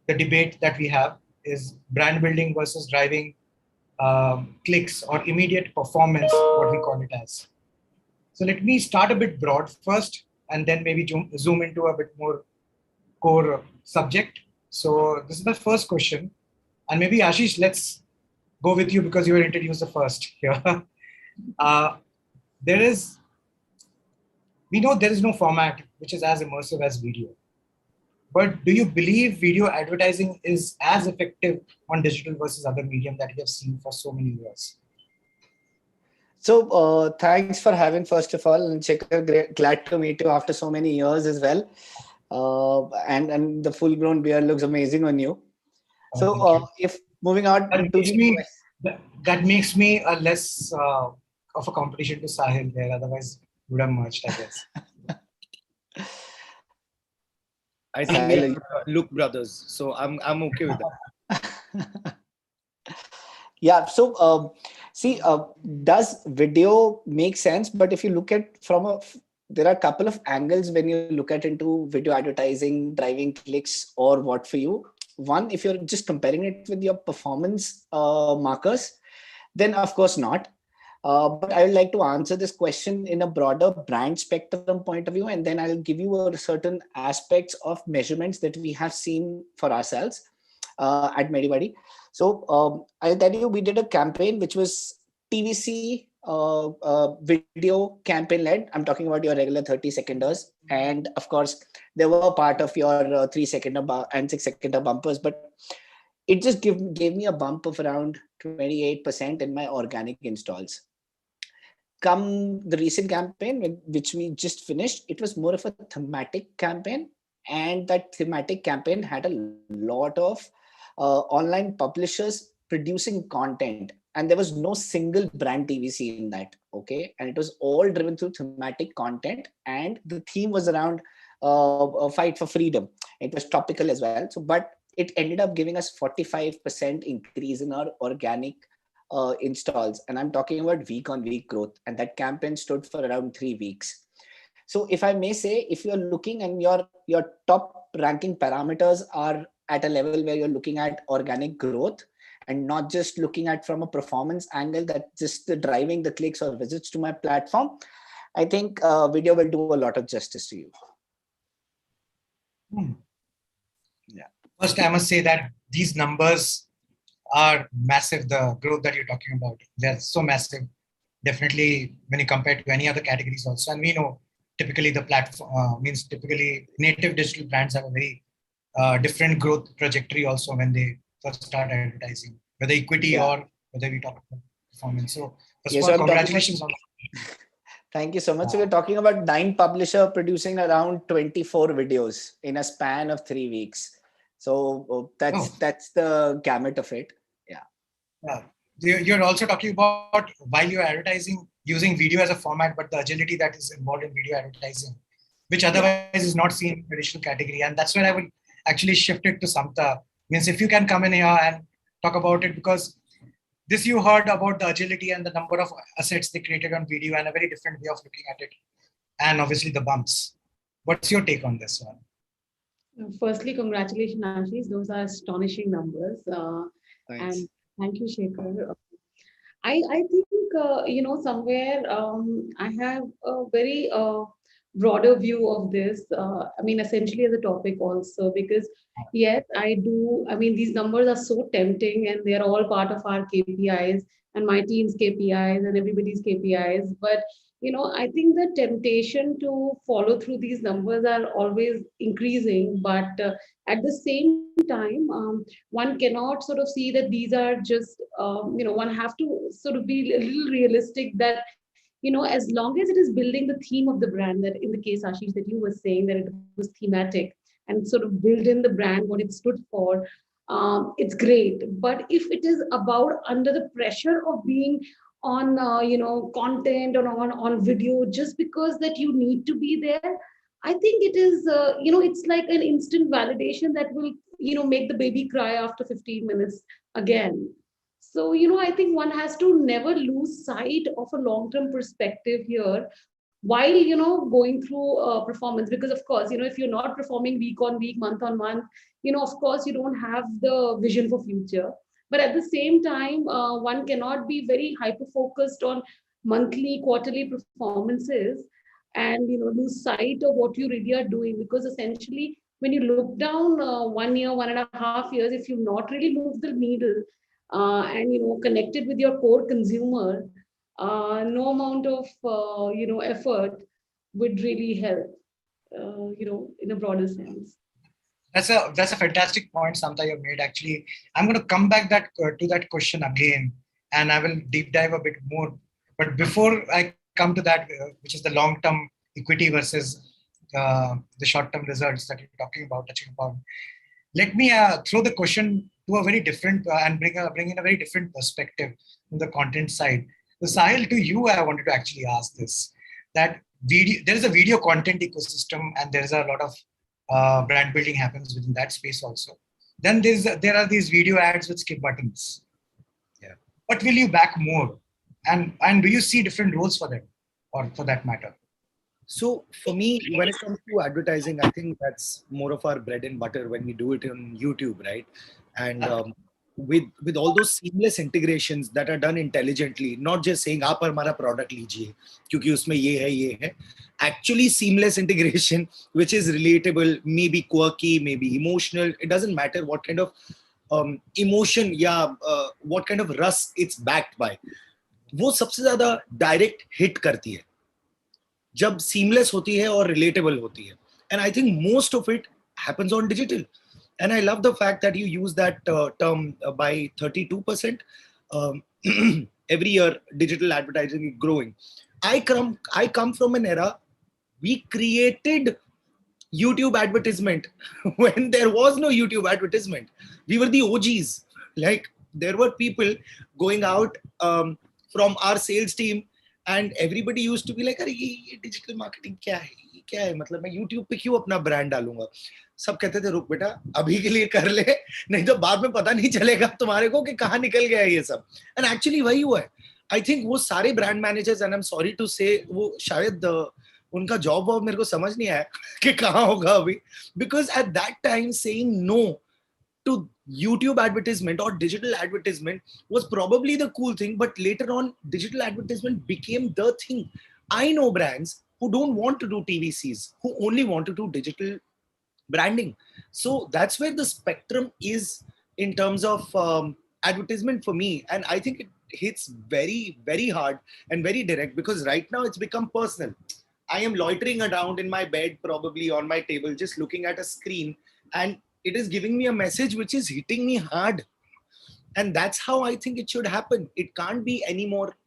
the debate that we have is brand building versus driving clicks or immediate performance, what we call it as. So let me start a bit broad first, and then maybe zoom into a bit more core subject. So this is the first question. And maybe Ashish, let's go with you because you were introduced the first here. We know there is no format which is as immersive as video. But do you believe video advertising is as effective on digital versus other medium that we have seen for so many years? So thanks for having, first of all, and Shekhar, glad to meet you after so many years as well. And the full-grown beard looks amazing on you. So if moving on that makes me a less of a competition to Sahil there. Otherwise, we would have merged, I guess. I think we look brothers, so I'm okay with that. Yeah. So, see, does video make sense? But if you look at there are a couple of angles when you look at into video advertising, driving clicks, or what for you. One, if you're just comparing it with your performance markers, then of course not. But I would like to answer this question in a broader brand spectrum point of view, and then I'll give you a certain aspects of measurements that we have seen for ourselves at Medibuddy. So I'll tell you, we did a campaign which was TVC video campaign led. I'm talking about your regular 30 seconders. And of course, there were part of your 3 second and 6 second bumpers, but it just gave me a bump of around 28% in my organic installs. Come the recent campaign, which we just finished, it was more of a thematic campaign. And that thematic campaign had a lot of online publishers producing content. And there was no single brand TVC in that, okay? And it was all driven through thematic content. And the theme was around a fight for freedom. It was topical as well. So, but it ended up giving us 45% increase in our organic installs. And I'm talking about week on week growth. And that campaign stood for around 3 weeks. So if I may say, if you're looking and your top ranking parameters are at a level where you're looking at organic growth and not just looking at from a performance angle that just driving the clicks or visits to my platform, I think video will do a lot of justice to you. Yeah. First, I must say that these numbers are massive. The growth that you're talking about, they're so massive. Definitely when you compare to any other categories also. And we know typically the platform typically native digital brands have a very different growth trajectory also when they first start advertising, whether equity or whether we talk about performance. So first of all, congratulations on that. Thank you so much. So we're talking about 9 publisher producing around 24 videos in a span of 3 weeks. So that's the gamut of it. Yeah. You're also talking about while you're advertising using video as a format, but the agility that is involved in video advertising, which otherwise is not seen in traditional category. And that's where I would actually shift it to Samta. Means if you can come in here and talk about it, because this you heard about the agility and the number of assets they created on video and a very different way of looking at it. And obviously the bumps. What's your take on this one? Firstly, congratulations, Ashish. Those are astonishing numbers. And thank you, Shekhar. I think, somewhere I have a very broader view of this. Essentially as a topic also, because yes, I do. These numbers are so tempting and they're all part of our KPIs and my team's KPIs and everybody's KPIs. But, I think the temptation to follow through these numbers are always increasing. But at the same time, one cannot sort of see that these are just, one have to sort of be a little realistic that, as long as it is building the theme of the brand, that in the case, Ashish, that you were saying that it was thematic and sort of build in the brand, what it stood for, it's great. But if it is about under the pressure of being on, content or on video, just because that you need to be there, I think it is, it's like an instant validation that will, make the baby cry after 15 minutes again. So, I think one has to never lose sight of a long-term perspective here while, going through performance. Because of course, if you're not performing week on week, month on month, of course, you don't have the vision for future. But at the same time, one cannot be very hyper-focused on monthly, quarterly performances and lose sight of what you really are doing. Because essentially, when you look down 1 year, 1.5 years, if you not really move the needle and connected with your core consumer, no amount of effort would really help. In a broader sense. That's a fantastic point, Samta, you made. Actually, I'm going to come back to that question again, and I will deep dive a bit more. But before I come to that, which is the long-term equity versus the short-term results that you're touching upon, let me throw the question to a very different and bring in a very different perspective from the content side. So Sahil, to you, I wanted to actually ask this: that there is a video content ecosystem, and there is a lot of brand building happens within that space also. Then there are these video ads with skip buttons. Yeah. What will you back more, and do you see different roles for them, or for that matter? So for me, when it comes to advertising, I think that's more of our bread and butter when we do it on YouTube, right? And with all those seamless integrations that are done intelligently, not just saying आप हमारा product लीजिए क्योंकि उसमें ये है, actually seamless integration which is relatable, maybe quirky, maybe emotional. It doesn't matter what kind of emotion या what kind of rus it's backed by. वो सबसे ज़्यादा direct hit करती है जब seamless होती है और relatable होती है. And I think most of it happens on digital. And I love the fact that you use that term by 32%. Every year, digital advertising is growing. I come from an era, we created YouTube advertisement when there was no YouTube advertisement. We were the OGs. Like, there were people going out from our sales team, and everybody used to be like, अरे ये digital marketing क्या है? ये क्या है? मतलब मैं YouTube पे क्यों अपना brand डालूंगा? सब कहते थे रुक बेटा अभी के लिए कर ले, नहीं तो बाद में पता नहीं चलेगा तुम्हारे को कि कहाँ निकल गया है ये सब. And actually वही हुआ है. I think वो सारे brand managers, and I'm sorry to say, वो शायद उनका job वॉब मेरे को समझ नहीं आया कि कहाँ होगा अभी. Because at that time saying no to YouTube advertisement or digital advertisement was probably the cool thing, but later on digital advertisement became the thing. I know brands who don't want to do TVCs, who only want to do digital branding. So that's where the spectrum is in terms of advertisement for me. And I think it hits very, very hard and very direct, because right now it's become personal. I am loitering around in my bed, probably on my table, just looking at a screen, and it is giving me a message which is hitting me hard. And that's how I think it should happen. It can't be anymore.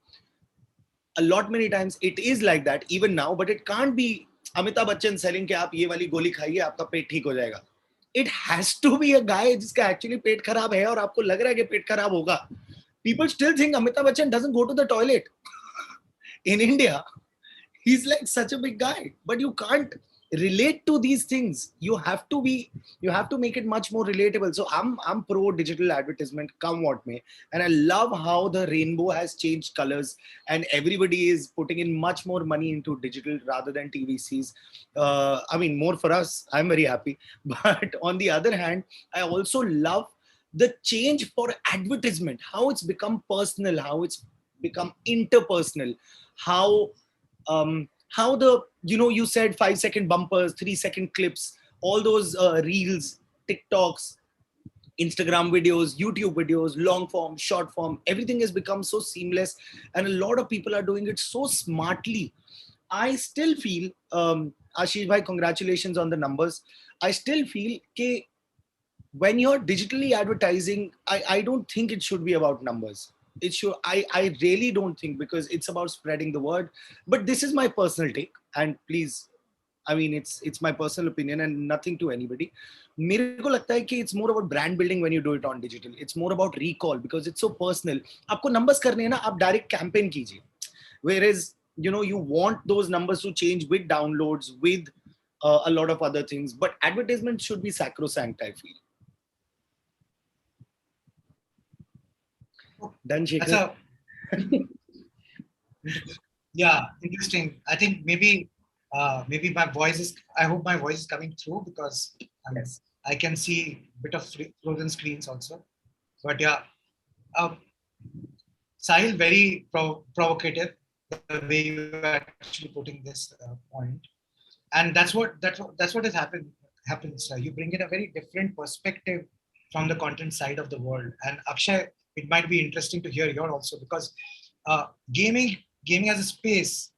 A lot many times it is like that even now, but it can't be Amitabh Bachchan selling कि आप ये वाली गोली खाइए आपका पेट ठीक हो जाएगा. It has to be a guy जिसका actually पेट खराब है और आपको लग रहा है कि पेट खराब होगा. People still think Amitabh Bachchan doesn't go to the toilet. In India, he's like such a big guy, but you can't relate to these things. You have to make it much more relatable. So I'm pro digital advertisement, come what may. And I love how the rainbow has changed colors and everybody is putting in much more money into digital rather than TVCs. I mean, more for us. I'm very happy. But on the other hand, I also love the change for advertisement, how it's become personal, how it's become interpersonal, how the, you said 5-second bumpers, 3-second clips, all those reels, TikToks, Instagram videos, YouTube videos, long form, short form, everything has become so seamless, and a lot of people are doing it so smartly. I still feel, Ashish bhai, congratulations on the numbers. I still feel that when you're digitally advertising, I don't think it should be about numbers. It should, I really don't think, because it's about spreading the word. But this is my personal take, and please, I mean, it's my personal opinion and nothing to anybody. मेरे को लगता है कि it's more about brand building when you do it on digital. It's more about recall because it's so personal. आपको numbers करने हैं ना, आप direct campaign कीजिए. Whereas, you want those numbers to change with downloads, with a lot of other things. But advertisement should be sacrosanct, I feel. Done, Shekhar? Yeah, interesting. I think maybe my voice is, I hope my voice is coming through, because yes, I can see a bit of frozen screens also. But yeah, Sahil, very provocative, the way you are actually putting this point. And that's what has happens. You bring in a very different perspective from the content side of the world. And Akshay, it might be interesting to hear your also, because gaming as a space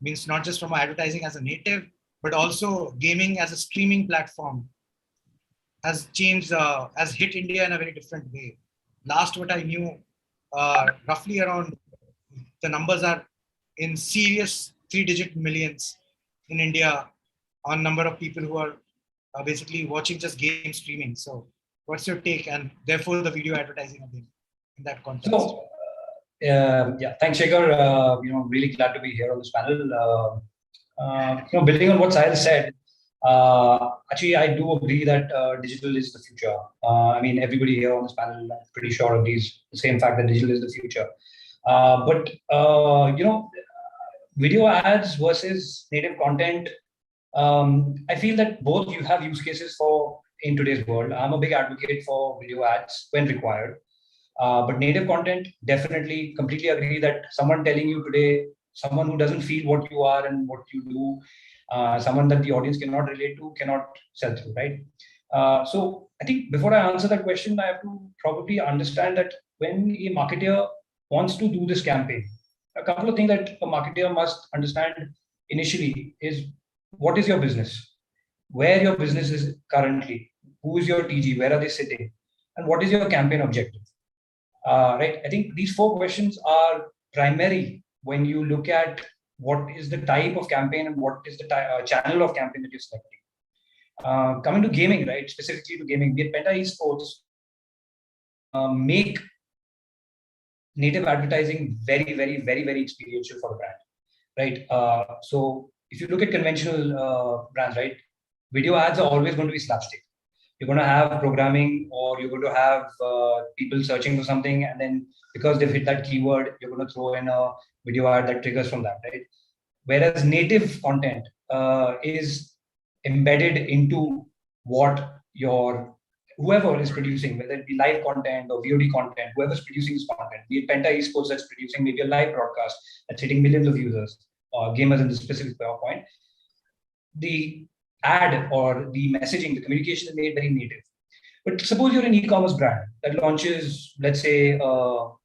means not just from advertising as a native, but also gaming as a streaming platform has changed, has hit India in a very different way. Last what I knew, roughly around, the numbers are in serious 3-digit millions in India on number of people who are basically watching just game streaming. So what's your take, and therefore the video advertising again in that context? Yeah, thanks, Shekhar. Really glad to be here on this panel. Building on what Sahil said, actually, I do agree that digital is the future. I mean, everybody here on this panel, I'm pretty sure agrees the same fact that digital is the future. But video ads versus native content, I feel that both you have use cases for in today's world. I'm a big advocate for video ads when required. But native content, definitely completely agree that someone telling you today, someone who doesn't feel what you are and what you do, someone that the audience cannot relate to, cannot sell through, right? So I think before I answer that question, I have to probably understand that when a marketer wants to do this campaign, a couple of things that a marketer must understand initially is what is your business, where your business is currently, who is your TG, where are they sitting, and what is your campaign objective. Right? I think these 4 questions are primary when you look at what is the type of campaign and what is the channel of campaign that you're selecting. Coming to gaming, right? Specifically to gaming, we at Penta Esports make native advertising very, very, very, very experiential for the brand, right? So if you look at conventional brands, right, video ads are always going to be slapstick. You're going to have programming, or you're going to have people searching for something, and then because they've hit that keyword, you're going to throw in a video ad that triggers from that, right? Whereas native content is embedded into what your whoever is producing, whether it be live content or VOD content, whoever's producing this content, be it Penta Esports that's producing maybe a live broadcast that's hitting millions of users or gamers in the specific point, the ad or the messaging, the communication is made very native. But suppose you're an e-commerce brand that launches, let's say,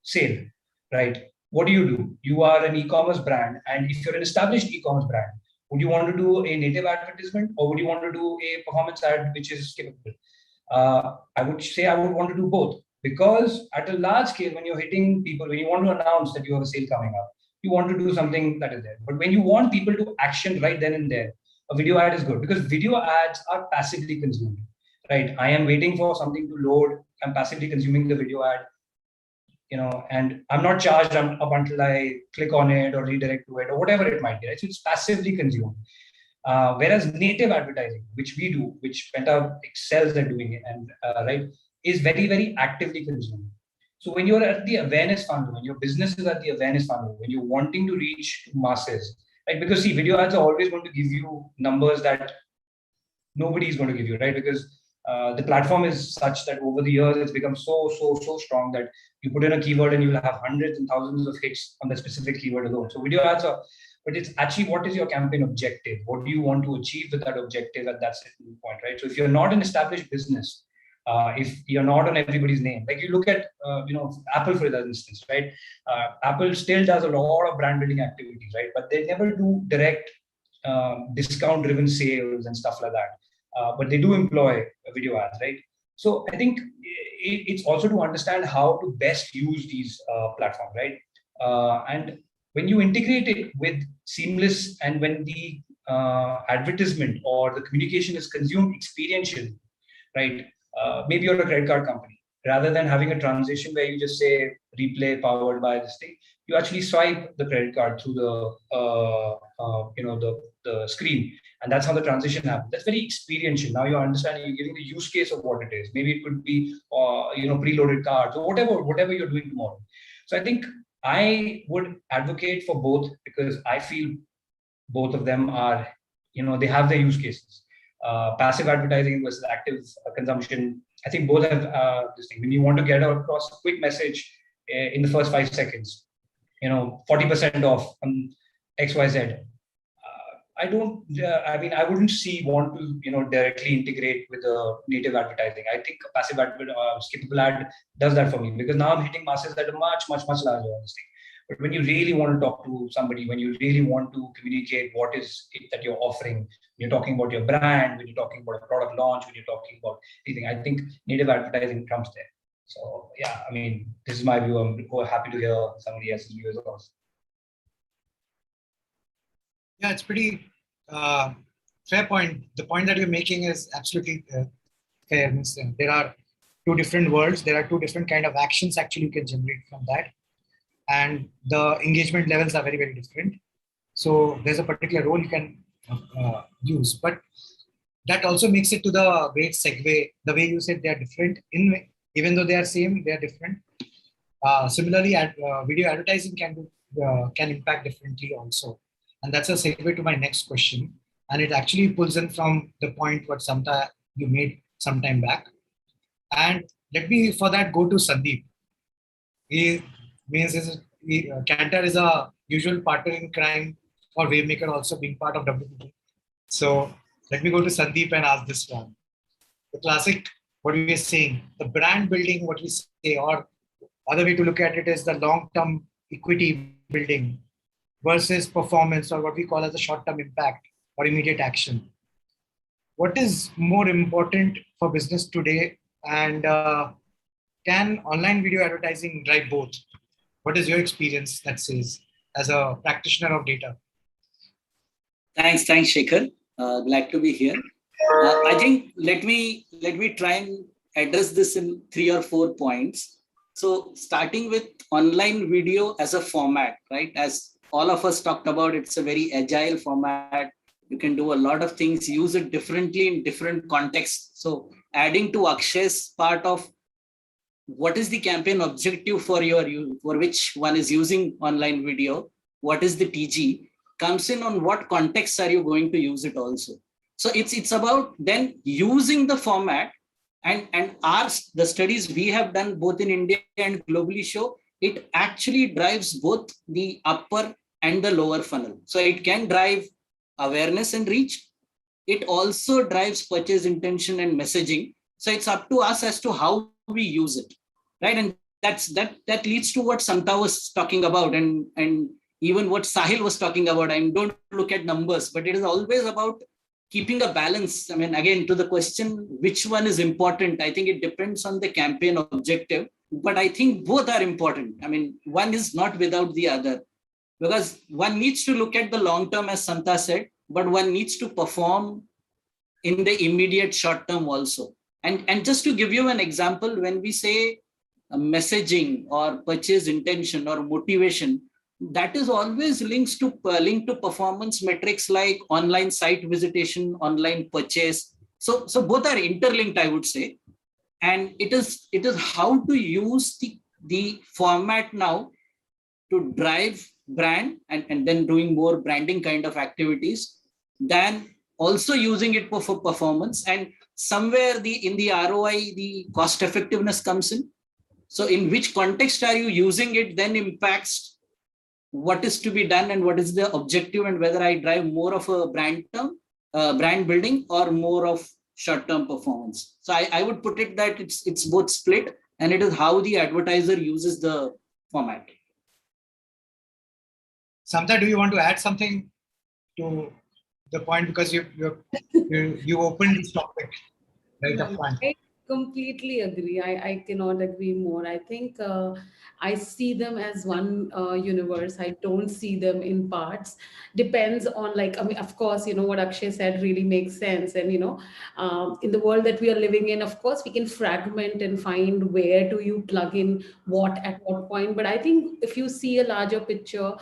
sale, right? What do? You are an e-commerce brand, and if you're an established e-commerce brand, would you want to do a native advertisement, or would you want to do a performance ad which is skippable? I would say I would want to do both, because at a large scale, when you're hitting people, when you want to announce that you have a sale coming up, you want to do something that is there. But when you want people to action right then and there, a video ad is good, because video ads are passively consumed, right? I am waiting for something to load. I'm passively consuming the video ad, and I'm not charged up until I click on it or redirect to it or whatever it might be, right? So it's passively consumed. Whereas native advertising, which we do, which Penta excels at doing it, and right, is very, very actively consumed. So when you're at the awareness funnel, when your business is at the awareness funnel, when you're wanting to reach masses, right? Because see, video ads are always going to give you numbers that nobody is going to give you, right? Because the platform is such that over the years it's become so strong that you put in a keyword and you'll have hundreds and thousands of hits on that specific keyword alone. So video ads are, but it's actually what is your campaign objective? What do you want to achieve with that objective at that certain point, right? So if you're not an established business, if you're not on everybody's name, like you look at Apple for instance, right? Apple still does a lot of brand building activities, right? But they never do direct discount driven sales and stuff like that. But they do employ video ads, right? So I think it's also to understand how to best use these platforms, right? And when you integrate it with seamless, and when the advertisement or the communication is consumed experiential, right? Maybe you're a credit card company. Rather than having a transition where you just say replay powered by this thing, you actually swipe the credit card through the screen, and that's how the transition happens. That's very experiential. Now you're understanding, you're giving the use case of what it is. Maybe it could be preloaded cards or whatever you're doing tomorrow. So I think I would advocate for both, because I feel both of them are, they have their use cases. Passive advertising versus active consumption. I think both have this thing. When you want to get across a quick message in the first 5 seconds, 40% off on XYZ. I don't. I mean, I wouldn't want to directly integrate with the native advertising. I think a passive skippable ad does that for me, because now I'm hitting masses that are much larger on this thing. But when you really want to talk to somebody, when you really want to communicate what is it that you're offering, when you're talking about your brand, when you're talking about a product launch, when you're talking about anything, I think native advertising comes there. So yeah, I mean, this is my view. I'm happy to hear somebody else's view as well. Yeah, it's pretty fair point. The point that you're making is absolutely fair. There are 2 different worlds. There are 2 different kind of actions actually you can generate from that. and the engagement levels are very, very different. So there's a particular role you can use, but that also makes it to the great segue. The way you said they are different, even though they are same, they are different. Similarly, video advertising can impact differently also, and that's a segue to my next question. And it actually pulls in from the point what Samta you made some time back. And let me for that go to Sandeep. Cantor is a usual partner in crime for Wavemaker, also being part of WPP. So let me go to Sandeep and ask this one. The classic, what we are saying, the brand building, what we say, or other way to look at it is the long-term equity building versus performance, or what we call as a short-term impact or immediate action. What is more important for business today, and can online video advertising drive both? What is your experience that says as a practitioner of data? Thanks, Shekhar. Glad to be here. I think let me try and address this in 3 or 4 points. So starting with online video as a format, right? As all of us talked about, it's a very agile format. You can do a lot of things, use it differently in different contexts. So adding to Akshay's part of what is the campaign objective for which one is using online video, what is the TG, comes in on what context are you going to use it also. So it's about then using the format, and the studies we have done both in India and globally show it actually drives both the upper and the lower funnel. So it can drive awareness and reach. It also drives purchase intention and messaging. So it's up to us as to how we use it, right? And that leads to what Samta was talking about, and even what Sahil was talking about. I don't look at numbers, but it is always about keeping a balance. I mean, again, to the question, which one is important? I think it depends on the campaign objective, but I think both are important. I mean, one is not without the other, because one needs to look at the long term, as Samta said, but one needs to perform in the immediate short term also. And just to give you an example, when we say messaging or purchase intention or motivation, that is always linked to performance metrics like online site visitation, online purchase. So both are interlinked, I would say. And it is how to use the format now to drive brand and then doing more branding kind of activities, than also using it for performance. And somewhere in the ROI, the cost effectiveness comes in. So in which context are you using it then impacts what is to be done and what is the objective, and whether I drive more of a brand building or more of short-term performance. So I would put it that it's both split, and it is how the advertiser uses the format. Samta, do you want to add something to the point, because you opened this topic right up front? I completely agree. I cannot agree more. I think I see them as one universe. I don't see them in parts. Depends on, like, I mean, of course, what Akshay said really makes sense. And, in the world that we are living in, of course, we can fragment and find where do you plug in what at what point. But I think if you see a larger picture,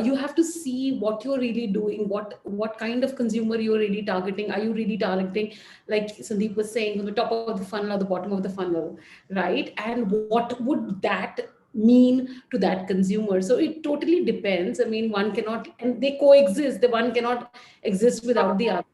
you have to see what you're really doing, what kind of consumer you're really targeting. Are you really targeting, like Sandeep was saying, on the top of the funnel or the bottom of the funnel, right? And what would that mean to that consumer? So it totally depends. I mean, one cannot, and they coexist. The one cannot exist without the other.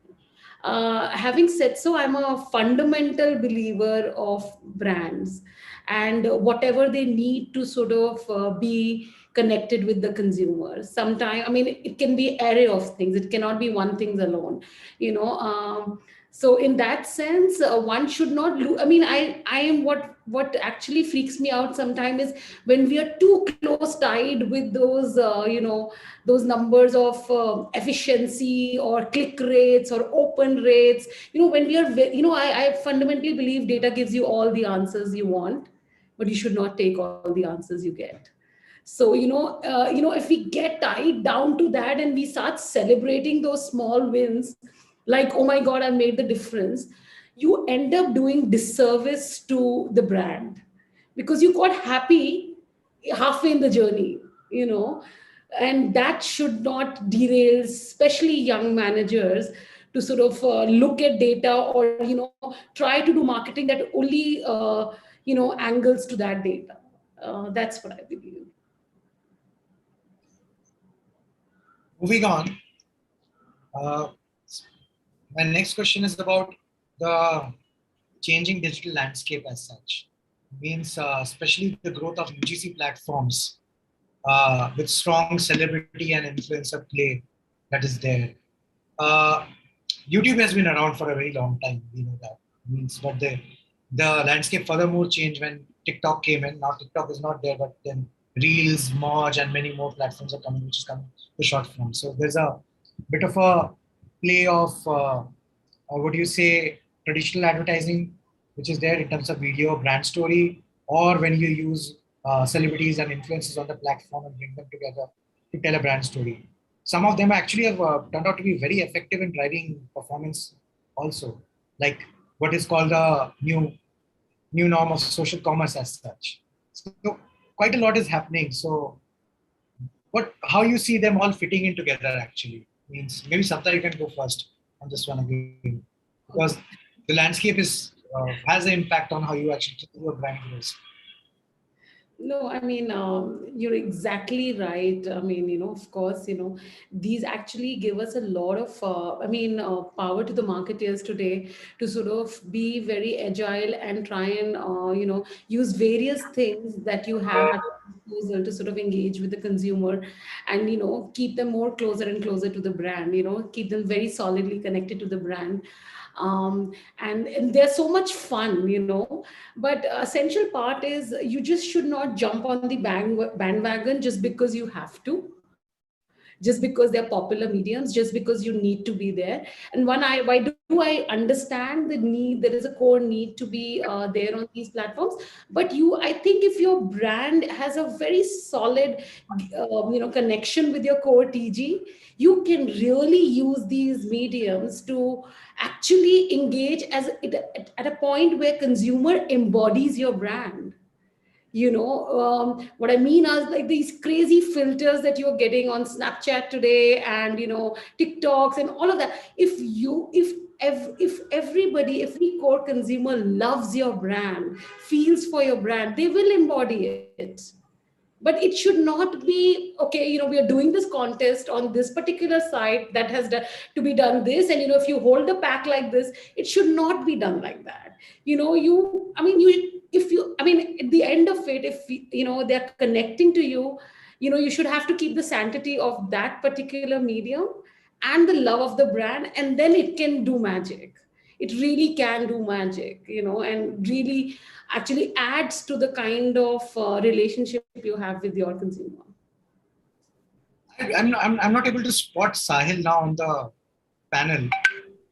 Having said so, I'm a fundamental believer of brands and whatever they need to sort of be connected with the consumer. Sometimes, I mean, it can be array of things. It cannot be one thing alone, so in that sense, one should not I mean, I am what actually freaks me out sometimes is when we are too close tied with those, those numbers of efficiency or click rates or open rates. When we are, I fundamentally believe data gives you all the answers you want, but you should not take all the answers you get. So, if we get tied down to that and we start celebrating those small wins, like, oh my God, I made the difference, you end up doing disservice to the brand because you got happy halfway in the journey. you know, and that should not derail, especially young managers, to sort of look at data or, try to do marketing that only, angles to that data. That's what I believe. Moving on, my next question is about the changing digital landscape as such. Means especially the growth of UGC platforms with strong celebrity and influencer play that is there. Uh, YouTube has been around for a very long time. We know that. Means, but the landscape furthermore changed when TikTok came in. Now TikTok is not there, but then Reels, Merge, and many more platforms are coming, which is coming to short form. So there's a bit of a play of what do you say, traditional advertising, which is there in terms of video, brand story, or when you use celebrities and influencers on the platform and bring them together to tell a brand story. Some of them actually have turned out to be very effective in driving performance also, like what is called the new norm of social commerce as such. So quite a lot is happening. So how you see them all fitting in together actually? Means maybe Sapta, you can go first on this one again, because the landscape is has an impact on how you actually do your brand grows. No, I mean, you're exactly right. I mean, of course, these actually give us a lot of, power to the marketers today to sort of be very agile and try and, use various things that you have at your disposal to sort of engage with the consumer and, keep them more closer and closer to the brand, keep them very solidly connected to the brand. And they're so much fun, but essential part is you just should not jump on the bandwagon just because you have to, just because they're popular mediums, just because you need to be there. And why do I understand the need? There is a core need to be there on these platforms. But I think if your brand has a very solid, connection with your core TG, you can really use these mediums to actually engage at a point where consumer embodies your brand. What I mean is like these crazy filters that you're getting on Snapchat today, and TikToks and all of that. If everybody, every core consumer loves your brand, feels for your brand, they will embody it. But it should not be, okay, we are doing this contest on this particular site that has to be done this, and if you hold the pack like this, it should not be done like that. At the end of it, if they're connecting to you, you should have to keep the sanctity of that particular medium and the love of the brand, and then it can do magic. It really can do magic, and really actually adds to the kind of relationship you have with your consumer. I'm not able to spot Sahil now on the panel,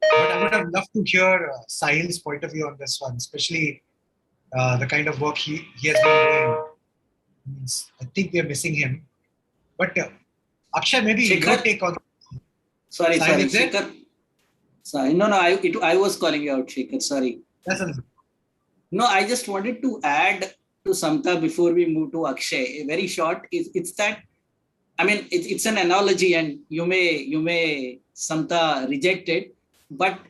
but I would have loved to hear Sahil's point of view on this one, especially the kind of work he has been doing. I think we are missing him. But Akshay, maybe your take on. Sorry, Shekhar. Sorry, no, I was calling you out, Shekhar. Sorry. No, I just wanted to add to Samta before we move to Akshay. Very short. It's that. I mean, it's an analogy, and you may Samta reject it, but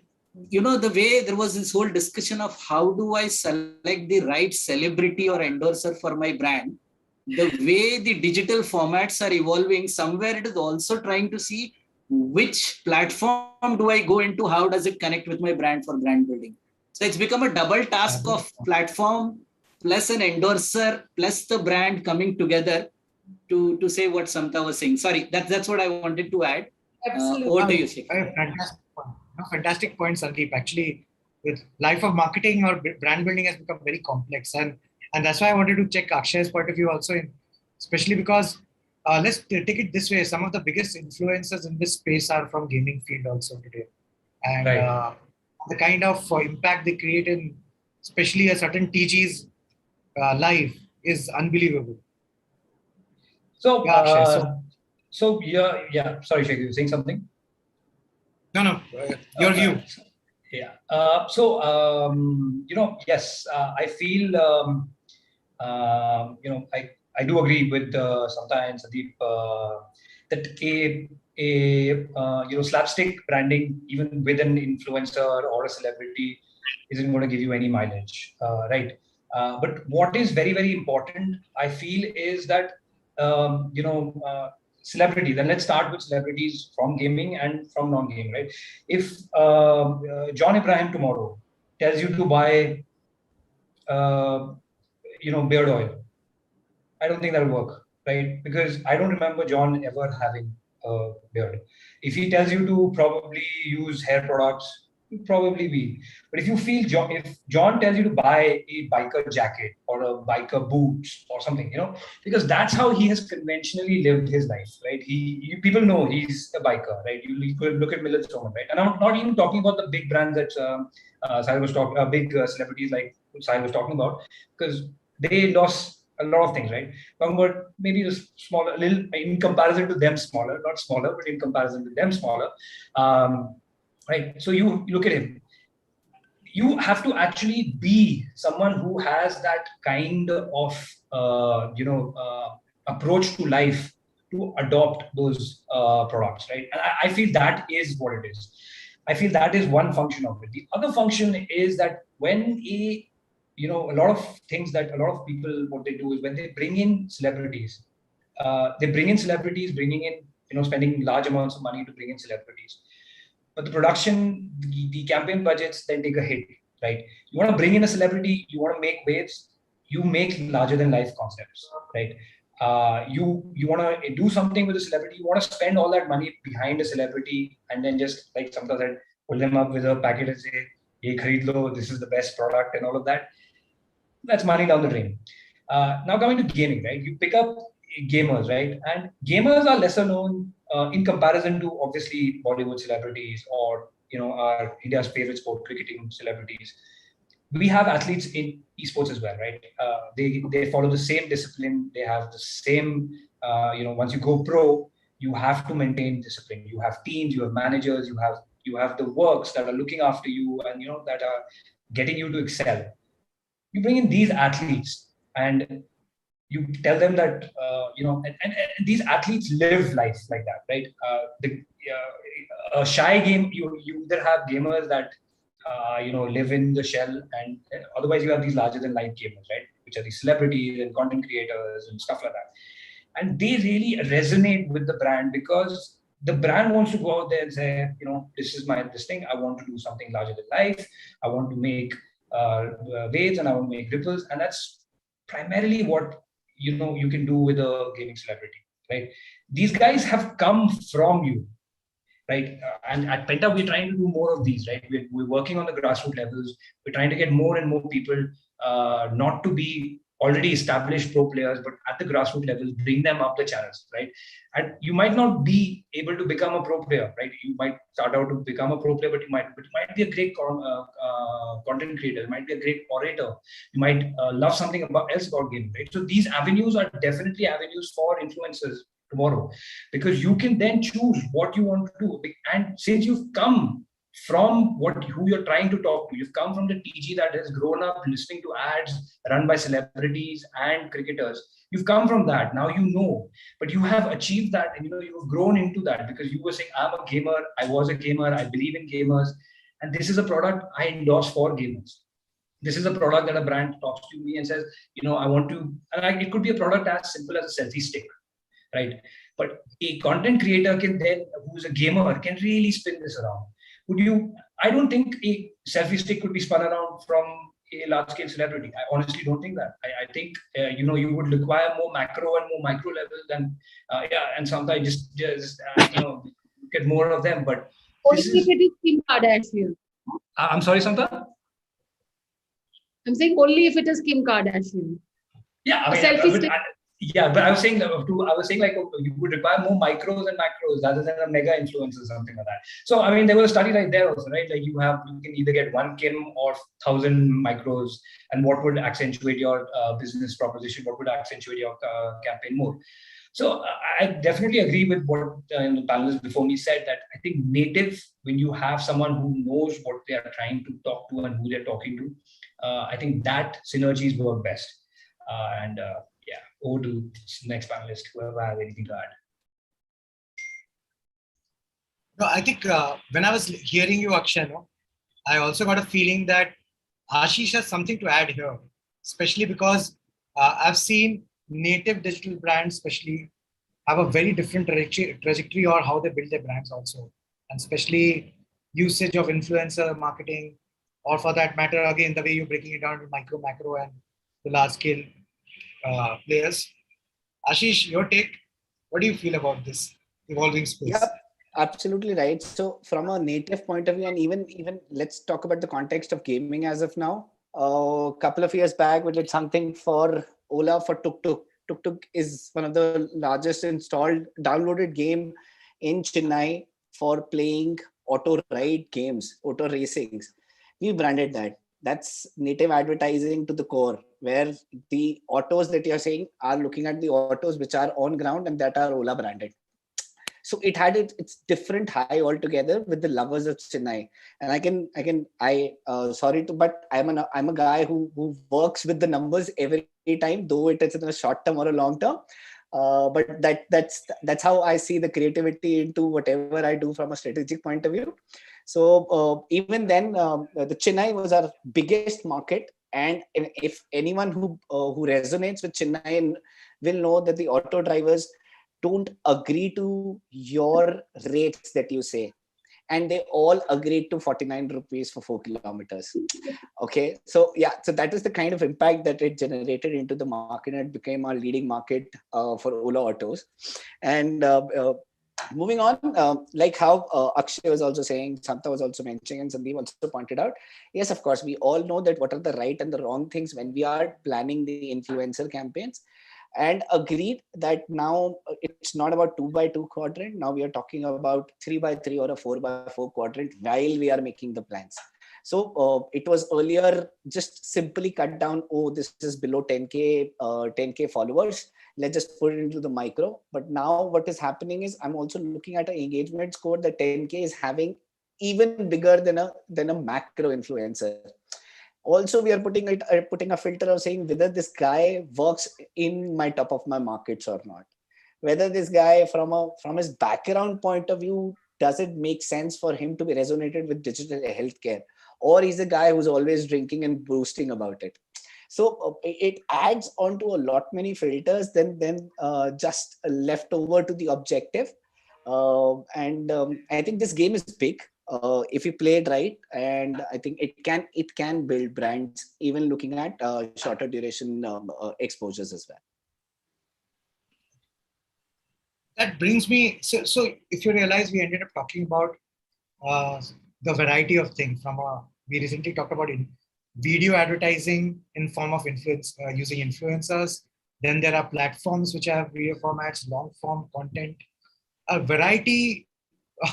the way there was this whole discussion of how do I select the right celebrity or endorser for my brand, the way the digital formats are evolving, somewhere it is also trying to see which platform do I go into, how does it connect with my brand for brand building. So it's become a double task of platform plus an endorser plus the brand coming together to say what Samta was saying. Sorry, that's what I wanted to add. Absolutely. Over to you, Shekhar. Fantastic point, Sandeep. Actually, with life of marketing or brand building has become very complex, and that's why I wanted to check Akshay's point of view also, especially because let's take it this way: some of the biggest influencers in this space are from gaming field also today, and the kind of impact they create in, especially a certain TG's life, is unbelievable. So, yeah. Sorry, Shekhar, you were saying something? No. Your view. Yeah. Yes, I feel, I I do agree with Samta and Sandeep that slapstick branding, even with an influencer or a celebrity, isn't going to give you any mileage, right? But what is very, very important, I feel, is that celebrities, and let's start with celebrities from gaming and from non-gaming, right? If John Abraham tomorrow tells you to buy, beard oil, I don't think that'll work, right? Because I don't remember John ever having a beard. If he tells you to probably use hair products, you'll probably be. But if you feel if John tells you to buy a biker jacket or a biker boots or something, because that's how he has conventionally lived his life, right? People know he's a biker, right? You could look at Millet Stone, right? And I'm not even talking about the big brands that Sai was talking, big celebrities like Sai was talking about, because they lost a lot of things, right? Talking about maybe a smaller, little in comparison to them, smaller, not smaller, but in comparison to them, smaller. Right. So you look at him. You have to actually be someone who has that kind of approach to life to adopt those products, right? And I feel that is what it is. I feel that is one function of it. The other function is that when a lot of things that a lot of people, what they do is when they bring in celebrities, bringing in, spending large amounts of money to bring in celebrities. But the production, the campaign budgets then take a hit, right? You want to bring in a celebrity, you want to make waves, you make larger than life concepts, right? You want to do something with a celebrity, you want to spend all that money behind a celebrity, and then just like Samta said, pull them up with a packet and say, "Ye khareed lo, this is the best product," and all of that. That's money down the drain. Now coming to gaming, right? You pick up gamers, right? And gamers are lesser known in comparison to obviously Bollywood celebrities or our India's favorite sport, cricketing celebrities. We have athletes in esports as well, right? They follow the same discipline. They have the same. Once you go pro, you have to maintain discipline. You have teams, you have managers, you have the works that are looking after you, and that are getting you to excel. You bring in these athletes and you tell them that and these athletes live life like that, right? A shy game, you either have gamers that live in the shell, and otherwise you have these larger than life gamers, right? Which are these celebrities and content creators and stuff like that. And they really resonate with the brand because the brand wants to go out there and say, this is this thing. I want to do something larger than life. I want to make waves and I want to make ripples. And that's primarily what you can do with a gaming celebrity, right? These guys have come from you, right? And at Penta, we're trying to do more of these, right? We're working on the grassroots levels. We're trying to get more and more people not to be already established pro players, but at the grassroots level, bring them up the channels, right? And you might not be able to become a pro player, right? You might start out to become a pro player, but you might be a great content creator. You might be a great orator. You might love something else about gaming, right? So these avenues are definitely avenues for influencers tomorrow, because you can then choose what you want to do. And since you've come from who you're trying to talk to, you've come from the TG that has grown up listening to ads run by celebrities and cricketers. You've come from that. Now but you have achieved that, and you've grown into that because you were saying, I'm a gamer, I was a gamer, I believe in gamers, and this is a product I endorse for gamers. This is a product that a brand talks to me and says, I want to, and it could be a product as simple as a selfie stick, right? But a content creator can then, who's a gamer, can really spin this around. I don't think a selfie stick could be spun around from a large-scale celebrity. I honestly don't think that. I think, you would require more macro and more micro levels than, and sometimes just get more of them. But only if it is Kim Kardashian. I'm sorry, Samta? I'm saying only if it is Kim Kardashian. Yeah, I mean, selfie stick. But I was saying like you would require more micros and macros rather than a mega influencer or something like that. So I mean, there was a study right there also, right? Like you can either get 1 Kim or 1,000 micros, and what would accentuate your business proposition? What would accentuate your campaign more? So I definitely agree with what the panelists before me said, that I think native, when you have someone who knows what they are trying to talk to and who they're talking to, I think that synergies work best. Yeah, over to next panelist, whoever has anything to add. No, I think when I was hearing you, Akshay, I also got a feeling that Ashish has something to add here, especially because I've seen native digital brands, especially, have a very different trajectory or how they build their brands also, and especially usage of influencer marketing, or for that matter, again, the way you're breaking it down to micro, macro, and the large scale players. Ashish, your take. What do you feel about this evolving space? Yep, absolutely right. So from a native point of view, and even let's talk about the context of gaming as of now. A couple of years back, we did something for Ola for Tuk Tuk. Tuk Tuk is one of the largest installed downloaded game in Chennai for playing auto ride games, auto racings. We branded that. That's native advertising to the core, where the autos that you're saying are looking at the autos which are on ground and that are Ola branded. So it had its different high altogether with the lovers of Chennai. And sorry to, but I'm a guy who works with the numbers every time, though it is in a short term or a long term. But that's how I see the creativity into whatever I do from a strategic point of view. So even then, the Chennai was our biggest market, and if anyone who resonates with Chennai will know that the auto drivers don't agree to your rates that you say, and they all agreed to 49 rupees for 4 kilometers. Okay, so yeah, so that is the kind of impact that it generated into the market, and it became our leading market for Ola Autos. And moving on, like how Akshay was also saying, Santa was also mentioning, and Sandeep also pointed out, yes, of course, we all know that what are the right and the wrong things when we are planning the influencer campaigns, and agreed that now it's not about 2x2 quadrant. Now we are talking about 3x3 or a 4x4 quadrant while we are making the plans. So it was earlier just simply cut down, oh, this is below 10K followers. Let's just put it into the micro. But now what is happening is I'm also looking at an engagement score that 10K is having even bigger than a macro influencer. Also, we are putting a filter of saying whether this guy works in my top of my markets or not. Whether this guy from his background point of view, does it make sense for him to be resonated with digital healthcare, or he's a guy who's always drinking and boasting about it. So it adds on to a lot many filters than just left over to the objective. I think this game is big. If you play it right, and I think it can build brands even looking at shorter duration exposures as well. That brings me, so if you realize, we ended up talking about the variety of things. We recently talked about video advertising in form of influence, using influencers. Then there are platforms which have video formats, long form content, a variety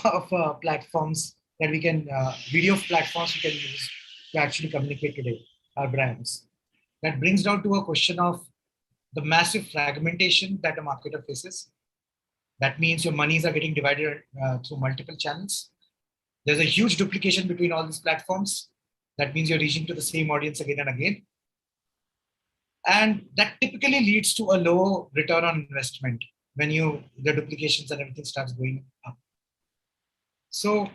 of platforms that we can, video platforms we can use to actually communicate today, our brands. That brings down to a question of the massive fragmentation that a marketer faces. That means your monies are getting divided through multiple channels. There's a huge duplication between all these platforms. That means you're reaching to the same audience again and again. And that typically leads to a low return on investment when the duplications and everything starts going up. So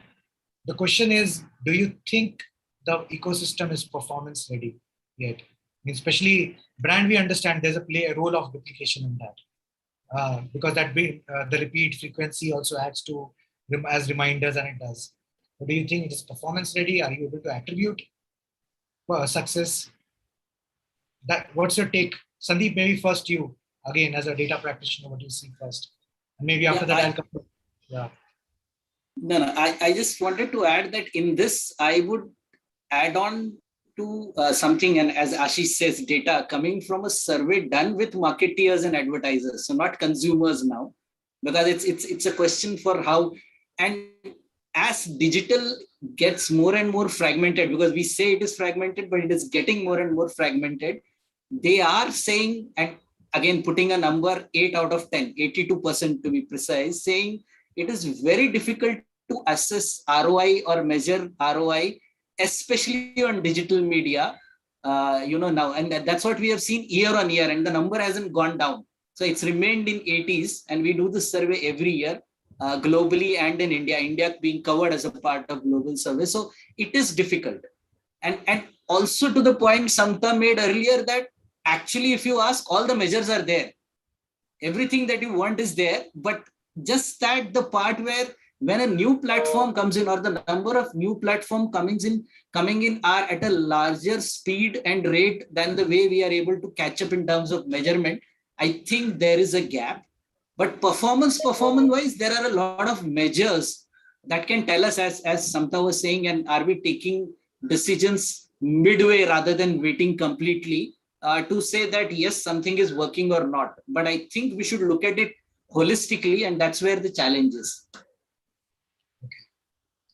the question is, do you think the ecosystem is performance ready yet? I mean, especially brand, we understand there's a role of duplication in that. Because the repeat frequency also adds to as reminders, and it does. But do you think it is performance ready? Are you able to attribute success? What's your take, Sandeep? Maybe first you, again as a data practitioner, what do you see first, and maybe after that I'll come. Yeah. No. I just wanted to add that in this, I would add on to something, and as Ashish says, data coming from a survey done with marketeers and advertisers, so not consumers now, because it's a question for how, and as digital gets more and more fragmented, because we say it is fragmented, but it is getting more and more fragmented. They are saying, and again putting a number 8 out of 10, 82% to be precise, saying it is very difficult to assess ROI or measure ROI, especially on digital media, now, and that's what we have seen year on year, and the number hasn't gone down. So it's remained in 80s, and we do this survey every year, globally and in India being covered as a part of global survey. So it is difficult. And also to the point Samta made earlier, that actually if you ask, all the measures are there. Everything that you want is there, but just that the part where when a new platform comes in, or the number of new platform coming in are at a larger speed and rate than the way we are able to catch up in terms of measurement, I think there is a gap. But performance wise, there are a lot of measures that can tell us, as Samta was saying, and are we taking decisions midway rather than waiting completely to say that yes, something is working or not. But I think we should look at it holistically, and that's where the challenge is.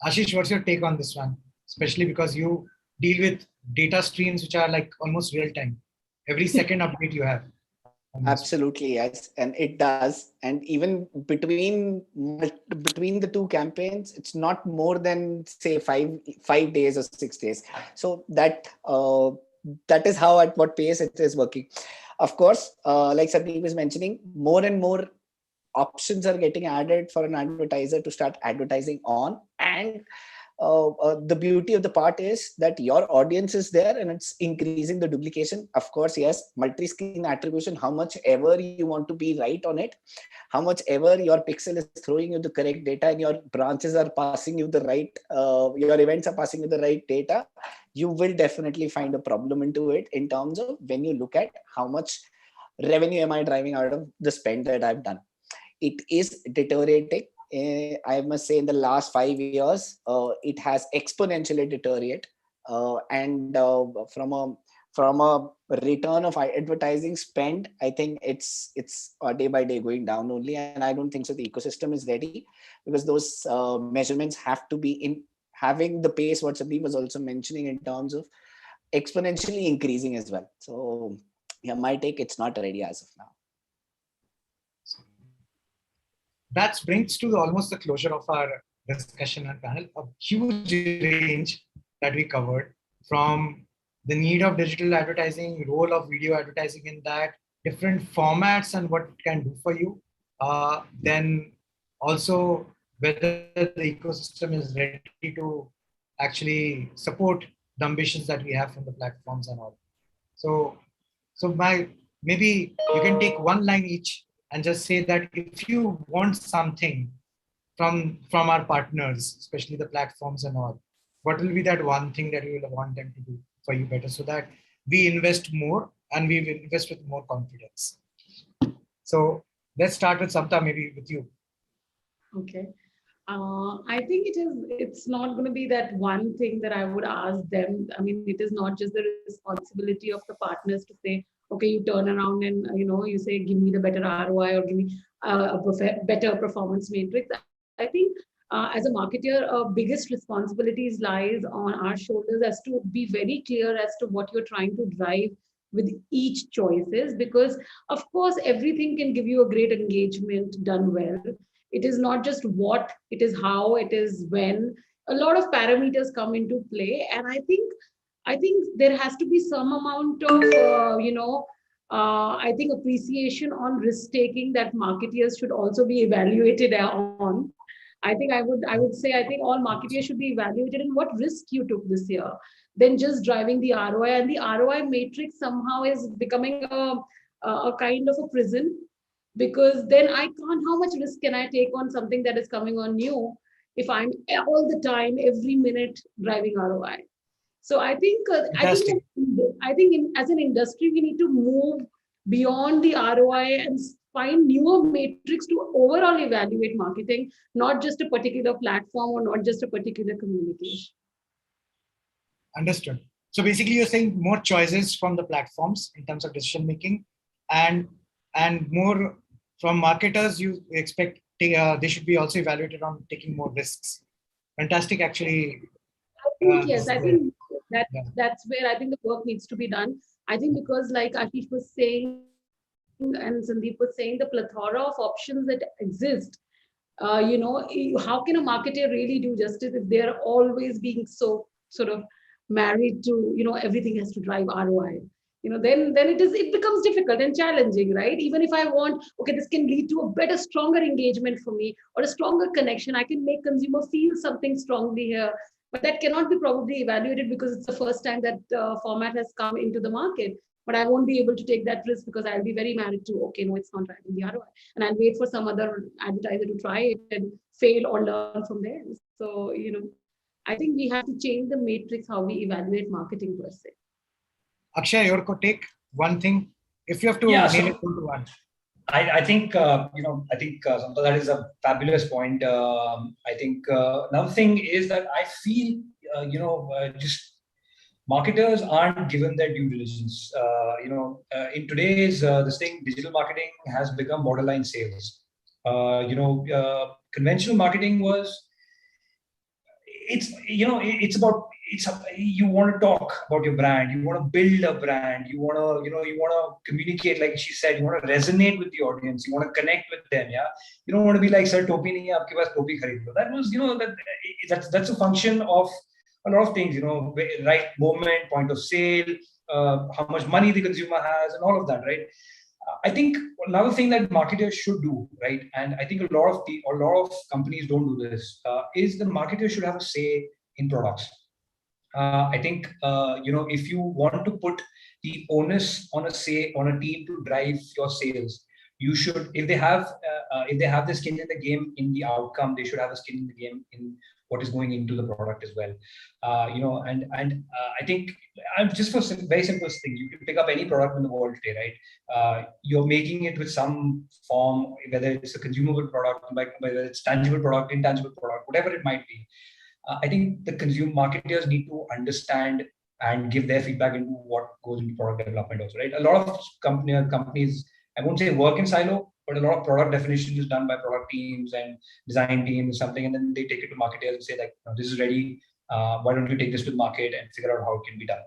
Ashish, what's your take on this one? Especially because you deal with data streams which are like almost real time. Every second update you have. Absolutely, yes, and it does. And even between the two campaigns, it's not more than say 5 days or 6 days. So that is how, at what pace it is working. Of course, like Sandeep is mentioning, more and more options are getting added for an advertiser to start advertising on. And the beauty of the part is that your audience is there, and it's increasing the duplication. Of course, yes, multi-screen attribution, how much ever you want to be right on it, how much ever your pixel is throwing you the correct data, and your branches are passing you the right, your events are passing you the right data, you will definitely find a problem into it in terms of when you look at how much revenue am I driving out of the spend that I've done. It is deteriorating. I must say in the last 5 years, it has exponentially deteriorated. And from a return of advertising spend, I think it's day by day going down only. And I don't think so the ecosystem is ready, because those measurements have to be in having the pace what Sandeep was also mentioning in terms of exponentially increasing as well. So yeah, my take, it's not ready as of now. That brings to almost the closure of our discussion and panel. A huge range that we covered, from the need of digital advertising, role of video advertising in that, different formats and what it can do for you. Then also whether the ecosystem is ready to actually support the ambitions that we have from the platforms and all. So maybe you can take one line each and just say that if you want something from our partners, especially the platforms and all, what will be that one thing that you will want them to do for you better, so that we invest more and we will invest with more confidence. So let's start with Samta, maybe with you. Okay. I think it's not going to be that one thing that I would ask them. I mean, it is not just the responsibility of the partners to say, okay, you turn around and, you say, give me the better ROI or give me a better performance matrix. I think as a marketer, biggest responsibilities lies on our shoulders as to be very clear as to what you're trying to drive with each choices, because of course, everything can give you a great engagement done well. It is not just what, it is how, it is when. A lot of parameters come into play, and I think there has to be some amount of I think appreciation on risk taking that marketeers should also be evaluated on. I would say I think all marketeers should be evaluated in what risk you took this year, then just driving the ROI. And the ROI matrix somehow is becoming a kind of a prison, because then I can't, how much risk can I take on something that is coming on new if I'm all the time, every minute driving ROI? So I think as an industry, we need to move beyond the ROI and find newer metrics to overall evaluate marketing, not just a particular platform or not just a particular communication. Understood. So basically you're saying more choices from the platforms in terms of decision making, and more from marketers, you expect they should be also evaluated on taking more risks. Fantastic, actually. Yes, I think that's where I think the work needs to be done. I think because like Ashish was saying and Sandeep was saying, the plethora of options that exist, how can a marketer really do justice if they're always being so sort of married to, everything has to drive ROI. Then it becomes difficult and challenging, right? Even if I want, okay, this can lead to a better, stronger engagement for me or a stronger connection. I can make consumer feel something strongly here, but that cannot be probably evaluated because it's the first time that format has come into the market. But I won't be able to take that risk because I'll be very married to, okay, no, it's not driving the ROI. And I'll wait for some other advertiser to try it and fail or learn from there. So, I think we have to change the matrix how we evaluate marketing per se. Akshay, your take one thing. If you have to Yeah, nail it down to one. I think Samantha, that is a fabulous point. I think another thing is that I feel just marketers aren't given their due diligence. In today's this thing, digital marketing has become borderline sales. Conventional marketing was, it's about, you want to talk about your brand, you want to build a brand, you want to communicate, like she said, you want to resonate with the audience, you want to connect with them. Yeah, you don't want to be like, sir, topi nahi hai, aapke paas topi kharid lo. That was, that's a function of a lot of things, right moment, point of sale, how much money the consumer has, and all of that, right? I think another thing that marketers should do, right, and I think a lot of companies don't do this, is the marketer should have a say in products. I think if you want to put the onus on a team to drive your sales, you should, if they have the skin in the game in the outcome, they should have a skin in the game in what is going into the product as well. I think just for very simple thing, you can pick up any product in the world today, right? You're making it with some form, whether it's a consumable product, whether it's tangible product, intangible product, whatever it might be. I think the consumer marketers need to understand and give their feedback into what goes into product development also, right? A lot of companies, I won't say work in silo, but a lot of product definition is done by product teams and design teams, something, and then they take it to marketers and say like, this is ready. Why don't you take this to the market and figure out how it can be done?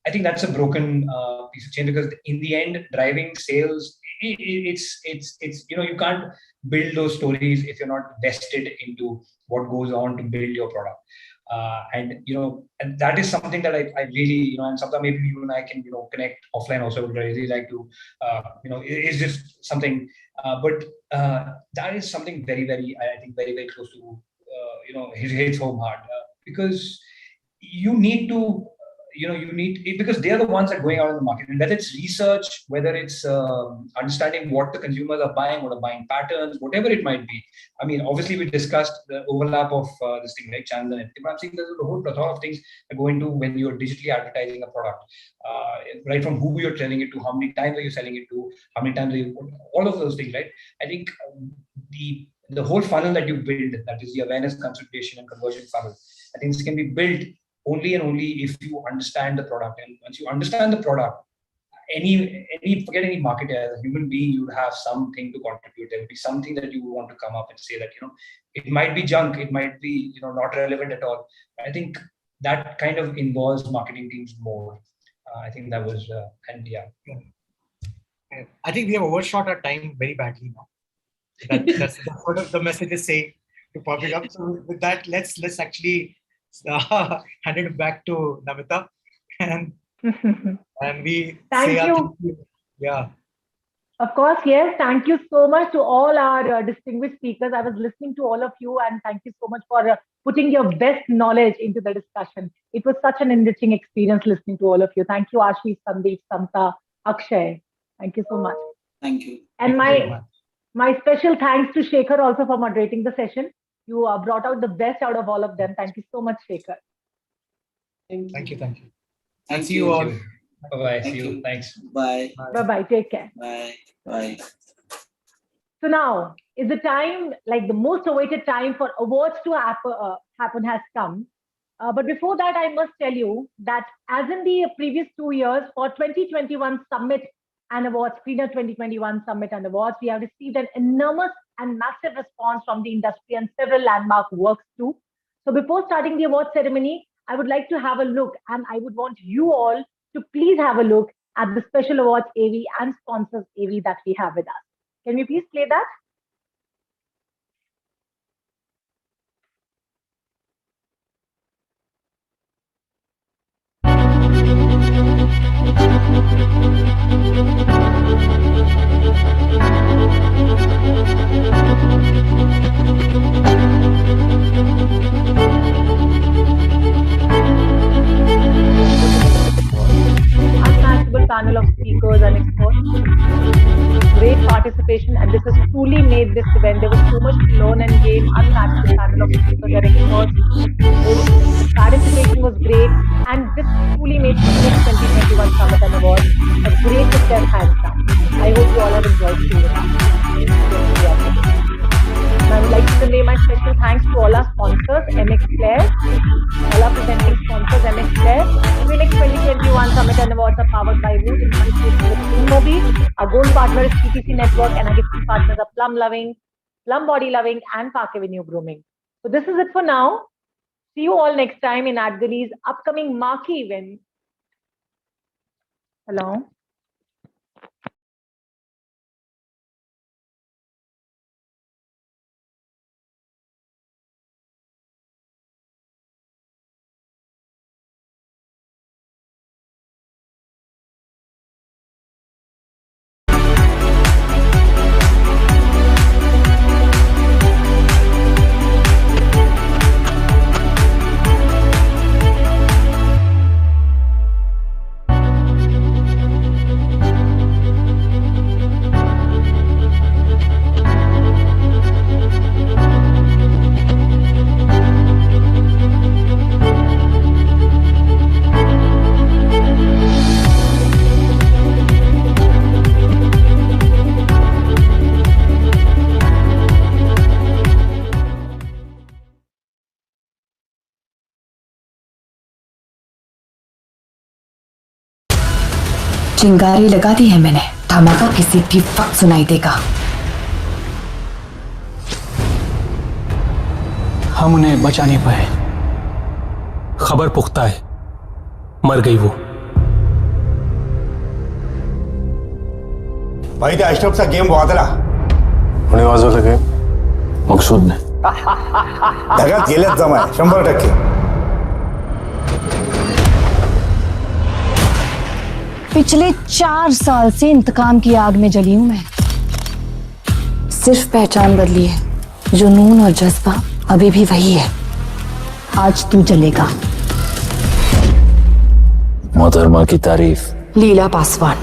I think that's a broken piece of chain, because in the end, driving sales, it's you can't build those stories if you're not vested into what goes on to build your product. And that is something that I really, and sometimes maybe you and I can connect offline also. Would really like to is just something, but that is something very, very, I think very, very close to hits home hard, because you need to because they are the ones that are going out in the market, and whether it's research, whether it's understanding what the consumers are buying, what are buying patterns, whatever it might be. I mean, obviously we discussed the overlap of this thing, like channel and everything, but I'm saying there's a whole plethora of things that go into when you're digitally advertising a product, right from who you're selling it to, how many times are you selling it to, how many times are you, all of those things, right? I think the whole funnel that you build, that is the awareness, consultation, and conversion funnel, I think this can be built only and only if you understand the product. And once you understand the product, forget any marketer, as a human being, you would have something to contribute. There would be something that you would want to come up and say that, it might be junk, it might be, not relevant at all. I think that kind of involves marketing teams more. I think that was, and yeah. I think we have overshot our time very badly now. That's sort of the message is saying to pop it up. So with that, let's actually hand it back to Namita, and we Thank say you. Yeah. Of course, yes. Thank you so much to all our distinguished speakers. I was listening to all of you, and thank you so much for putting your best knowledge into the discussion. It was such an enriching experience listening to all of you. Thank you, Ashish, Sandeep, Samta, Akshay. Thank you so much. Thank you. And my special thanks to Shekhar also for moderating the session. You brought out the best out of all of them. Thank you so much, Shekhar. Thank you. Thank see you all. Bye-bye. See you. Thanks. Bye. Bye-bye. Take care. Bye. Bye. So now is the time, like the most awaited time for awards to happen has come. But before that, I must tell you that as in the previous 2 years for 2021 Summit and Awards, SCREENXX 2021 Summit and Awards, we have received an enormous and massive response from the industry and several landmark works too. So before starting the award ceremony, I would like to have a look, and I would want you all to please have a look at the special awards AV and sponsors AV that we have with us. Can we please play that? panel of speakers and experts. Great participation, and this has truly made this event. There was so much to learn and gain, unmatched the panel of speakers and experts. The participation was great, and this truly made SCREENXX 2021 Summit and Awards a great success, hands down. I hope you all have enjoyed seeing it. And I would like to convey my special thanks to all our sponsors, MX Player, all our presenting sponsors, MX Player. SCREENXX 2021 Summit and Awards are powered by Woot in association with InMobi. Our gold partner is PTC Network, and our gifting partners are Plum Loving, Plum Body Loving, and Park Avenue Grooming. So this is it for now. See you all next time in Adgali's upcoming marquee event. Hello. चिंगारी लगा दी है मैंने, धमाका किसी भी वक्त सुनाई देगा। हम उन्हें बचा नहीं पाए। खबर पुख्ता है, मर गई वो। भाई ते अशरफचा गेम वादला कोणी वाजवलं गेम? मकसूदने ढगात गेल्यात जमाय 100%। पिछले 4 साल से इंतकाम की आग में जली हूं मैं। सिर्फ पहचान बदली है, जुनून और जज्बा अभी भी वही है। आज तू जलेगा। मोहतरमा की तारीफ। लीला पासवान,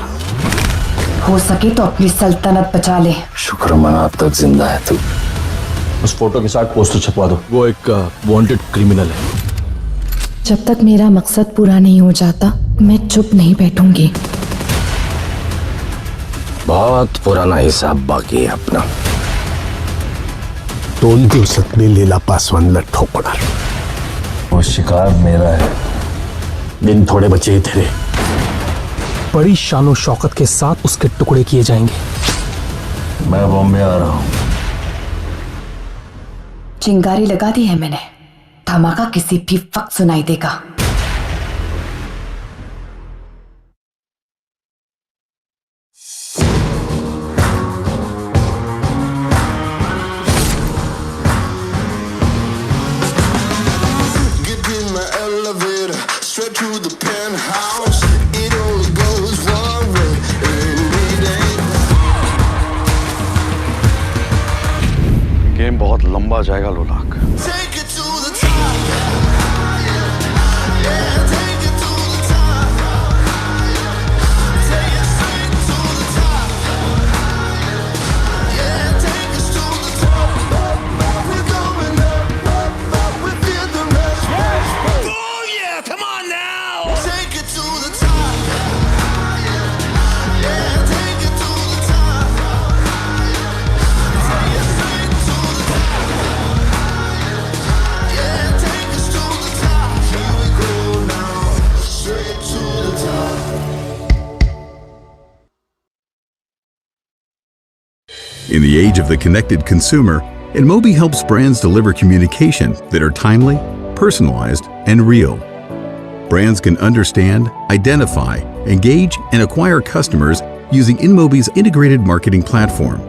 हो सके तो अपनी सल्तनत बचा ले। शुक्र मना अब तक जिंदा है तू। उस फोटो के साथ पोस्टर छपवा दो, वो एक वांटेड क्रिमिनल है। जब तक मेरा मकसद पूरा नहीं हो जाता, मैं चुप नहीं बैठूंगी। बहुत पुराना हिसाब बाकी है अपना। 2 दिवसात मी लीला पासवानला ठोकणार। वो शिकार मेरा है, दिन थोड़े बचे ही तेरे। बड़ी शानो शौकत के साथ उसके टुकड़े किए जाएंगे। मैं बॉम्बे आ रहा हूं। चिंगारी लगा दी है मैंने, धमाका किसी भी वक्त सुनाई देगा। गेम बहुत लंबा जाएगा लोलाक। In the age of the connected consumer, InMobi helps brands deliver communication that are timely, personalized, and real. Brands can understand, identify, engage, and acquire customers using InMobi's integrated marketing platform.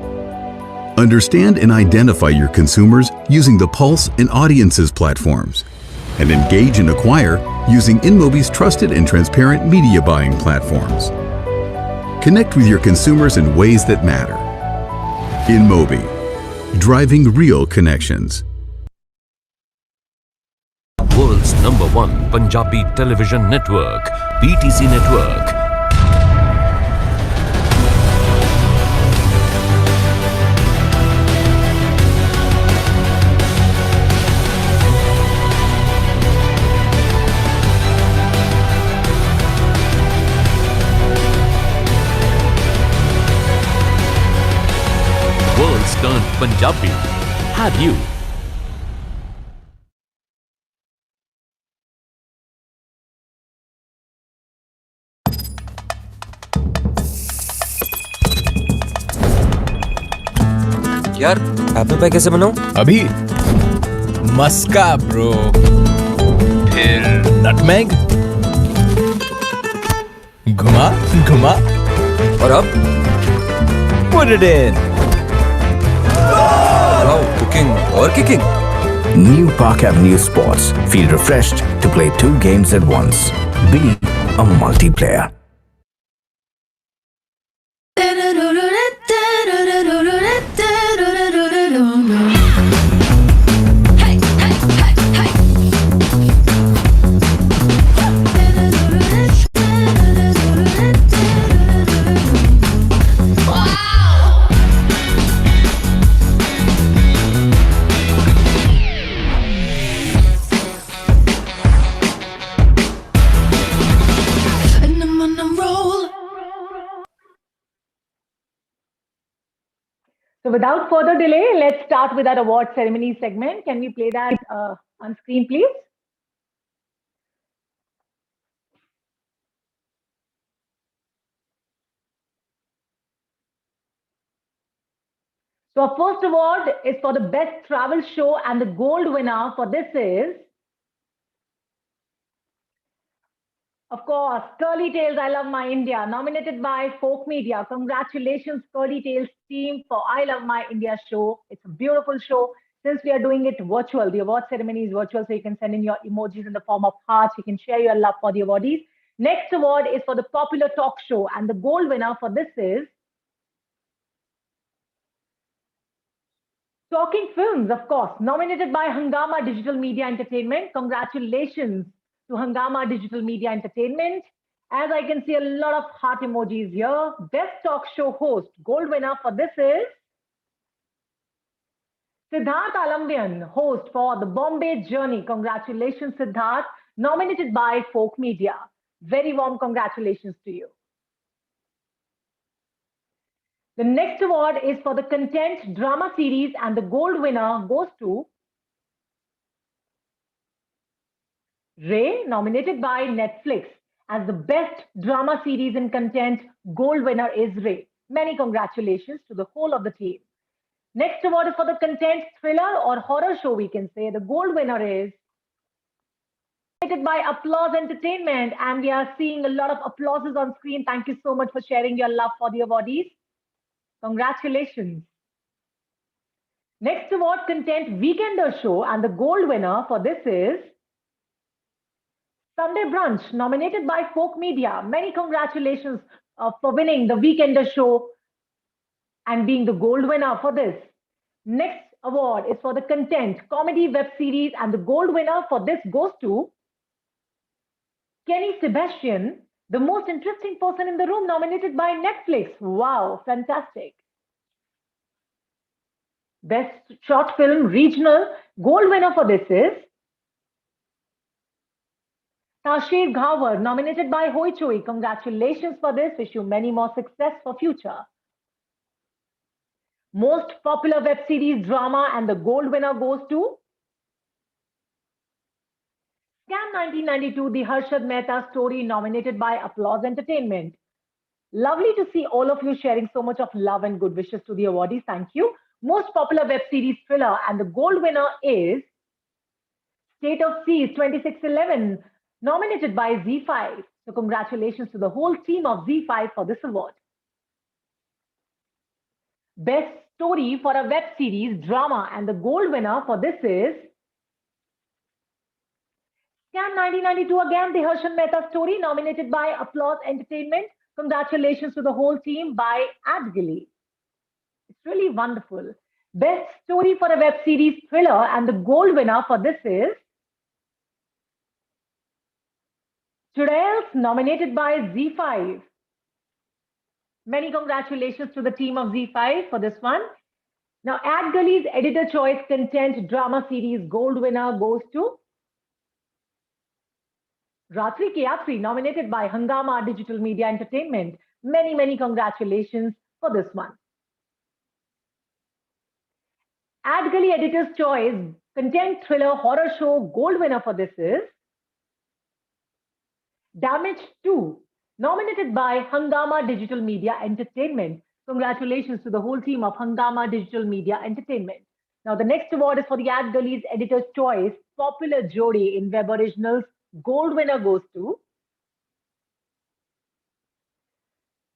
Understand and identify your consumers using the Pulse and Audiences platforms, and engage and acquire using InMobi's trusted and transparent media buying platforms. Connect with your consumers in ways that matter. InMobi, driving real connections. World's #1 Punjabi television network, PTC Network. Punjabi. Have you? यार apple pie कैसे बनाऊं? अभी मस्का bro, फिर nutmeg, घुमा घुमा, और अब put it in. Wow, cooking और kicking. New Park Avenue Sports. Feel refreshed to play 2 games at once. Be a multiplayer. So without further delay, let's start with our award ceremony segment. Can we play that on screen, please? So our first award is for the best travel show, and the gold winner for this is, of course, Curly Tales, I Love My India, nominated by Folk Media. Congratulations, Curly Tales team, for I Love My India show. It's a beautiful show. Since we are doing it virtual, the award ceremony is virtual, so you can send in your emojis in the form of hearts. You can share your love for the awardees. Next award is for the popular talk show, and the gold winner for this is Talking Films, of course, nominated by Hungama Digital Media Entertainment. Congratulations to Hungama Digital Media Entertainment. As I can see a lot of heart emojis here. Best Talk Show Host, gold winner for this is Siddharth Alambian, host for The Bombay Journey. Congratulations, Siddharth, nominated by Folk Media. Very warm congratulations to you. The next award is for the content drama series, and the gold winner goes to Ray, nominated by Netflix. As the best drama series in content, gold winner is Ray. Many congratulations to the whole of the team. Next award is for the content thriller or horror show, we can say. The gold winner is nominated by Applause Entertainment, and we are seeing a lot of applauses on screen. Thank you so much for sharing your love for the awardees. Congratulations. Next award, content weekender show, and the gold winner for this is Sunday Brunch, nominated by Folk Media. Many congratulations for winning the weekender show and being the gold winner for this. Next award is for the content comedy web series, and the gold winner for this goes to Kenny Sebastian, the most interesting person in the room, nominated by Netflix. Wow, fantastic. Best short film regional, gold winner for this is Tashir Ghawar, nominated by Hoichoi. Congratulations for this. Wish you many more success for future. Most popular web series drama, and the gold winner goes to Scam 1992, the Harshad Mehta story, nominated by Applause Entertainment. Lovely to see all of you sharing so much of love and good wishes to the awardees. Thank you. Most popular web series thriller, and the gold winner is State of Seas 2611, nominated by Z5. So congratulations to the whole team of Z5 for this award. Best story for a web series drama, and the gold winner for this is Scam 1992, again the Harshad Mehta story, nominated by Applause Entertainment. Congratulations to the whole team by Adgili. It's really wonderful. Best story for a web series thriller, and the gold winner for this is Chudels, nominated by Z5. Many congratulations to the team of Z5 for this one. Now, Adgali's Editor Choice Content Drama Series gold winner goes to Ratri Ki Yatri, nominated by Hungama Digital Media Entertainment. Many, many congratulations for this one. Ad Gully Editor's Choice Content Thriller Horror Show Gold winner for this is Damage 2, nominated by Hungama Digital Media Entertainment. Congratulations to the whole team of Hungama Digital Media Entertainment. Now, the next award is for the Ad Gully's Editor's Choice Popular Jodi in Web Originals. Gold winner goes to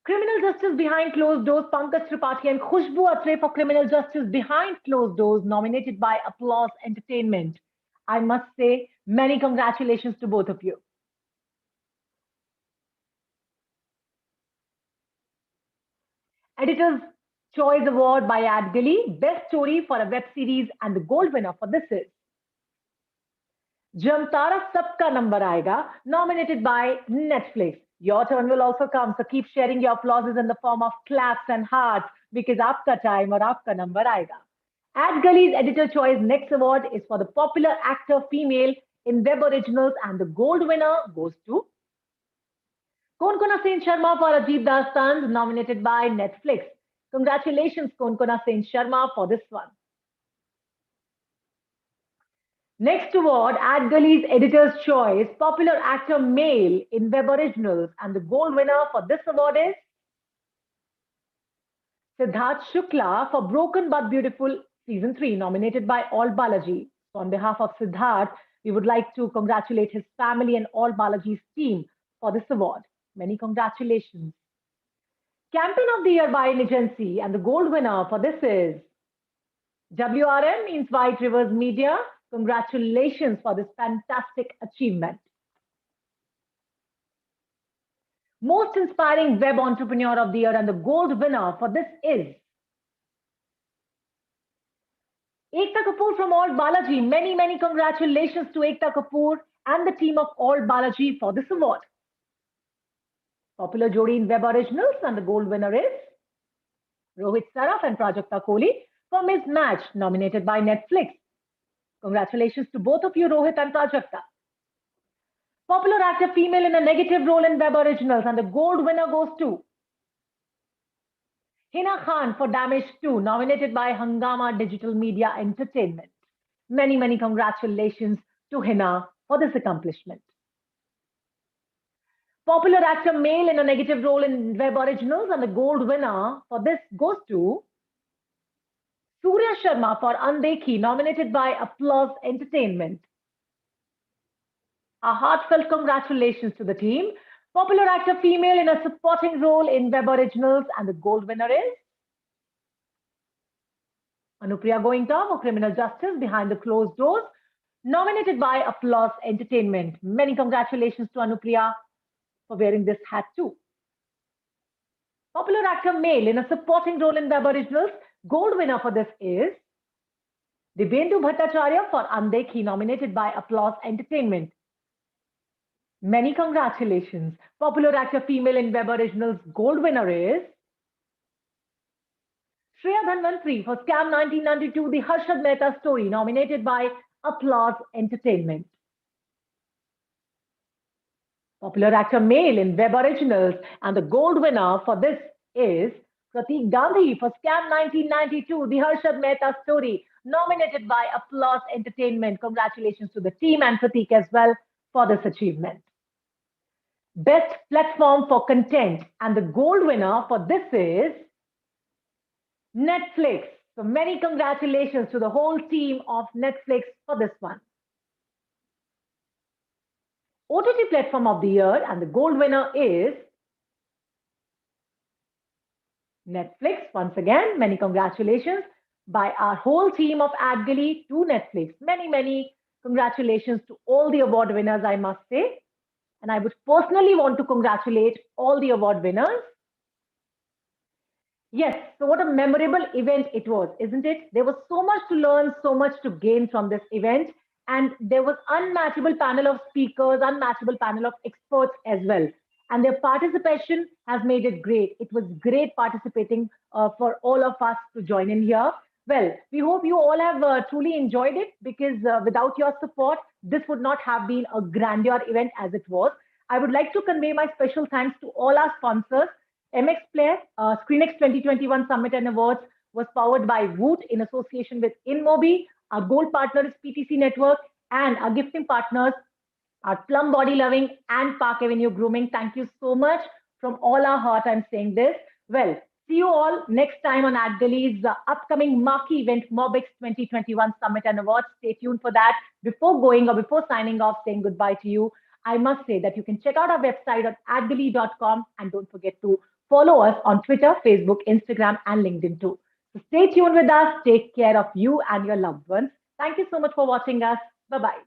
Criminal Justice Behind Closed Doors, Pankaj Tripathi and Khushbu Atre for Criminal Justice Behind Closed Doors, nominated by Applause Entertainment. I must say, many congratulations to both of you. Editor's Choice Award by Ad Gully, Best Story for a Web Series, and the gold winner for this is Jamtara Sabka Number Aayega, nominated by Netflix. Your turn will also come, so keep sharing your applauses in the form of claps and hearts because aapka time aur aapka number aayega. Ad Gully's Editor Choice next award is for the popular actor female in Web Originals, and the gold winner goes to Konkona Sen Sharma for Ajeeb Dastans, nominated by Netflix. Congratulations, Konkona Sen Sharma, for this one. Next award, Ad Gully's Editor's Choice, Popular Actor Male in Web Originals, and the gold winner for this award is Siddharth Shukla for Broken But Beautiful Season 3, nominated by All Balaji. So on behalf of Siddharth, we would like to congratulate his family and All Balaji's team for this award. Many congratulations. Campaign of the Year by an agency, and the gold winner for this is WRM, means White Rivers Media. Congratulations for this fantastic achievement. Most Inspiring Web Entrepreneur of the Year, and the gold winner for this is Ekta Kapoor from All Balaji. Many, many congratulations to Ekta Kapoor and the team of All Balaji for this award. Popular Jodi in Web Originals, and the gold winner is Rohit Saraf and Prajakta Kohli for Mismatch, nominated by Netflix. Congratulations to both of you, Rohit and Prajakta. Popular Actor Female in a Negative Role in Web Originals, and the gold winner goes to Hina Khan for Damage 2, nominated by Hungama Digital Media Entertainment. Many, many congratulations to Hina for this accomplishment. Popular Actor Male in a Negative Role in Web Originals, and the gold winner for this goes to Surya Sharma for Andekhi, nominated by Applause Entertainment. A heartfelt congratulations to the team. Popular Actor Female in a Supporting Role in Web Originals, and the gold winner is Anupriya Goenka for Criminal Justice Behind the Closed Doors, nominated by Applause Entertainment. Many congratulations to Anupriya for wearing this hat too. Popular Actor Male in a Supporting Role in Web Originals, gold winner for this is Dibendu Bhattacharya for Andekhi, nominated by Applause Entertainment. Many congratulations. Popular Actor Female in Web Originals, gold winner is Shreya Dhanvantri for Scam 1992, The Harshad Mehta Story, nominated by Applause Entertainment. Popular Actor Male in Web Originals, and the gold winner for this is Pratik Gandhi for Scam 1992, The Harshad Mehta Story, nominated by Applause Entertainment. Congratulations to the team and Pratik as well for this achievement. Best Platform for Content, and the gold winner for this is Netflix. So many congratulations to the whole team of Netflix for this one. OTT Platform of the Year, and the gold winner is Netflix. Once again, many congratulations by our whole team of Ad Gully to Netflix. Many, many congratulations to all the award winners, I must say. And I would personally want to congratulate all the award winners. Yes, so what a memorable event it was, isn't it? There was so much to learn, so much to gain from this event. And there was unmatchable panel of speakers, unmatchable panel of experts as well. And their participation has made it great. It was great participating for all of us to join in here. Well, we hope you all have truly enjoyed it, because without your support, this would not have been a grandeur event as it was. I would like to convey my special thanks to all our sponsors, MX Player, SCREENXX 2021 Summit and Awards, was powered by Woot in association with InMobi. Our gold partner is PTC Network, and our gifting partners are Plum Body Loving and Park Avenue Grooming. Thank you so much. From all our heart, I'm saying this. Well, see you all next time on AdGully's upcoming marquee event, MobX 2021 Summit and Awards. Stay tuned for that. Before going or before signing off, saying goodbye to you, I must say that you can check out our website at adgully.com, and don't forget to follow us on Twitter, Facebook, Instagram, and LinkedIn too. So stay tuned with us. Take care of you and your loved ones. Thank you so much for watching us. Bye-bye.